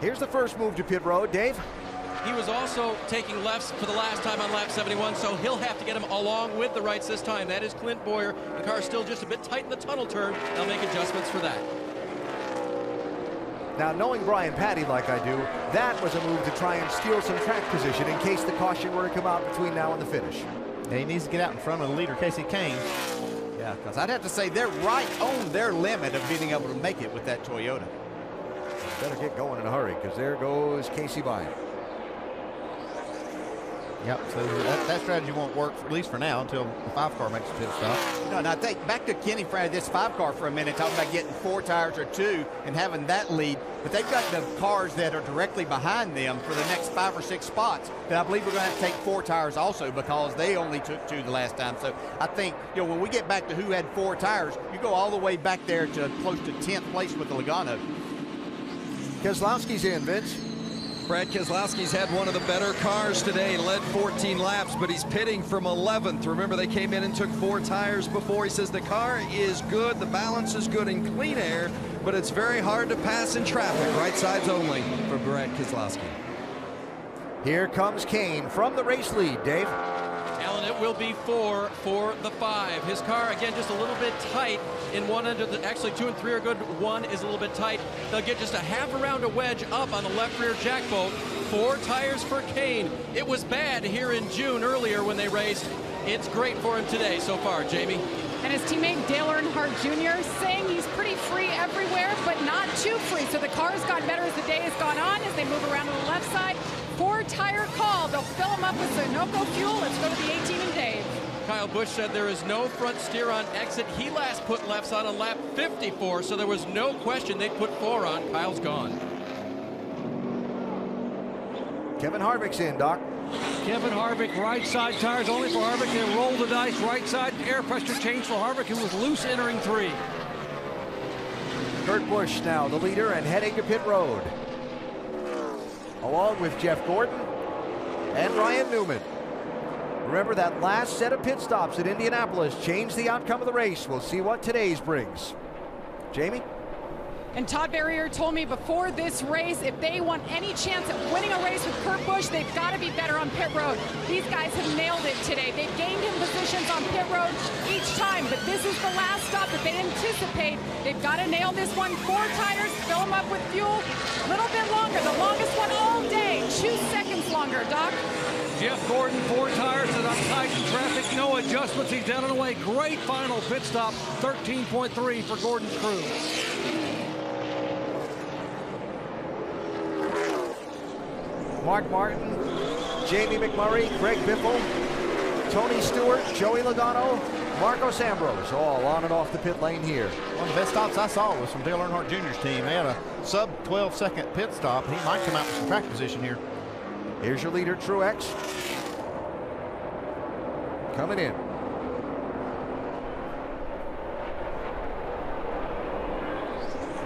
Here's the first move to pit road, Dave. He was also taking lefts for the last time on lap 71, so he'll have to get him along with the rights this time. That is Clint Boyer. The car's still just a bit tight in the tunnel turn. They'll make adjustments for that. Now, knowing Brian Patty like I do, that was a move to try and steal some track position in case the caution were to come out between now and the finish. Yeah, he needs to get out in front of the leader, Casey Kane. Yeah, because I'd have to say they're right on their limit of being able to make it with that Toyota. Better get going in a hurry because there goes Casey by him. Yep, so that strategy won't work, at least for now, until the 5 car makes a pit stop. No, now think back to Kenny Francis, this 5 car for a minute, talking about getting 4 tires or 2 and having that lead. But they've got the cars that are directly behind them for the next 5 or 6 spots that I believe we're going to have to take 4 tires also because they only took 2 the last time. So I think, you know, when we get back to who had 4 tires, you go all the way back there to close to 10th place with the Logano. Keselowski's in, Vince. Brad Keselowski's had one of the better cars today, led 14 laps, but he's pitting from 11th. Remember, they came in and took 4 tires before. He says the car is good, the balance is good in clean air, but it's very hard to pass in traffic. Right sides only for Brad Keselowski. Here comes Kane from the race lead, Dave. Alan, it will be 4 for the 5. His car, again, just a little bit tight in one end of the, actually 2 and 3 are good. 1 is a little bit tight. They'll get just a half a round of wedge up on the left rear jack bolt. 4 tires for Kane. It was bad here in June earlier when they raced. It's great for him today so far, Jamie. And his teammate Dale Earnhardt Jr. saying he's pretty free everywhere, but not too free. So the car's gotten better as the day has gone on, as they move around to the left side. 4-tire call. They'll fill them up with Sunoco fuel. Let's go to the 18 and Dave. Kyle Busch said there is no front steer on exit. He last put lefts on lap 54, so there was no question they'd put 4 on. Kyle's gone. Kevin Harvick's in, Doc. Kevin Harvick, right side tires only for Harvick. They roll the dice, right side air pressure change for Harvick, who was loose entering 3. Kurt Busch now the leader and heading to pit road, along with Jeff Gordon and Ryan Newman. Remember, that last set of pit stops at Indianapolis changed the outcome of the race. We'll see what today's brings. Jamie? And Todd Berrier told me before this race, if they want any chance at winning a race with Kurt Busch, they've got to be better on pit road. These guys have nailed it today. They've gained him positions on pit road each time, but this is the last stop that they anticipate. They've got to nail this one. 4 tires, fill them up with fuel. A little bit longer, the longest one all day. 2 seconds longer, Doc. Jeff Gordon, 4 tires and up tight in traffic. No adjustments. He's down and away. Great final pit stop. 13.3 for Gordon's crew. Mark Martin, Jamie McMurray, Greg Biffle, Tony Stewart, Joey Logano, Marcos Ambrose, all on and off the pit lane here. One of the best stops I saw was from Dale Earnhardt Jr.'s team. They had a sub 12-second pit stop. He might come out with some track position here. Here's your leader, Truex, coming in.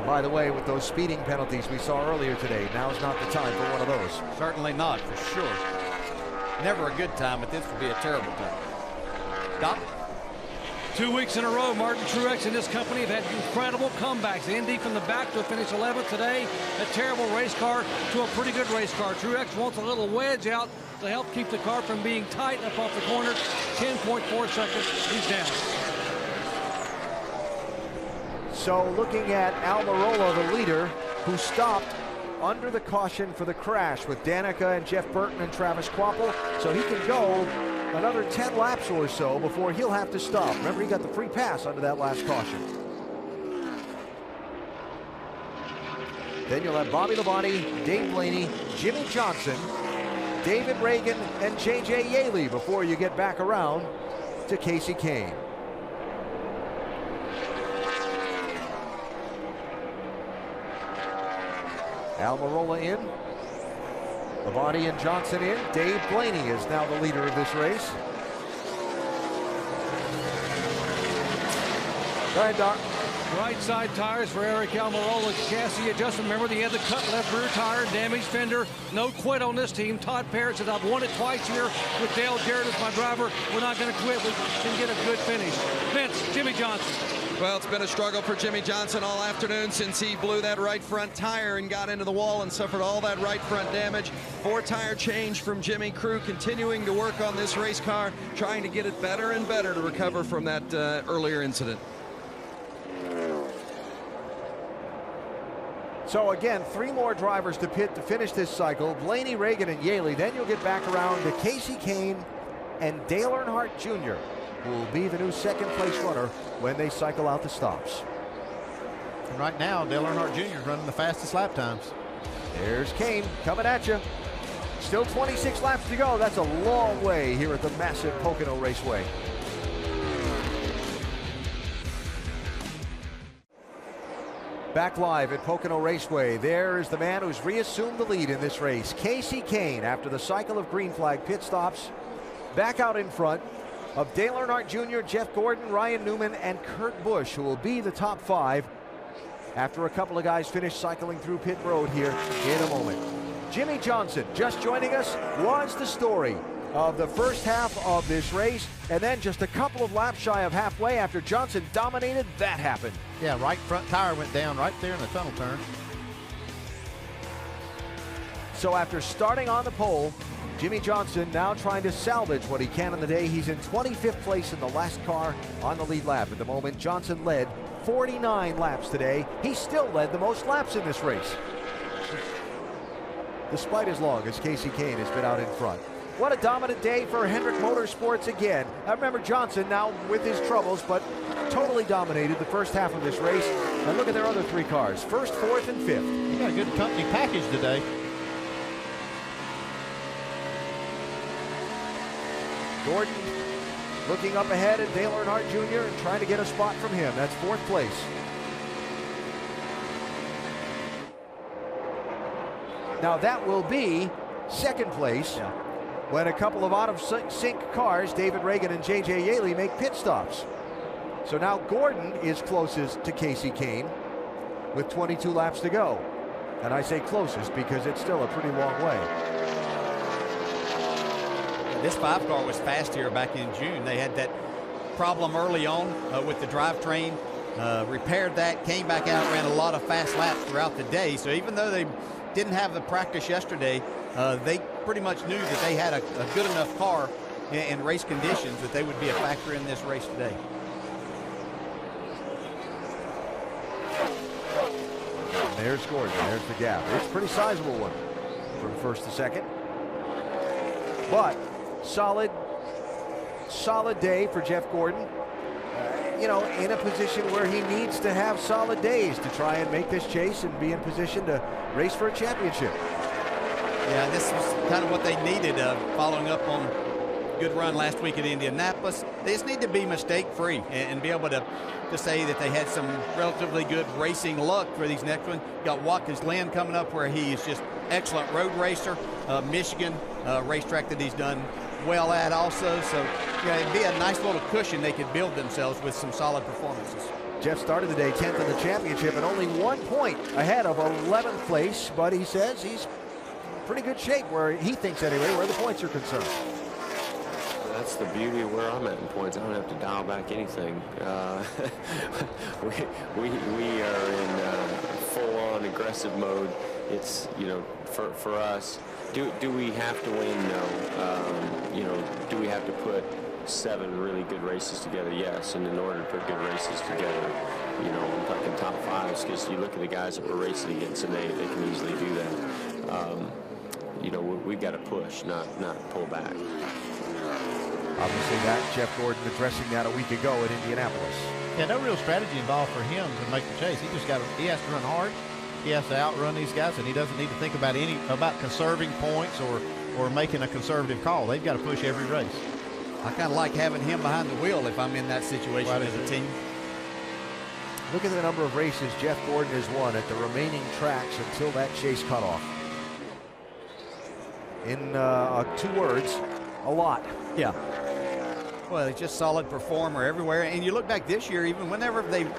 By the way, with those speeding penalties we saw earlier today, now's not the time for one of those. Certainly not, for sure. Never a good time, but this would be a terrible time. Doc? 2 weeks in a row, Martin Truex and his company have had incredible comebacks. Indy from the back to finish 11th today. A terrible race car to a pretty good race car. Truex wants a little wedge out to help keep the car from being tight up off the corner. 10.4 seconds, he's down. So looking at Almirola, the leader, who stopped under the caution for the crash with Danica and Jeff Burton and Travis Kvapil, so he can go another 10 laps or so before he'll have to stop. Remember, he got the free pass under that last caution. Then you'll have Bobby Labonte, Dave Blaney, Jimmy Johnson, David Reagan, and J.J. Yaley before you get back around to Casey Kane. Almirola in, Labonte and Johnson in. Dave Blaney is now the leader of this race. Go ahead, Doc. Right side tires for Eric Almirola. Chassis adjustment. Remember, he had the cut left rear tire, damaged fender. No quit on this team. Todd Parrott said, I've won it twice here with Dale Jarrett as my driver. We're not going to quit. We can get a good finish. Vince, Jimmy Johnson. Well, it's been a struggle for Jimmy Johnson all afternoon since he blew that right front tire and got into the wall and suffered all that right front damage. 4-tire change from Jimmy. Crew continuing to work on this race car, trying to get it better and better to recover from that earlier incident. So again, 3 more drivers to pit to finish this cycle. Blaney, Reagan, and Yaley. Then you'll get back around to Casey Kane and Dale Earnhardt Jr., who will be the new second place runner when they cycle out the stops. And right now, Dale Earnhardt Jr. is running the fastest lap times. There's Kane coming at you. Still 26 laps to go. That's a long way here at the massive Pocono Raceway. Back live at Pocono Raceway, there is the man who's reassumed the lead in this race, Casey Kane, after the cycle of green flag pit stops. Back out in front of Dale Earnhardt Jr., Jeff Gordon, Ryan Newman, and Kurt Busch, who will be the top 5 after a couple of guys finish cycling through pit road here in a moment. Jimmie Johnson, just joining us, was the story of the first half of this race, and then just a couple of laps shy of halfway after Johnson dominated, that happened. Yeah, right front tire went down right there in the tunnel turn. So after starting on the pole, Jimmie Johnson now trying to salvage what he can in the day. He's in 25th place in the last car on the lead lap. At the moment, Johnson led 49 laps today. He still led the most laps in this race, despite as long as Casey Kane has been out in front. What a dominant day for Hendrick Motorsports again. I remember Johnson now with his troubles, but totally dominated the first half of this race. And look at their other 3 cars, first, fourth, and fifth. You got a good company package today. Gordon looking up ahead at Dale Earnhardt Jr. and trying to get a spot from him. That's 4th place. Now that will be 2nd place when a couple of out-of-sync cars, David Reagan and J.J. Yaley, make pit stops. So now Gordon is closest to Casey Kane with 22 laps to go. And I say closest because it's still a pretty long way. This 5 car was fast here back in June. They had that problem early on with the drivetrain, repaired that, came back out, ran a lot of fast laps throughout the day. So even though they didn't have the practice yesterday, they pretty much knew that they had a good enough car in race conditions that they would be a factor in this race today. And there's Gordon, there's the gap. It's a pretty sizable one from first to second. But solid day for Jeff Gordon. You know, in a position where he needs to have solid days to try and make this chase and be in position to race for a championship. Yeah, this was kind of what they needed, following up on a good run last week at Indianapolis. They just need to be mistake-free and be able to say that they had some relatively good racing luck for these next ones. You got Watkins Glen coming up, where he is just excellent road racer. Michigan, racetrack that he's done well at also. So yeah, it'd be a nice little cushion they could build themselves with some solid performances. Jeff started the day 10th in the championship and only 1 point ahead of 11th place, but he says he's in pretty good shape, where he thinks anyway, where the points are concerned. That's the beauty of where I'm at in points. I don't have to dial back anything. We are in full-on aggressive mode. It's, you know, for us, do we have to win? No. You know, do we have to put 7 really good races together? Yes. And in order to put good races together, you know, I'm talking top 5s, because you look at the guys that we're racing against, and they can easily do that. You know, we've got to push, not pull back. Obviously that, Jeff Gordon addressing that a week ago at Indianapolis. Yeah, no real strategy involved for him to make the chase. He has to run hard. He has to outrun these guys, and he doesn't need to think about conserving points or making a conservative call. They've got to push every race. I kind of like having him behind the wheel if I'm in that situation as a team. Look at the number of races Jeff Gordon has won at the remaining tracks until that chase cutoff. In 2 words, a lot. Yeah. Well, he's just solid performer everywhere. And you look back this year, even whenever they've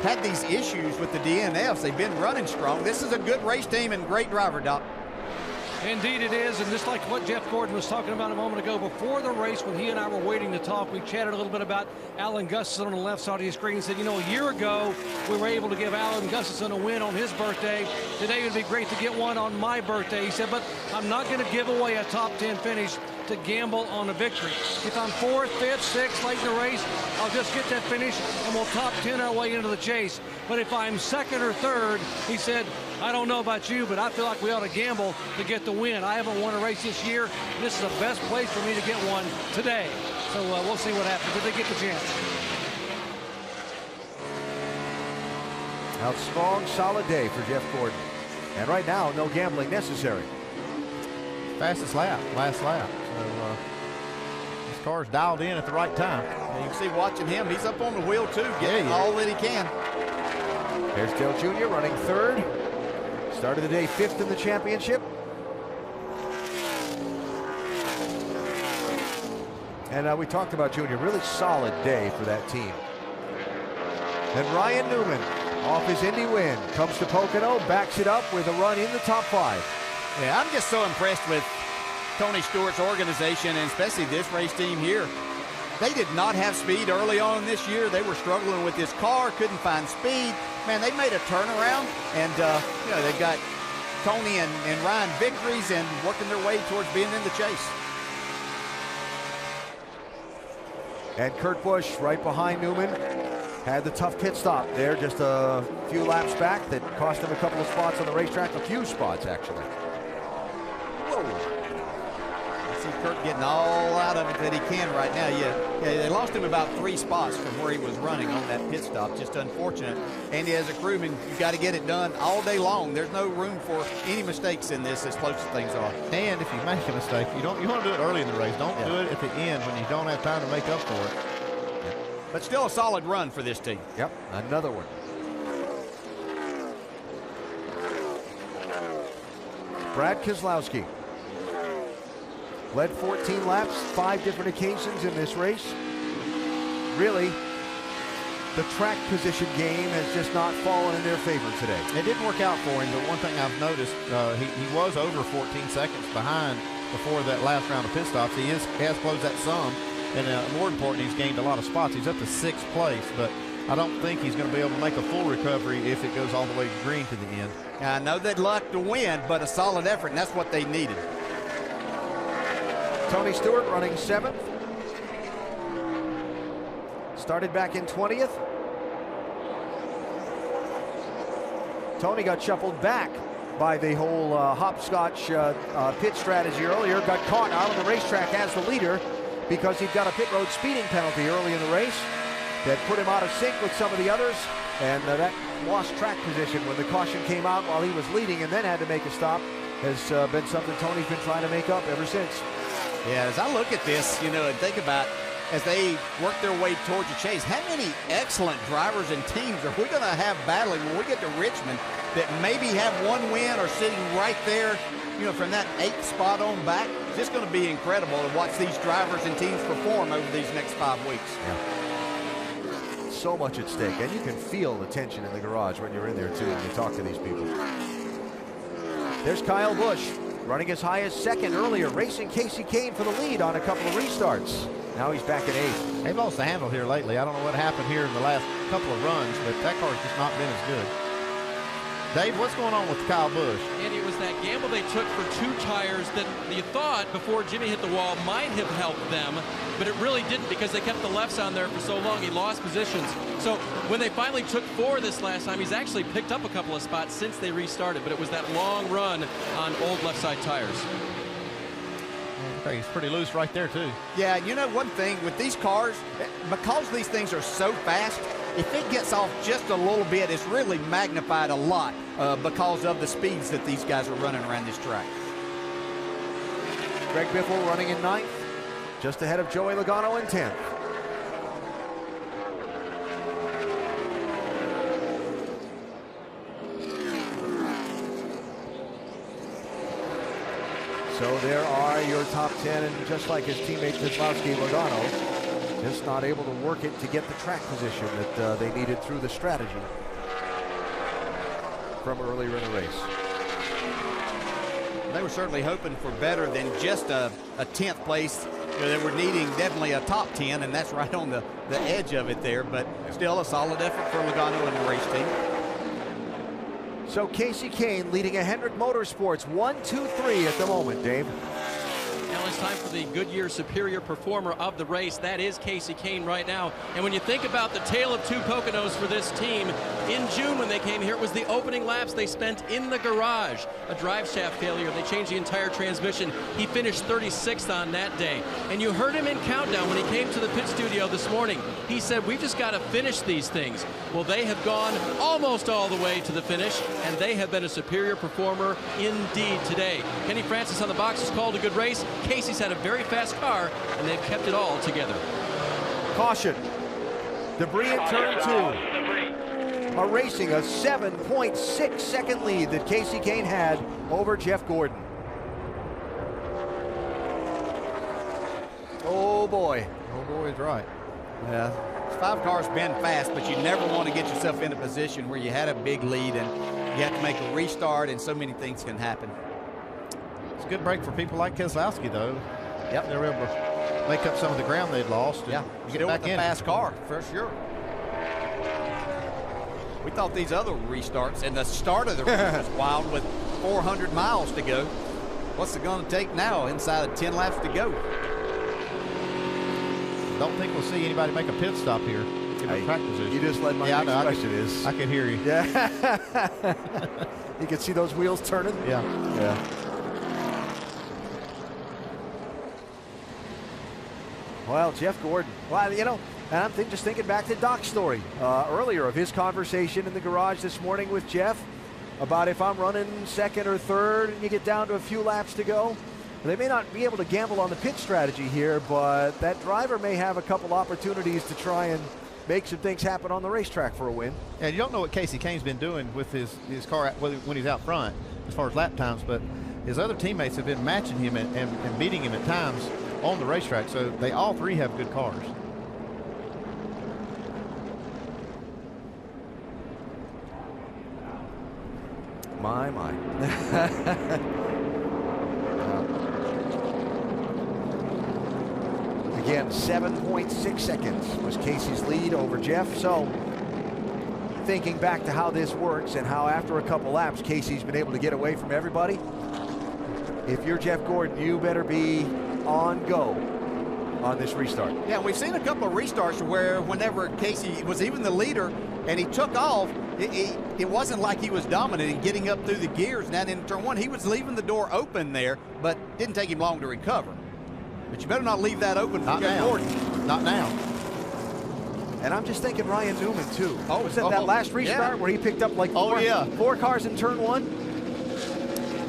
had these issues with the DNFs, they've been running strong. This is a good race team and great driver, Doc. Indeed it is, and just like what Jeff Gordon was talking about a moment ago, before the race when he and I were waiting to talk, we chatted a little bit about Alan Gustafson on the left side of your screen. He said, you know, a year ago we were able to give Alan Gustafson a win on his birthday. Today would be great to get one on my birthday. He said, but I'm not going to give away a top 10 finish to gamble on a victory. If I'm 4th, 5th, 6th late in the race, I'll just get that finish and we'll top 10 our way into the chase. But if I'm 2nd or 3rd, he said, I don't know about you, but I feel like we ought to gamble to get the win. I haven't won a race this year, and this is the best place for me to get one today. So we'll see what happens if they get the chance. Now, strong, solid day for Jeff Gordon. And right now, no gambling necessary. Fastest lap, last lap. So this car's dialed in at the right time. Yeah, you can see watching him, he's up on the wheel too, getting all that he can. There's Dale Jr. running 3rd. Started the day 5th in the championship. And we talked about Jr. Really solid day for that team. Then Ryan Newman, off his Indy win, comes to Pocono, backs it up with a run in the top 5. Yeah, I'm just so impressed with Tony Stewart's organization, and especially this race team here. They did not have speed early on this year. They were struggling with this car, couldn't find speed. Man, they made a turnaround, and you know, they've got Tony and Ryan victories and working their way towards being in the chase. And Kurt Busch right behind Newman had the tough pit stop there just a few laps back that cost him a couple of spots on the racetrack, a few spots actually. Whoa. I see Kurt getting all out of it that he can right now. Yeah, they lost him about 3 spots from where he was running on that pit stop. Just unfortunate. And as a crewman, you've got to get it done all day long. There's no room for any mistakes in this as close as things are. And if you make a mistake, you want to do it early in the race. Don't do it at the end when you don't have time to make up for it. But still a solid run for this team. Yep, another one. Brad Keselowski led 14 laps, 5 different occasions in this race. Really, the track position game has just not fallen in their favor today. It didn't work out for him, but one thing I've noticed, he was over 14 seconds behind before that last round of pit stops. He has closed that some. And more important, he's gained a lot of spots. He's up to 6th place, but I don't think he's going to be able to make a full recovery if it goes all the way green to the end. I know they'd like to win, but a solid effort, and that's what they needed. Tony Stewart running 7th. Started back in 20th. Tony got shuffled back by the whole hopscotch pit strategy earlier. Got caught out on the racetrack as the leader, because he'd got a pit road speeding penalty early in the race that put him out of sync with some of the others, and that lost track position when the caution came out while he was leading and then had to make a stop has been something Tony's been trying to make up ever since. Yeah, as I look at this, you know, and think about as they work their way towards the chase, how many excellent drivers and teams are we going to have battling when we get to Richmond that maybe have one win or sitting right there, you know, from that 8th spot on back? It's just going to be incredible to watch these drivers and teams perform over these next 5 weeks. Yeah. So much at stake, and you can feel the tension in the garage when you're in there too, when you talk to these people. There's Kyle Busch running as high as 2nd earlier, racing Casey Kane for the lead on a couple of restarts. Now he's back at 8th. They've lost the handle here lately. I don't know what happened here in the last couple of runs, but that car's just not been as good. Dave, what's going on with Kyle Busch? And it was that gamble they took for 2 tires that you thought before Jimmy hit the wall might have helped them, but it really didn't because they kept the lefts on there for so long. He lost positions. So when they finally took 4 this last time, he's actually picked up a couple of spots since they restarted, but it was that long run on old left side tires. Okay, he's pretty loose right there too. Yeah, you know one thing with these cars, because these things are so fast, if it gets off just a little bit, it's really magnified a lot because of the speeds that these guys are running around this track. Greg Biffle running in 9th, just ahead of Joey Logano in 10th. So there are your top 10, and just like his teammate Keselowski, Logano just not able to work it to get the track position that they needed through the strategy from earlier in the race. They were certainly hoping for better than just a 10th place. You know, they were needing definitely a top 10, and that's right on the edge of it there, but still a solid effort for Logano and the race team. So Casey Kane leading a Hendrick Motorsports 1-2-3 at the moment, Dave. Now it's time for the Goodyear Superior Performer of the race. That is Casey Kane right now. And when you think about the tale of 2 Poconos for this team, in June when they came here, it was the opening laps they spent in the garage. A drive shaft failure. They changed the entire transmission. He finished 36th on that day. And you heard him in countdown when he came to the pit studio this morning. He said, we've just got to finish these things. Well, they have gone almost all the way to the finish, and they have been a superior performer indeed today. Kenny Francis on the box has called a good race. Casey's had a very fast car, and they've kept it all together. Caution. Debris at turn 2. Erasing a 7.6 second lead that Casey Kane had over Jeff Gordon. Oh boy. Oh boy is right. Yeah. 5 cars been fast, but you never want to get yourself in a position where you had a big lead and you have to make a restart and so many things can happen. good break for people like Keselowski, though. Yep. They were able to make up some of the ground they'd lost. Yeah, get back with a in. fast car, for sure. We thought these other restarts, and the start of the race was wild with 400 miles to go. What's it going to take now inside of 10 laps to go? Don't think we'll see anybody make a pit stop here. Hey, track position. You just led my next question is. I can hear you. Yeah. You can see those wheels turning. Yeah. Yeah. Well, Jeff Gordon. Well, you know, and I'm just thinking back to Doc's story earlier of his conversation in the garage this morning with Jeff about if I'm running second or third and you get down to a few laps to go. They may not be able to gamble on the pit strategy here, but that driver may have a couple opportunities to try and make some things happen on the racetrack for a win. And you don't know what Casey Kane's been doing with his car when he's out front as far as lap times, but his other teammates have been matching him and beating him at times on the racetrack, so they all three have good cars. My. Again, 7.6 seconds was Casey's lead over Jeff. So thinking back to how this works and how after a couple laps Casey's been able to get away from everybody, if you're Jeff Gordon, you better be on go on this restart. Yeah, we've seen a couple of restarts where whenever Casey was even the leader and he took off, it wasn't like he was dominating, getting up through the gears and that in turn one. He was leaving the door open there, but didn't take him long to recover. But you better not leave that open for Jeff Gordon. Not now. And I'm just thinking Ryan Newman, too. Oh, was it that last restart where he picked up like four cars in turn one?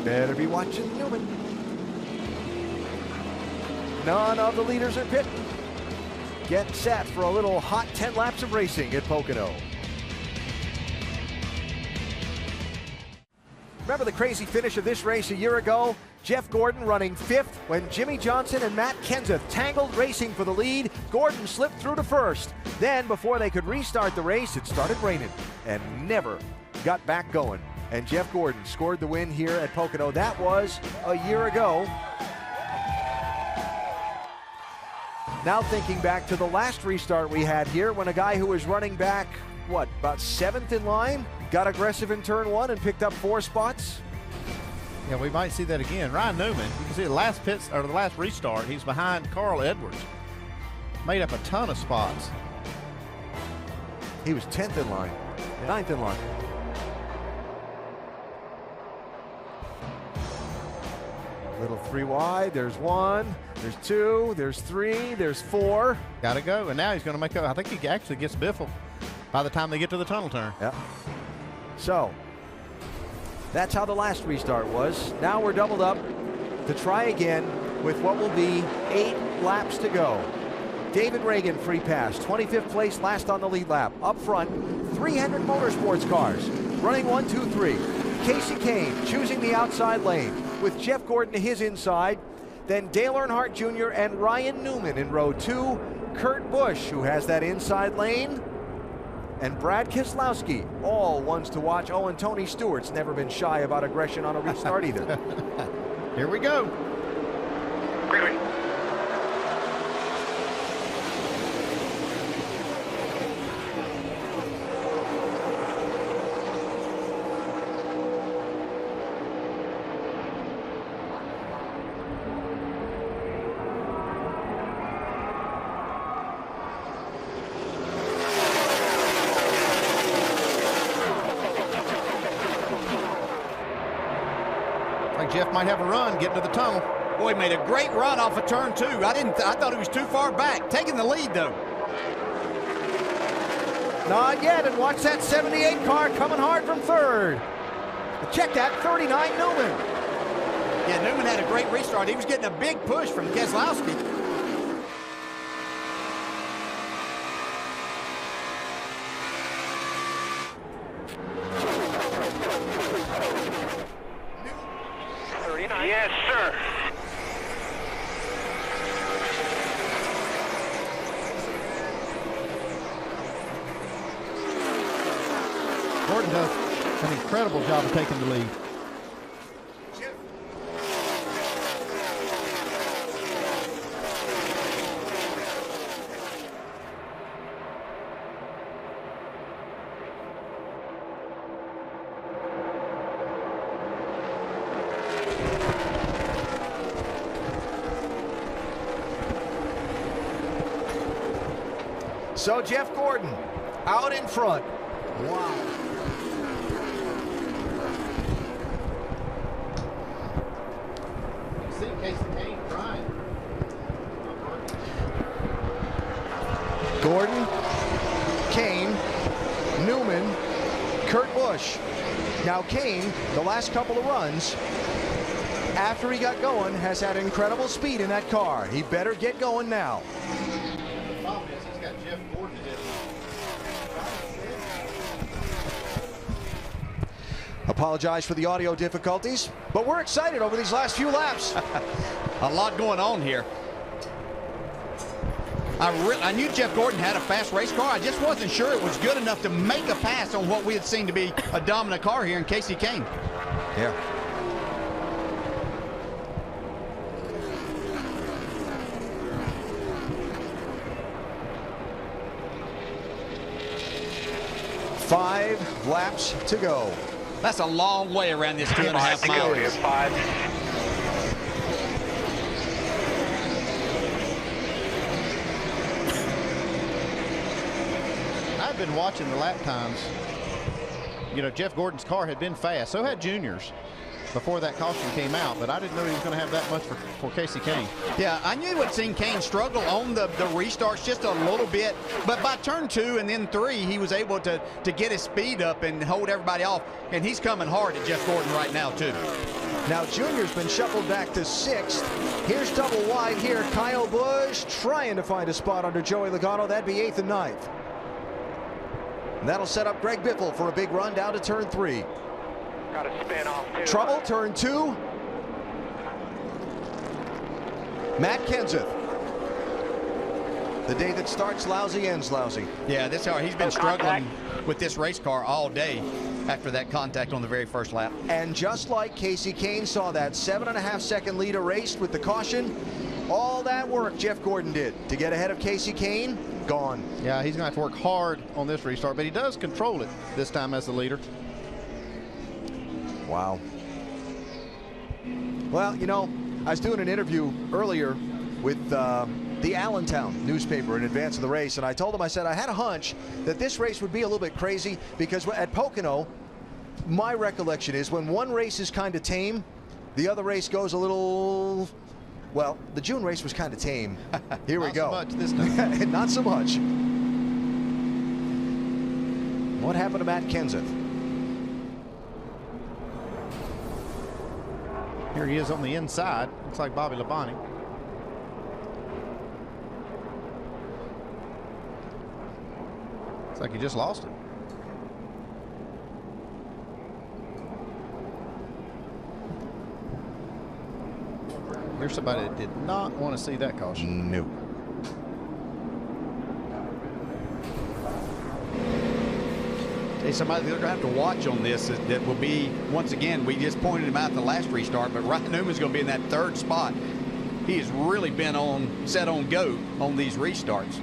Better be watching Newman. None of the leaders are pitting. Get set for a little hot 10 laps of racing at Pocono. Remember the crazy finish of this race a year ago? Jeff Gordon running fifth when Jimmy Johnson and Matt Kenseth tangled racing for the lead. Gordon slipped through to first. Then, before they could restart the race, it started raining and never got back going. And Jeff Gordon scored the win here at Pocono. That was a year ago. Now thinking back to the last restart we had here when a guy who was running back, about 7th in line, got aggressive in turn one and picked up 4 spots. Yeah, we might see that again. Ryan Newman, you can see the last restart, he's behind Carl Edwards. Made up a ton of spots. He was 10th in line, 9th in line. Little 3 wide, there's 1, there's 2, there's 3, there's 4. Got to go, and now he's going to make up. I think he actually gets Biffle by the time they get to the tunnel turn. Yeah. So, that's how the last restart was. Now we're doubled up to try again with what will be 8 laps to go. David Reagan free pass, 25th place, last on the lead lap. Up front, 300 Motorsports cars, running 1, 2, 3. Casey Kane choosing the outside lane with Jeff Gordon to his inside. Then Dale Earnhardt Jr. and Ryan Newman in row 2. Kurt Busch, who has that inside lane. And Brad Keselowski, all ones to watch. Oh, and Tony Stewart's never been shy about aggression on a restart either. Here we go. Great. Jeff might have a run getting to the tunnel. Boy, made a great run off of turn 2. I thought he was too far back. Taking the lead, though. Not yet, and watch that 78 car coming hard from third. Check that, 39 Newman. Yeah, Newman had a great restart. He was getting a big push from Keselowski. Yes, sir. Gordon does an incredible job of taking the lead. So Jeff Gordon out in front. Wow. See Casey Kane trying. Gordon, Kane, Newman, Kurt Busch. Now Kane, the last couple of runs, after he got going, has had incredible speed in that car. He better get going now. The problem is he's got Jeff Gordon to do. Apologize for the audio difficulties, but we're excited over these last few laps. A lot going on here. I knew Jeff Gordon had a fast race car. I just wasn't sure it was good enough to make a pass on what we had seen to be a dominant car here in Casey Kane. Yeah. Five laps to go. That's a long way around this 2.5 miles. I've been watching the lap times. You know, Jeff Gordon's car had been fast. So had Junior's before that caution came out, but I didn't know he was going to have that much for Casey Kane. Yeah, I knew we'd seen Kane struggle on the restarts just a little bit, but by turn 2 and then 3, he was able to get his speed up and hold everybody off, and he's coming hard at Jeff Gordon right now, too. Now Junior's been shuffled back to 6th. Here's double wide here. Kyle Busch trying to find a spot under Joey Logano. That'd be 8th and 9th. And that'll set up Greg Biffle for a big run down to turn 3. Got a spin off too. Trouble, turn 2. Matt Kenseth. The day that starts lousy ends lousy. Yeah, this car, he's been struggling with this race car all day after that contact on the very first lap. And just like Casey Kane saw that 7.5-second lead erased with the caution, all that work Jeff Gordon did to get ahead of Casey Kane, gone. Yeah, he's going to have to work hard on this restart, but he does control it this time as the leader. Wow. Well, you know, I was doing an interview earlier with the Allentown newspaper in advance of the race, and I told them, I said, I had a hunch that this race would be a little bit crazy because at Pocono, my recollection is when one race is kind of tame, the other race goes a little, well, the June race was kind of tame. Here we go. Not so much this time. Not so much. What happened to Matt Kenseth? Here he is on the inside. Looks like Bobby Labonte. Looks like he just lost it. Here's somebody that did not want to see that caution. No. Somebody they're going to have to watch on this that will be, once again, we just pointed him out in the last restart, but Ryan Newman's going to be in that 3rd spot. He has really been set on go on these restarts.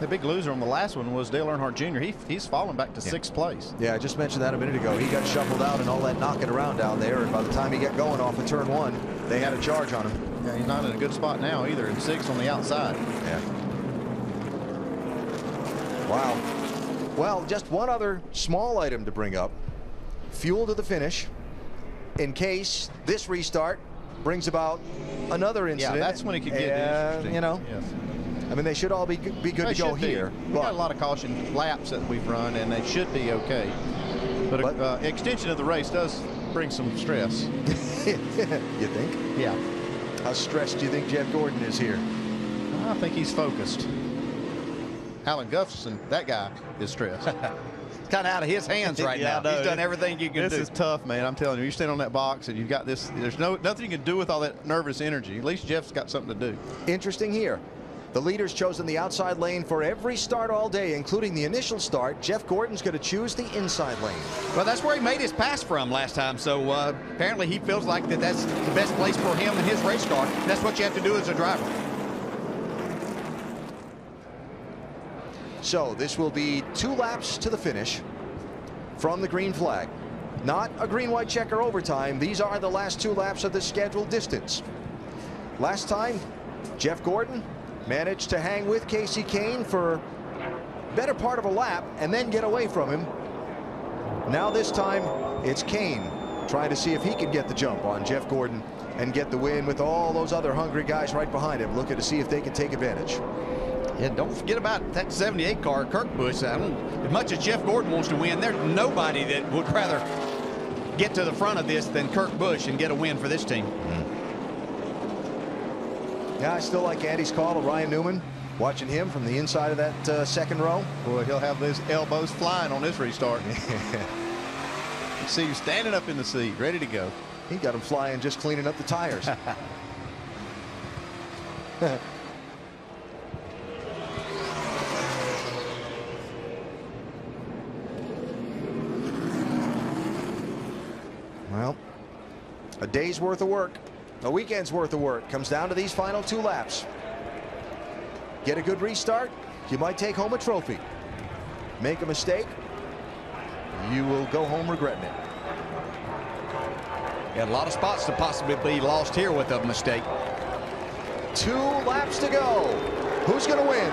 The big loser on the last one was Dale Earnhardt Jr. He's fallen back to 6th place. Yeah, I just mentioned that a minute ago. He got shuffled out and all that knocking around down there, and by the time he got going off of turn 1, they had a charge on him. Yeah, he's not in a good spot now either, in 6th on the outside. Yeah. Wow. Well, just one other small item to bring up. Fuel to the finish in case this restart brings about another incident. Yeah, that's when it could get interesting. You know, yes. I mean, they should all be good to go here. We've got a lot of caution laps that we've run, and they should be okay. But extension of the race does bring some stress. You think? Yeah. How stressed do you think Jeff Gordon is here? I think he's focused. Alan Gustafson, that guy is stressed. It's kind of out of his hands right now. He's done everything you can do. This is tough, man. I'm telling you. You stand on that box and you've got this. There's nothing you can do with all that nervous energy. At least Jeff's got something to do. Interesting here. The leader's chosen the outside lane for every start all day, including the initial start. Jeff Gordon's going to choose the inside lane. Well, that's where he made his pass from last time. So apparently he feels like that's the best place for him and his race car. That's what you have to do as a driver. So this will be 2 laps to the finish from the green flag. Not a green-white checker overtime. These are the last 2 laps of the scheduled distance. Last time, Jeff Gordon managed to hang with Casey Kane for better part of a lap and then get away from him. Now this time it's Kane trying to see if he can get the jump on Jeff Gordon and get the win with all those other hungry guys right behind him looking to see if they can take advantage. Yeah, don't forget about that 78 car, Kirk Busch. As much as Jeff Gordon wants to win, there's nobody that would rather get to the front of this than Kirk Busch and get a win for this team. Yeah, I still like Andy's call of Ryan Newman. Watching him from the inside of that second row. Boy, he'll have those elbows flying on this restart. You see him standing up in the seat, ready to go. He got him flying just cleaning up the tires. Well, a day's worth of work, a weekend's worth of work comes down to these final 2 laps. Get a good restart, you might take home a trophy. Make a mistake, you will go home regretting it. Got a lot of spots to possibly be lost here with a mistake. 2 laps to go. Who's going to win?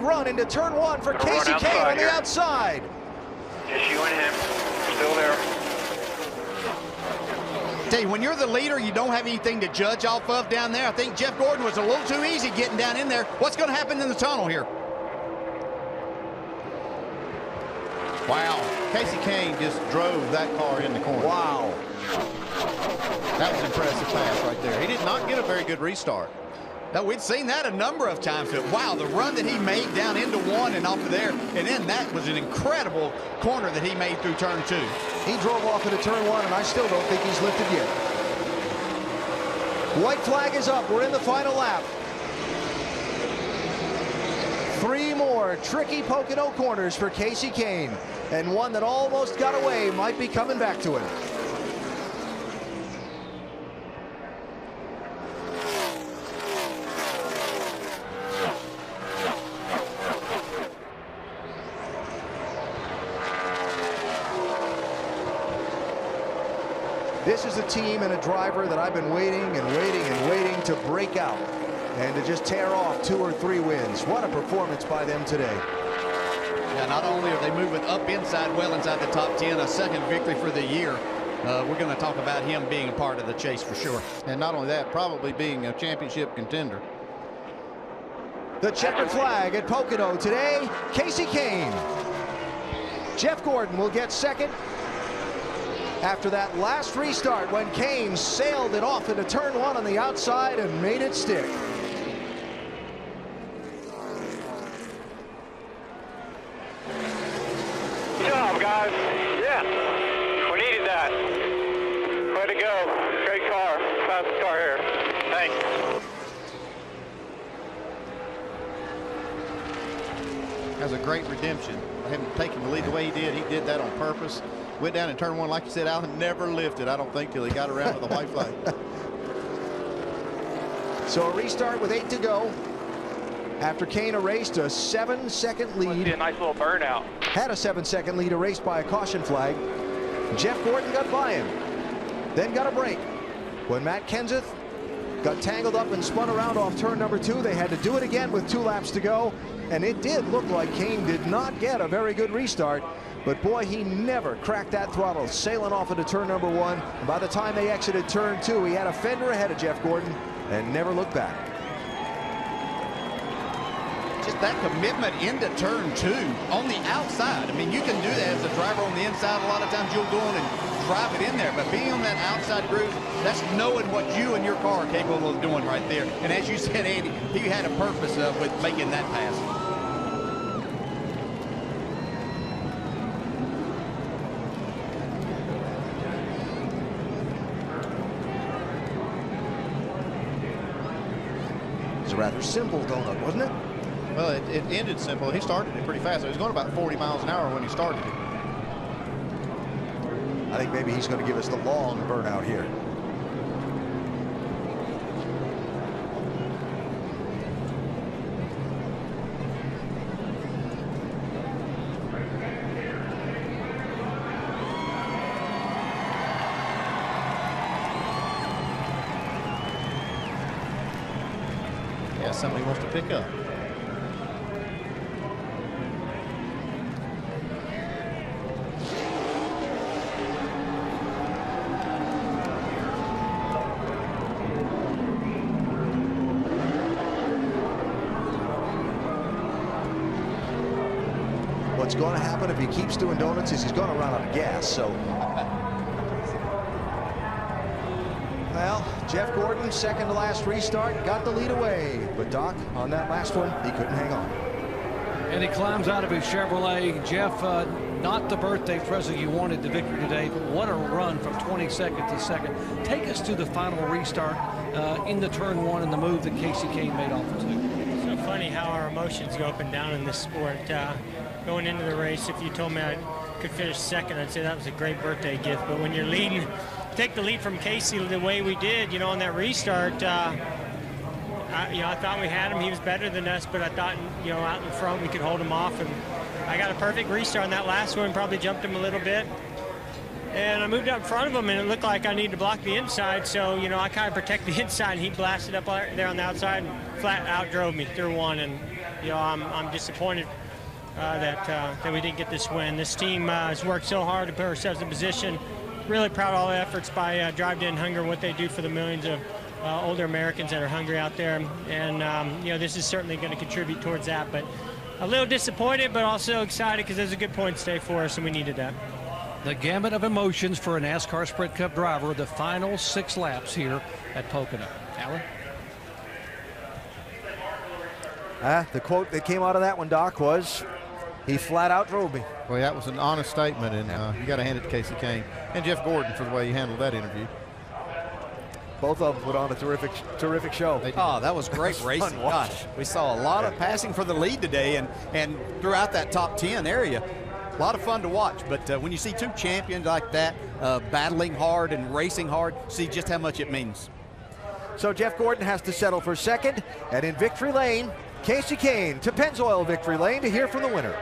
Run into turn 1 for Casey Kane on the outside. Just you and him, still there. Tell you, when you're the leader, you don't have anything to judge off of down there. I think Jeff Gordon was a little too easy getting down in there. What's going to happen in the tunnel here? Wow. Casey Kane just drove that car in the corner. Wow. That was impressive pass right there. He did not get a very good restart. No, we'd seen that a number of times. But wow, the run that he made down into 1 and off of there, and then that was an incredible corner that he made through turn 2. He drove off into turn 1, and I still don't think he's lifted yet. White flag is up. We're in the final lap. 3 more tricky Pocono corners for Casey Kane, and one that almost got away might be coming back to him. This is a team and a driver that I've been waiting and waiting and waiting to break out and to just tear off 2 or 3 wins. What a performance by them today. Yeah, not only are they moving up inside, well inside the top 10, a second victory for the year. We're going to talk about him being a part of the chase for sure. And not only that, probably being a championship contender. The checkered flag at Pocono today, Casey Kane. Jeff Gordon will get second. After that last restart when Kane sailed it off into turn 1 on the outside and made it stick. Good job, guys. Yeah, we needed that. Way to go. Great car. Fastest car here. Thanks. That was a great redemption. Him taking the lead the way he did that on purpose. Went down in turn 1, like you said, Alan, never lifted, I don't think, till he got around to the white flag. So a restart with 8 to go. After Kane erased a 7-second lead. Must be a nice little burnout. Had a 7-second lead erased by a caution flag. Jeff Gordon got by him. Then got a break. When Matt Kenseth got tangled up and spun around off turn number 2, they had to do it again with 2 laps to go. And it did look like Kane did not get a very good restart. But boy, he never cracked that throttle, sailing off into turn number 1. And by the time they exited turn 2, he had a fender ahead of Jeff Gordon and never looked back. Just that commitment into turn 2 on the outside. I mean, you can do that as a driver on the inside. A lot of times you'll go on and drive it in there. But being on that outside groove, that's knowing what you and your car are capable of doing right there. And as you said, Andy, he had a purpose with making that pass. It's a rather simple donut, wasn't it? Well, it ended simple. He started it pretty fast. He was going about 40 miles an hour when he started it. I think maybe he's going to give us the long burnout here. something he wants to pick up. What's going to happen if he keeps doing donuts is he's going to run out of gas. So, well, Jeff Gordon, second to last restart, got the lead away. But Doc, on that last one, he couldn't hang on. And he climbs out of his Chevrolet. Jeff, not the birthday present you wanted the victory today, but what a run from 22nd to second. Take us to the final restart in the turn one and the move that Casey Kane made off of two. It's so funny how our emotions go up and down in this sport. Going into the race, if you told me I could finish second, I'd say that was a great birthday gift. But when you're leading, take the lead from Casey the way we did, you know, on that restart, I thought we had him. He was better than us, but I thought, you know, out in front we could hold him off. And I got a perfect restart on that last one, probably jumped him a little bit. And I moved up in front of him, and it looked like I needed to block the inside. So, you know, I kind of protect the inside, and he blasted up there on the outside and flat out drove me through one. And, you know, I'm disappointed that we didn't get this win. This team has worked so hard to put ourselves in position. Really proud of all the efforts by Drive to End Hunger, what they do for the millions of older Americans that are hungry out there. And, you know, this is certainly going to contribute towards that. But a little disappointed, but also excited because there's a good point stay for us, and we needed that. The gamut of emotions for a NASCAR Sprint Cup driver, the final 6 laps here at Pocono. Alan? The quote that came out of that one, Doc, was, he flat out drove me. Well, that was an honest statement, and you got to hand it to Casey Kane and Jeff Gordon for the way he handled that interview. Both of them put on a terrific show. Oh, that was great racing. Gosh, we saw a lot of passing for the lead today, and throughout that top 10 area. A lot of fun to watch, but when you see two champions like that battling hard and racing hard, see just how much it means. So Jeff Gordon has to settle for second, and in victory lane, Casey Kane to Pennzoil victory lane to hear from the winner.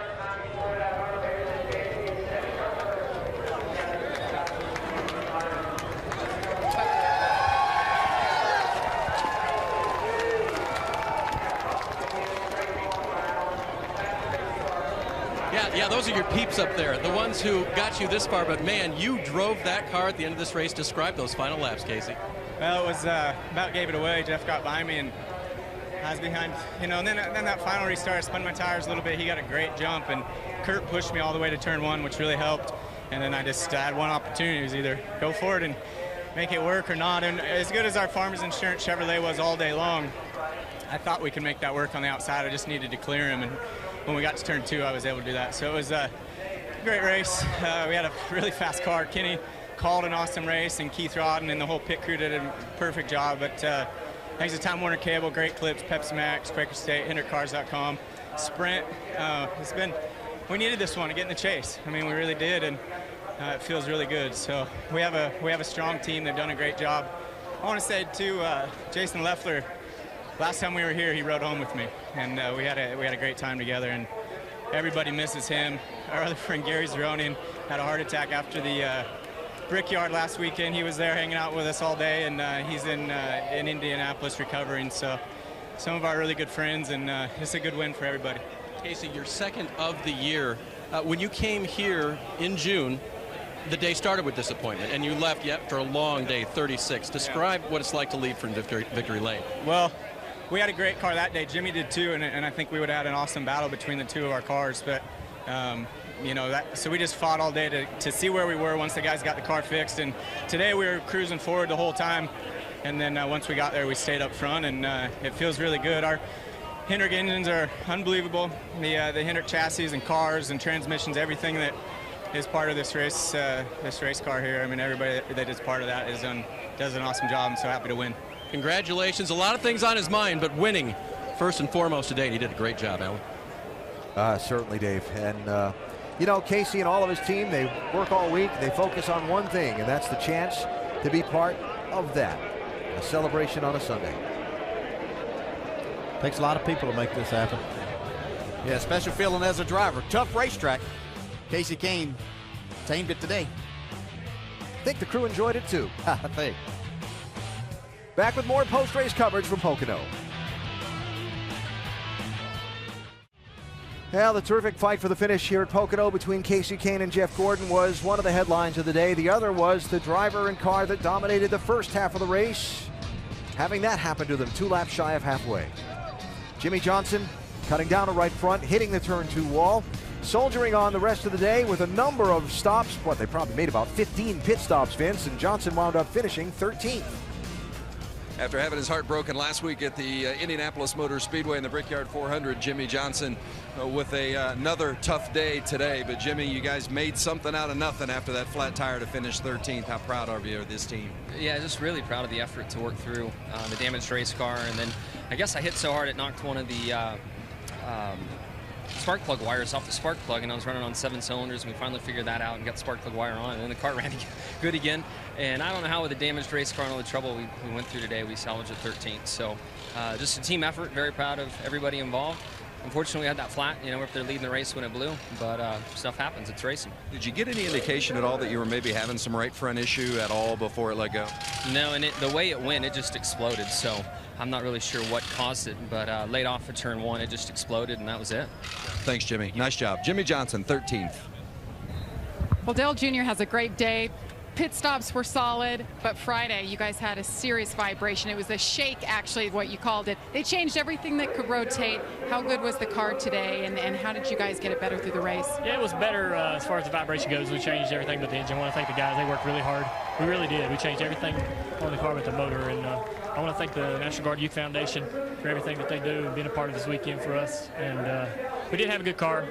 Yeah, those are your peeps up there, the ones who got you this far. But man, you drove that car at the end of this race. Describe those final laps, Casey. Well, it was about gave it away. Jeff got behind me, and I was behind, you know. And then that final restart, I spun my tires a little bit. He got a great jump, and Kurt pushed me all the way to turn one, which really helped. And then I just had one opportunity. It was either go for it and make it work or not. And as good as our Farmers Insurance Chevrolet was all day long, I thought we could make that work on the outside. I just needed to clear him, and when we got to turn 2, I was able to do that. So it was a great race. We had a really fast car. Kenny called an awesome race, and Keith Rodden and the whole pit crew did a perfect job. But thanks to Time Warner Cable, Great Clips, Pepsi Max, Quaker State, HendrickCars.com, Sprint. We needed this one to get in the chase. I mean, we really did, and it feels really good. So we have a strong team. They've done a great job. I want to say too, Jason Leffler. Last time we were here, he rode home with me, and we had a great time together. And everybody misses him. Our other friend Gary Zeronin had a heart attack after the Brickyard last weekend. He was there hanging out with us all day, and he's in Indianapolis recovering. So some of our really good friends, and it's a good win for everybody. Casey, your second of the year. When you came here in June, the day started with disappointment, and you left after a long day, 36. Describe what it's like to lead from victory lane. Well, we had a great car that day. Jimmy did too, and I think we would have had an awesome battle between the two of our cars. But, you know, so we just fought all day to see where we were once the guys got the car fixed. And today we were cruising forward the whole time. And then once we got there, we stayed up front, and it feels really good. Our Hendrick engines are unbelievable. The Hendrick chassis and cars and transmissions, everything that is part of this race car here. I mean, everybody that is part of that does an awesome job. I'm so happy to win. Congratulations. A lot of things on his mind, but winning first and foremost today, and he did a great job, Alan. Certainly, Dave. And, you know, Casey and all of his team, they work all week. They focus on one thing, and that's the chance to be part of that, a celebration on a Sunday. Takes a lot of people to make this happen. Yeah, special feeling as a driver. Tough racetrack. Casey Kane tamed it today. I think the crew enjoyed it, too. I think. Back with more post-race coverage from Pocono. Well, the terrific fight for the finish here at Pocono between Kasey Kahne and Jeff Gordon was one of the headlines of the day. The other was the driver and car that dominated the first half of the race, having that happen to them 2 laps shy of halfway. Jimmie Johnson cutting down to right front, hitting the turn 2 wall, soldiering on the rest of the day with a number of stops. What, they probably made about 15 pit stops, Vince, and Johnson wound up finishing 13th. After having his heart broken last week at the Indianapolis Motor Speedway in the Brickyard 400, Jimmie Johnson with another tough day today. But Jimmy, you guys made something out of nothing after that flat tire to finish 13th. How proud are you of this team? Yeah, just really proud of the effort to work through the damaged race car. And then I guess I hit so hard it knocked one of the spark plug wires off the spark plug, and I was running on 7 cylinders, and we finally figured that out and got the spark plug wire on, and then the car ran good again. And I don't know how with a damaged race car and all the trouble we went through today, we salvaged the 13th. So just a team effort, very proud of everybody involved. Unfortunately, we had that flat, we're up there leading the race when it blew, but stuff happens, it's racing. Did you get any indication at all that you were maybe having some right front issue at all before it let go? No, and the way it went, it just exploded, so I'm not really sure what caused it, but late off of turn 1, it just exploded, and that was it. Thanks, Jimmy. Nice job. Jimmie Johnson, 13th. Well, Dale Jr. has a great day. Pit stops were solid, but Friday you guys had a serious vibration. It was a shake, actually, what you called it. They changed everything that could rotate. How good was the car today, and how did you guys get it better through the race? Yeah, it was better as far as the vibration goes. We changed everything but the engine. I want to thank the guys. They worked really hard. We really did. We changed everything on the car but the motor, and I want to thank the National Guard Youth Foundation for everything that they do and being a part of this weekend for us. And we did have a good car.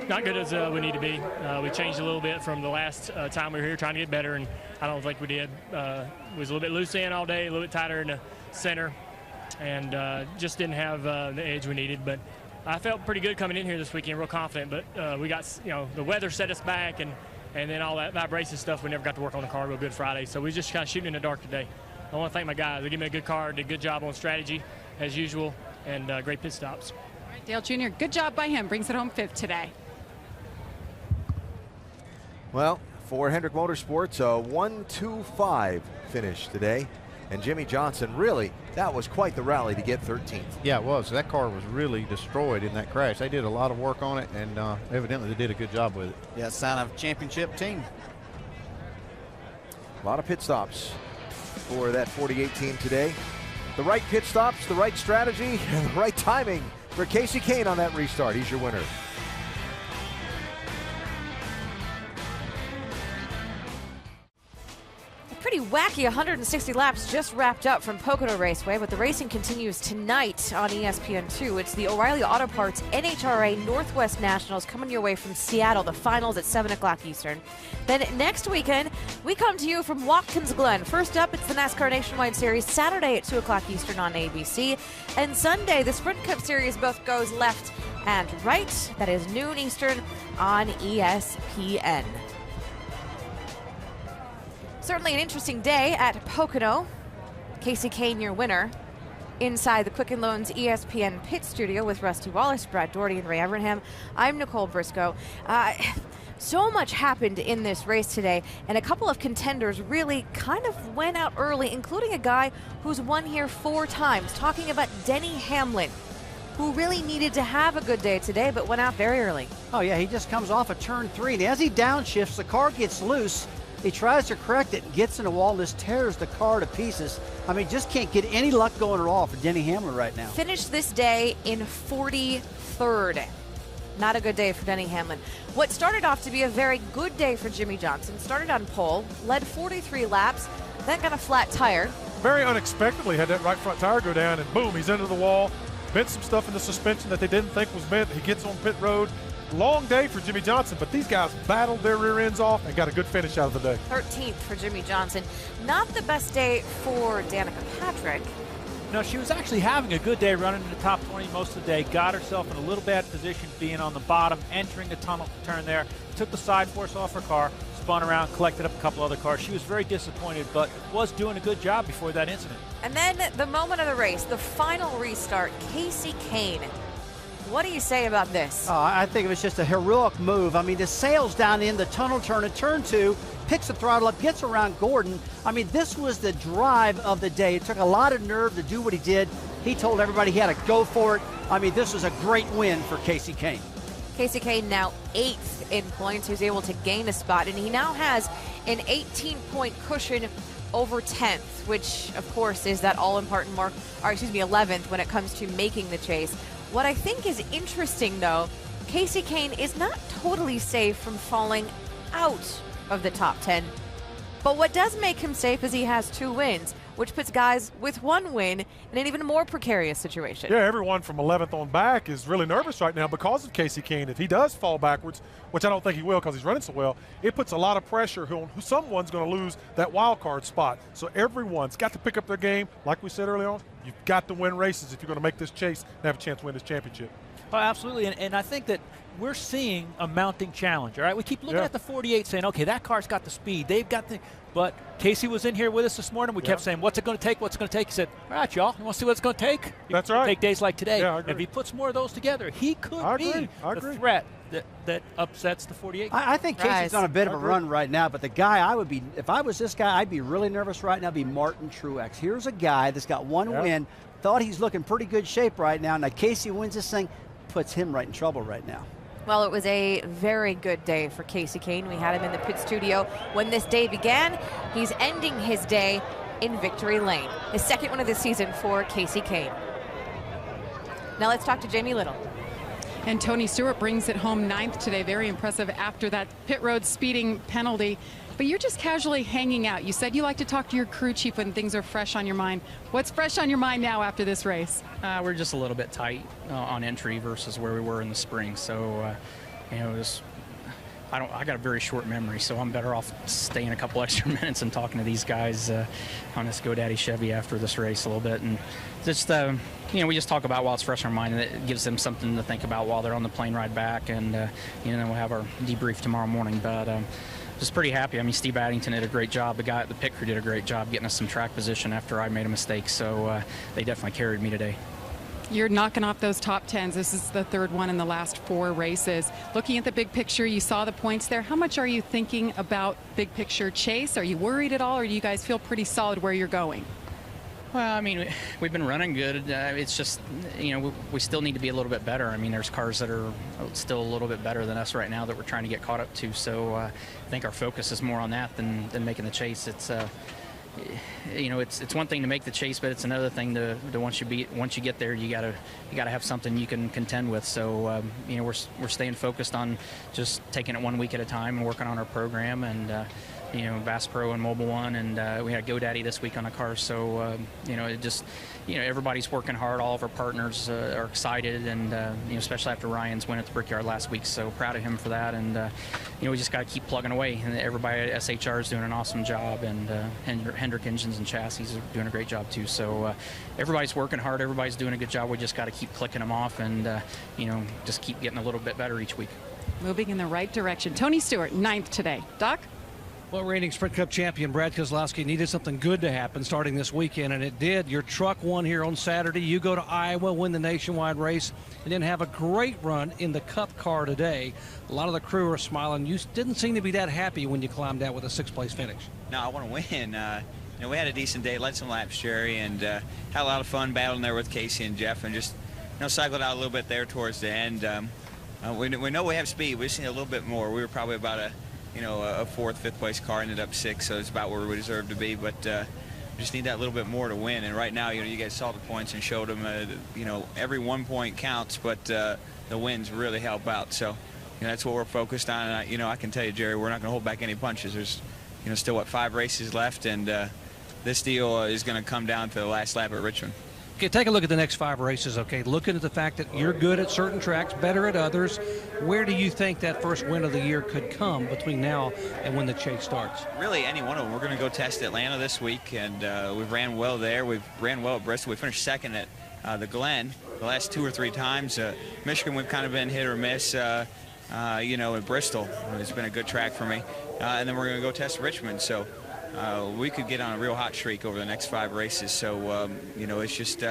Not good as we need to be. We changed a little bit from the last time we were here trying to get better, and I don't think we did. We was a little bit loose in all day, a little bit tighter in the center, and just didn't have the edge we needed. But I felt pretty good coming in here this weekend, real confident. But we got, the weather set us back, and then all that vibration stuff, we never got to work on the car real good Friday. So we just kind of shooting in the dark today. I want to thank my guys. They gave me a good car, did a good job on strategy, as usual, and great pit stops. All right, Dale Jr., good job by him. Brings it home 5th today. Well, for Hendrick Motorsports, a 1-2-5 finish today. And Jimmie Johnson, really, that was quite the rally to get 13th. Yeah, it was. That car was really destroyed in that crash. They did a lot of work on it, and evidently they did a good job with it. Yeah, sign of a championship team. A lot of pit stops for that 48 team today. The right pit stops, the right strategy, and the right timing for Kasey Kahne on that restart. He's your winner. Pretty wacky 160 laps just wrapped up from Pocono Raceway, but the racing continues tonight on ESPN2. It's the O'Reilly Auto Parts NHRA Northwest Nationals coming your way from Seattle. The finals at 7 o'clock Eastern. Then next weekend, we come to you from Watkins Glen. First up, it's the NASCAR Nationwide Series Saturday at 2 o'clock Eastern on ABC. And Sunday, the Sprint Cup Series both goes left and right. That is noon Eastern on ESPN. Certainly an interesting day at Pocono. Kasey Kahne, your winner. Inside the Quicken Loans ESPN pit studio with Rusty Wallace, Brad Doherty, and Ray Evernham, I'm Nicole Briscoe. So much happened in this race today, and a couple of contenders really kind of went out early, including a guy who's won here 4 times, talking about Denny Hamlin, who really needed to have a good day today, but went out very early. Oh yeah, he just comes off of turn 3, and as he downshifts, the car gets loose. He tries to correct it, gets in a wall, just tears the car to pieces. I mean, just can't get any luck going at all for Denny Hamlin right now. Finished this day in 43rd. Not a good day for Denny Hamlin. What started off to be a very good day for Jimmie Johnson, started on pole, led 43 laps, then got a flat tire. Very unexpectedly had that right front tire go down, and boom, he's into the wall. Bent some stuff in the suspension that they didn't think was bent. He gets on pit road. Long day for Jimmie Johnson, but these guys battled their rear ends off and got a good finish out of the day. 13th for Jimmie Johnson. Not the best day for Danica Patrick. No, she was actually having a good day running in the top 20 most of the day. Got herself in a little bad position being on the bottom, entering the tunnel turn there. Took the side force off her car, spun around, collected up a couple other cars. She was very disappointed, but was doing a good job before that incident. And then the moment of the race, the final restart, Kasey Kahne. What do you say about this? I think it was just a heroic move. I mean, the sails down in the tunnel turn at turn 2, picks the throttle up, gets around Gordon. I mean, this was the drive of the day. It took a lot of nerve to do what he did. He told everybody he had to go for it. I mean, this was a great win for Kasey Kahne. Casey Kane now 8th in points. He's able to gain a spot, and he now has an 18-point cushion over 10th, which of course is that all-important mark, or excuse me, 11th when it comes to making the chase. What I think is interesting, though, Casey Kane is not totally safe from falling out of the top 10. But what does make him safe is he has 2 wins, which puts guys with 1 win in an even more precarious situation. Yeah, everyone from 11th on back is really nervous right now because of Casey Kane. If he does fall backwards, which I don't think he will because he's running so well, it puts a lot of pressure on who someone's going to lose that wild card spot. So everyone's got to pick up their game. Like we said earlier on, you've got to win races if you're going to make this chase and have a chance to win this championship. Oh, absolutely, and I think that we're seeing a mounting challenge, all right? We keep looking at the 48 saying, okay, that car's got the speed. They've got the – but Casey was in here with us this morning. We kept saying, what's it going to take? What's it going to take? He said, all right, y'all, you want to see what it's going to take? That's right. Take days like today. Yeah, I agree. If he puts more of those together, he could be the threat that upsets the 48. I think Casey's on a bit of a run right now, but the guy I would be – if I was this guy, I'd be really nervous right now, be Martin Truex. Here's a guy that's got 1 win, thought he's looking pretty good shape right now. Now Casey wins this thing, puts him right in trouble right now. Well, it was a very good day for Casey Kane. We had him in the pit studio when this day began. He's ending his day in victory lane. His 2nd win of the season for Casey Kane. Now let's talk to Jamie Little. And Tony Stewart brings it home 9th today. Very impressive after that pit road speeding penalty. But you're just casually hanging out. You said you like to talk to your crew chief when things are fresh on your mind. What's fresh on your mind now after this race? We're just a little bit tight on entry versus where we were in the spring. So, you know, I got a very short memory, so I'm better off staying a couple extra minutes and talking to these guys on this GoDaddy Chevy after this race a little bit. And just, you know, we just talk about while it's fresh on our mind, and it gives them something to think about while they're on the plane ride back. And, you know, we'll have our debrief tomorrow morning. But just pretty happy. I mean, Steve Addington did a great job. The guy at the pit crew did a great job getting us some track position after I made a mistake. So they definitely carried me today. You're knocking off those top 10s. This is the 3rd one in the last 4 races. Looking at the big picture, you saw the points there. How much are you thinking about big picture chase? Are you worried at all, or do you guys feel pretty solid where you're going? Well, I mean, we've been running good. It's just, you know, we still need to be a little bit better. I mean, there's cars that are still a little bit better than us right now that we're trying to get caught up to. So I think our focus is more on that than making the chase. It's, you know, it's one thing to make the chase, but it's another thing to once you get there, you gotta have something you can contend with. So you know, we're staying focused on just taking it 1 week at a time and working on our program. And you know, Bass Pro and Mobile One, and we had GoDaddy this week on the car. So, you know, it just, you know, everybody's working hard. All of our partners are excited, and, you know, especially after Ryan's win at the Brickyard last week. So proud of him for that. And, you know, we just got to keep plugging away. And everybody at SHR is doing an awesome job, and Hendrick Engines and Chassis are doing a great job too. So everybody's working hard. Everybody's doing a good job. We just got to keep clicking them off and, you know, just keep getting a little bit better each week. Moving in the right direction. Tony Stewart, 9th today. Doc? Well, reigning Sprint Cup champion Brad Keselowski needed something good to happen starting this weekend, and it did. Your truck won here on Saturday. You go to Iowa, win the nationwide race, and then have a great run in the Cup car today. A lot of the crew are smiling. You didn't seem to be that happy when you climbed out with a 6th-place finish. No, I want to win. You know, we had a decent day, led some laps, Jerry, and had a lot of fun battling there with Casey and Jeff, and just, you know, cycled out a little bit there towards the end. We know we have speed. We just need a little bit more. We were probably about a 4th, 5th place car, ended up 6th, so it's about where we deserve to be. But we just need that little bit more to win. And right now, you know, you guys saw the points and showed them, you know, every 1 point counts, but the wins really help out. So, you know, that's what we're focused on. And you know, I can tell you, Jerry, we're not going to hold back any punches. There's, you know, still 5 races left, and this deal is going to come down to the last lap at Richmond. Okay, take a look at the next 5 races, okay? Looking at the fact that you're good at certain tracks, better at others, where do you think that first win of the year could come between now and when the chase starts? Really, any one of them. We're going to go test Atlanta this week, and we've ran well there. We've ran well at Bristol. We finished 2nd at the Glen the last 2 or 3 times. Michigan, we've kind of been hit or miss, you know, at Bristol. It's been a good track for me. And then we're going to go test Richmond. So we could get on a real hot streak over the next 5 races. So, you know, it's just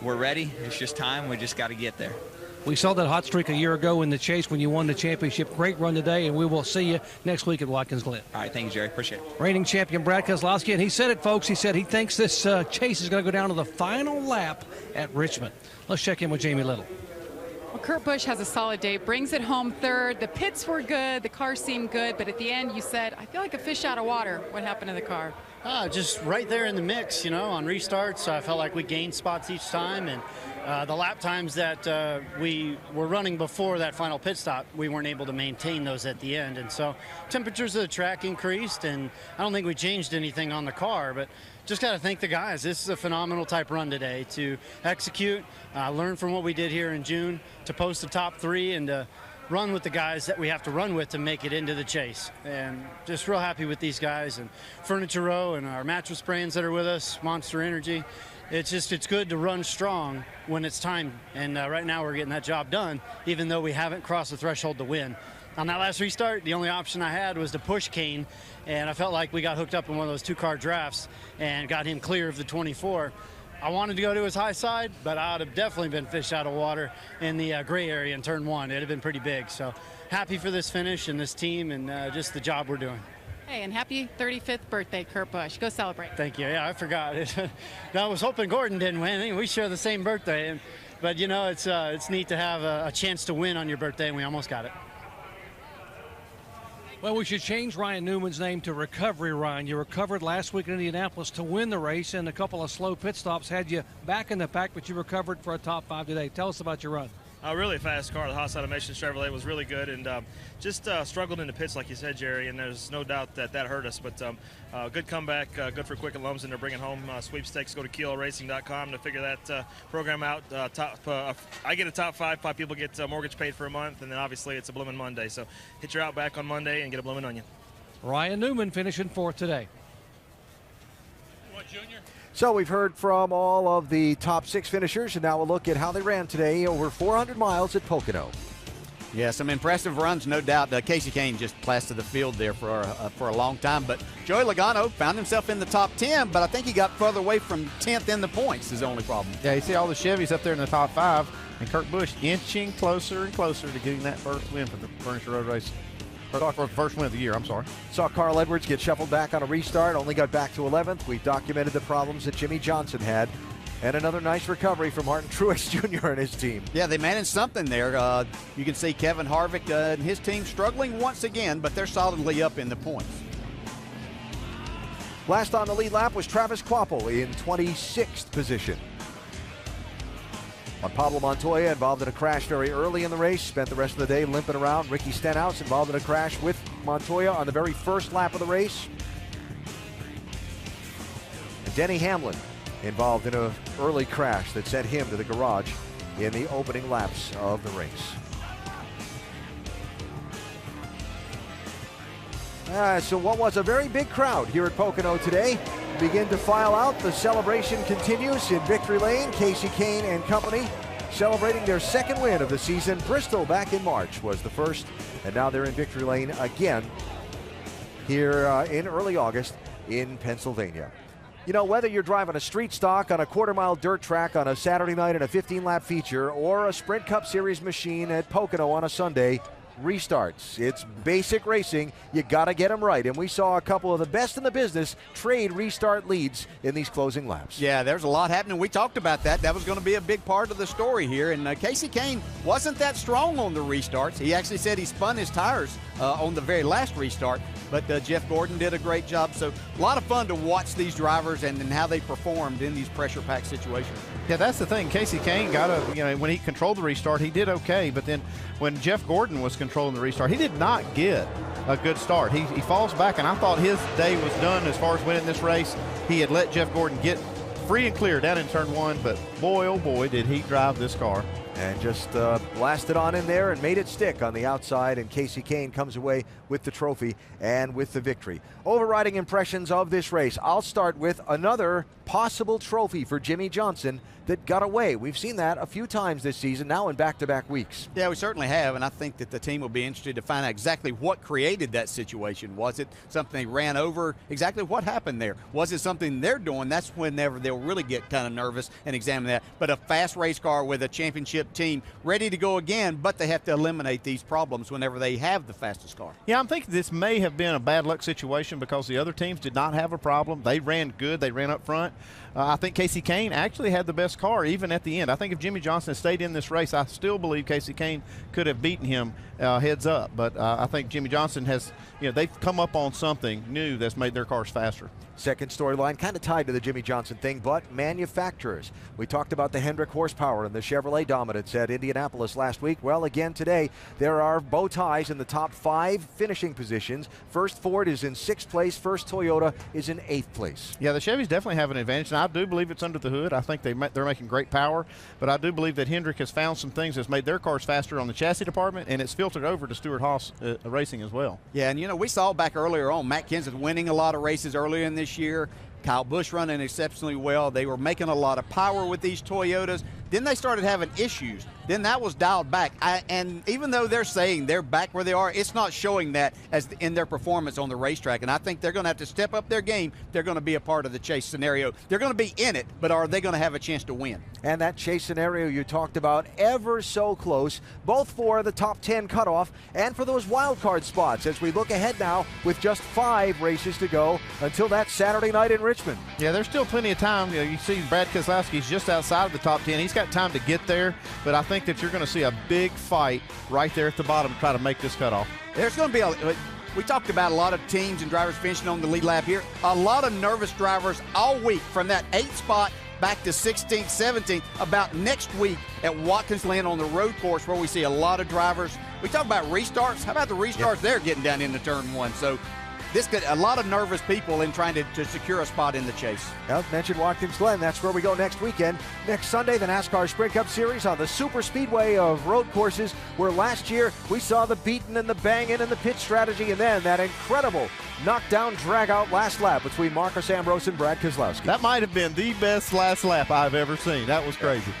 we're ready. It's just time. We just got to get there. We saw that hot streak a year ago in the chase when you won the championship. Great run today, and we will see you next week at Watkins Glen. All right, thank you, Jerry. Appreciate it. Reigning champion Brad Keselowski, and he said it, folks. He said he thinks this chase is going to go down to the final lap at Richmond. Let's check in with Jamie Little. Well, Kurt Busch has a solid day, brings it home third. The pits were good, the car seemed good, but at the end you said, I feel like a fish out of water. What happened to the car? Just right there in the mix, you know, on restarts. I felt like we gained spots each time, and the lap times that we were running before that final pit stop, we weren't able to maintain those at the end. And so temperatures of the track increased, and I don't think we changed anything on the car, but just got to thank the guys. This is a phenomenal type run today to execute, learn from what we did here in June, to post the top 3, and to run with the guys that we have to run with to make it into the chase. And just real happy with these guys, and Furniture Row and our mattress brands that are with us, Monster Energy. It's good to run strong when it's time, and right now we're getting that job done, even though we haven't crossed the threshold to win. On that last restart, the only option I had was to push Kane, and I felt like we got hooked up in one of those 2-car drafts and got him clear of the 24. I wanted to go to his high side, but I would have definitely been fish out of water in the gray area in turn 1. It would have been pretty big. So happy for this finish and this team, and just the job we're doing. Hey, and happy 35th birthday, Kurt Busch. Go celebrate. Thank you. Yeah, I forgot. I was hoping Gordon didn't win. We share the same birthday. But, you know, it's neat to have a chance to win on your birthday, and we almost got it. Well, we should change Ryan Newman's name to Recovery Ryan. You recovered last week in Indianapolis to win the race, and a couple of slow pit stops had you back in the pack, but you recovered for a top 5 today. Tell us about your run. Really fast car. The Haas Automation Chevrolet was really good, and just struggled in the pits, like you said, Jerry, and there's no doubt that hurt us. But good comeback, good for Quicken Loans, and they're bringing home sweepstakes. Go to KiloRacing.com to figure that program out. I get a top 5 people get mortgage paid for a month, and then obviously it's a Bloomin' Monday. So hit your Outback on Monday and get a Bloomin' Onion. Ryan Newman finishing 4th today. So we've heard from all of the top 6 finishers, and now we'll look at how they ran today over 400 miles at Pocono. Yeah, some impressive runs, no doubt. Casey Kane just plastered the field there for a long time. But Joey Logano found himself in the top 10, but I think he got further away from 10th in the points is the only problem. Yeah, you see all the Chevys up there in the top 5, and Kurt Busch inching closer and closer to getting that first win for the Furniture Road race. For the first win of the year, I'm sorry. Saw Carl Edwards get shuffled back on a restart, only got back to 11th. We documented the problems that Jimmy Johnson had. And another nice recovery from Martin Truex Jr. and his team. Yeah, they managed something there. You can see Kevin Harvick and his team struggling once again, but they're solidly up in the points. Last on the lead lap was Travis Kvapil in 26th position. Pablo Montoya involved in a crash very early in the race, spent the rest of the day limping around. Ricky Stenhouse involved in a crash with Montoya on the very first lap of the race. And Denny Hamlin involved in an early crash that sent him to the garage in the opening laps of the race. So what was a very big crowd here at Pocono today begin to file out. The celebration continues in Victory Lane. Casey Kane and company celebrating their second win of the season. Bristol back in March was the first, and now they're in Victory Lane again here in early August in Pennsylvania. You know, whether you're driving a street stock on a quarter-mile dirt track on a Saturday night in a 15-lap feature or a Sprint Cup Series machine at Pocono on a Sunday, restarts. It's basic racing. You got to get them right. And we saw a couple of the best in the business trade restart leads in these closing laps. Yeah, there's a lot happening. We talked about that. That was going to be a big part of the story here. And Casey Kane wasn't that strong on the restarts. He actually said he spun his tires on the very last restart. But Jeff Gordon did a great job. So a lot of fun to watch these drivers and how they performed in these pressure-packed situations. Yeah, that's the thing. Casey Kane when he controlled the restart, he did okay. But then when Jeff Gordon was controlling the restart, he did not get a good start. He falls back, and I thought his day was done as far as winning this race. He had let Jeff Gordon get free and clear down in turn 1, but boy, oh boy, did he drive this car. And just blasted on in there and made it stick on the outside, and Casey Kane comes away with the trophy and with the victory. Overriding impressions of this race, I'll start with another possible trophy for Jimmy Johnson that got away. We've seen that a few times this season, now in back-to-back weeks. Yeah, we certainly have, and I think that the team will be interested to find out exactly what created that situation. Was it something they ran over? Exactly what happened there? Was it something they're doing? That's whenever they'll really get kind of nervous and examine in that. But a fast race car with a championship team ready to go again, but they have to eliminate these problems whenever they have the fastest car. Yeah, I'm thinking this may have been a bad luck situation because the other teams did not have a problem. They ran good. They ran up front. I think Casey Kane actually had the best car even at the end. I think if Jimmy Johnson had stayed in this race, I still believe Casey Kane could have beaten him heads up. But I think Jimmy Johnson has, they've come up on something new that's made their cars faster. Second storyline kind of tied to the Jimmy Johnson thing, but manufacturers. We talked about the Hendrick horsepower and the Chevrolet dominance at Indianapolis last week. Well, again today, there are bow ties in the top 5 finishing positions. First Ford is in 6th place. First Toyota is in 8th place. Yeah, the Chevys definitely have an advantage, and I do believe it's under the hood. I think they're making great power, but I do believe that Hendrick has found some things that's made their cars faster on the chassis department, and it's filtered over to Stewart-Haas Racing as well. Yeah, and we saw back earlier on, Matt Kenseth winning a lot of races earlier in this year. Kyle Busch running exceptionally well. They were making a lot of power with these Toyotas. Then they started having issues. Then that was dialed back. And even though they're saying they're back where they are, it's not showing that as in their performance on the racetrack. And I think they're going to have to step up their game. They're going to be a part of the chase scenario. They're going to be in it, but are they going to have a chance to win? And that chase scenario you talked about, ever so close, both for the top 10 cutoff and for those wild card spots as we look ahead now with just 5 races to go until that Saturday night in Richmond. Yeah, there's still plenty of time. You see Brad Keselowski's just outside of the top 10. He's got time to get there, but I think that you're going to see a big fight right there at the bottom to try to make this cutoff. There's going to be we talked about a lot of teams and drivers finishing on the lead lap here. A lot of nervous drivers all week from that 8th spot back to 16th, 17th, about next week at Watkins Glen on the road course where we see a lot of drivers. We talk about restarts. How about the restarts there getting down into turn 1? So this could a lot of nervous people in trying to secure a spot in the chase. Well, mentioned Watkins Glen. That's where we go next weekend. Next Sunday, the NASCAR Sprint Cup Series on the super speedway of road courses, where last year we saw the beating and the banging and the pit strategy, and then that incredible knockdown drag-out last lap between Marcus Ambrose and Brad Keselowski. That might have been the best last lap I've ever seen. That was crazy.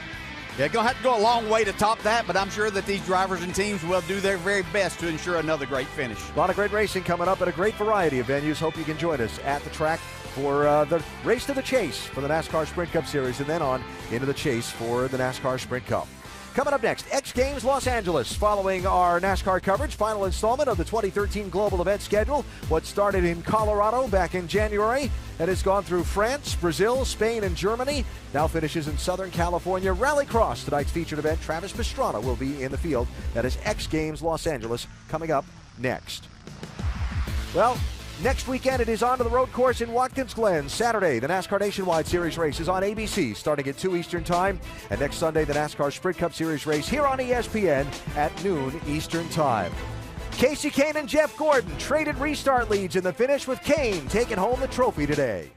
Yeah, going to have to go a long way to top that, but I'm sure that these drivers and teams will do their very best to ensure another great finish. A lot of great racing coming up at a great variety of venues. Hope you can join us at the track for the race to the chase for the NASCAR Sprint Cup Series, and then on into the chase for the NASCAR Sprint Cup. Coming up next, X Games Los Angeles. Following our NASCAR coverage, final installment of the 2013 global event schedule. What started in Colorado back in January and has gone through France, Brazil, Spain, and Germany. Now finishes in Southern California. Rallycross, tonight's featured event. Travis Pastrana will be in the field. That is X Games Los Angeles coming up next. Well, next weekend, it is on to the road course in Watkins Glen. Saturday, the NASCAR Nationwide Series race is on ABC starting at 2 Eastern Time. And next Sunday, the NASCAR Sprint Cup Series race here on ESPN at noon Eastern Time. Casey Kane and Jeff Gordon traded restart leads in the finish, with Kane taking home the trophy today.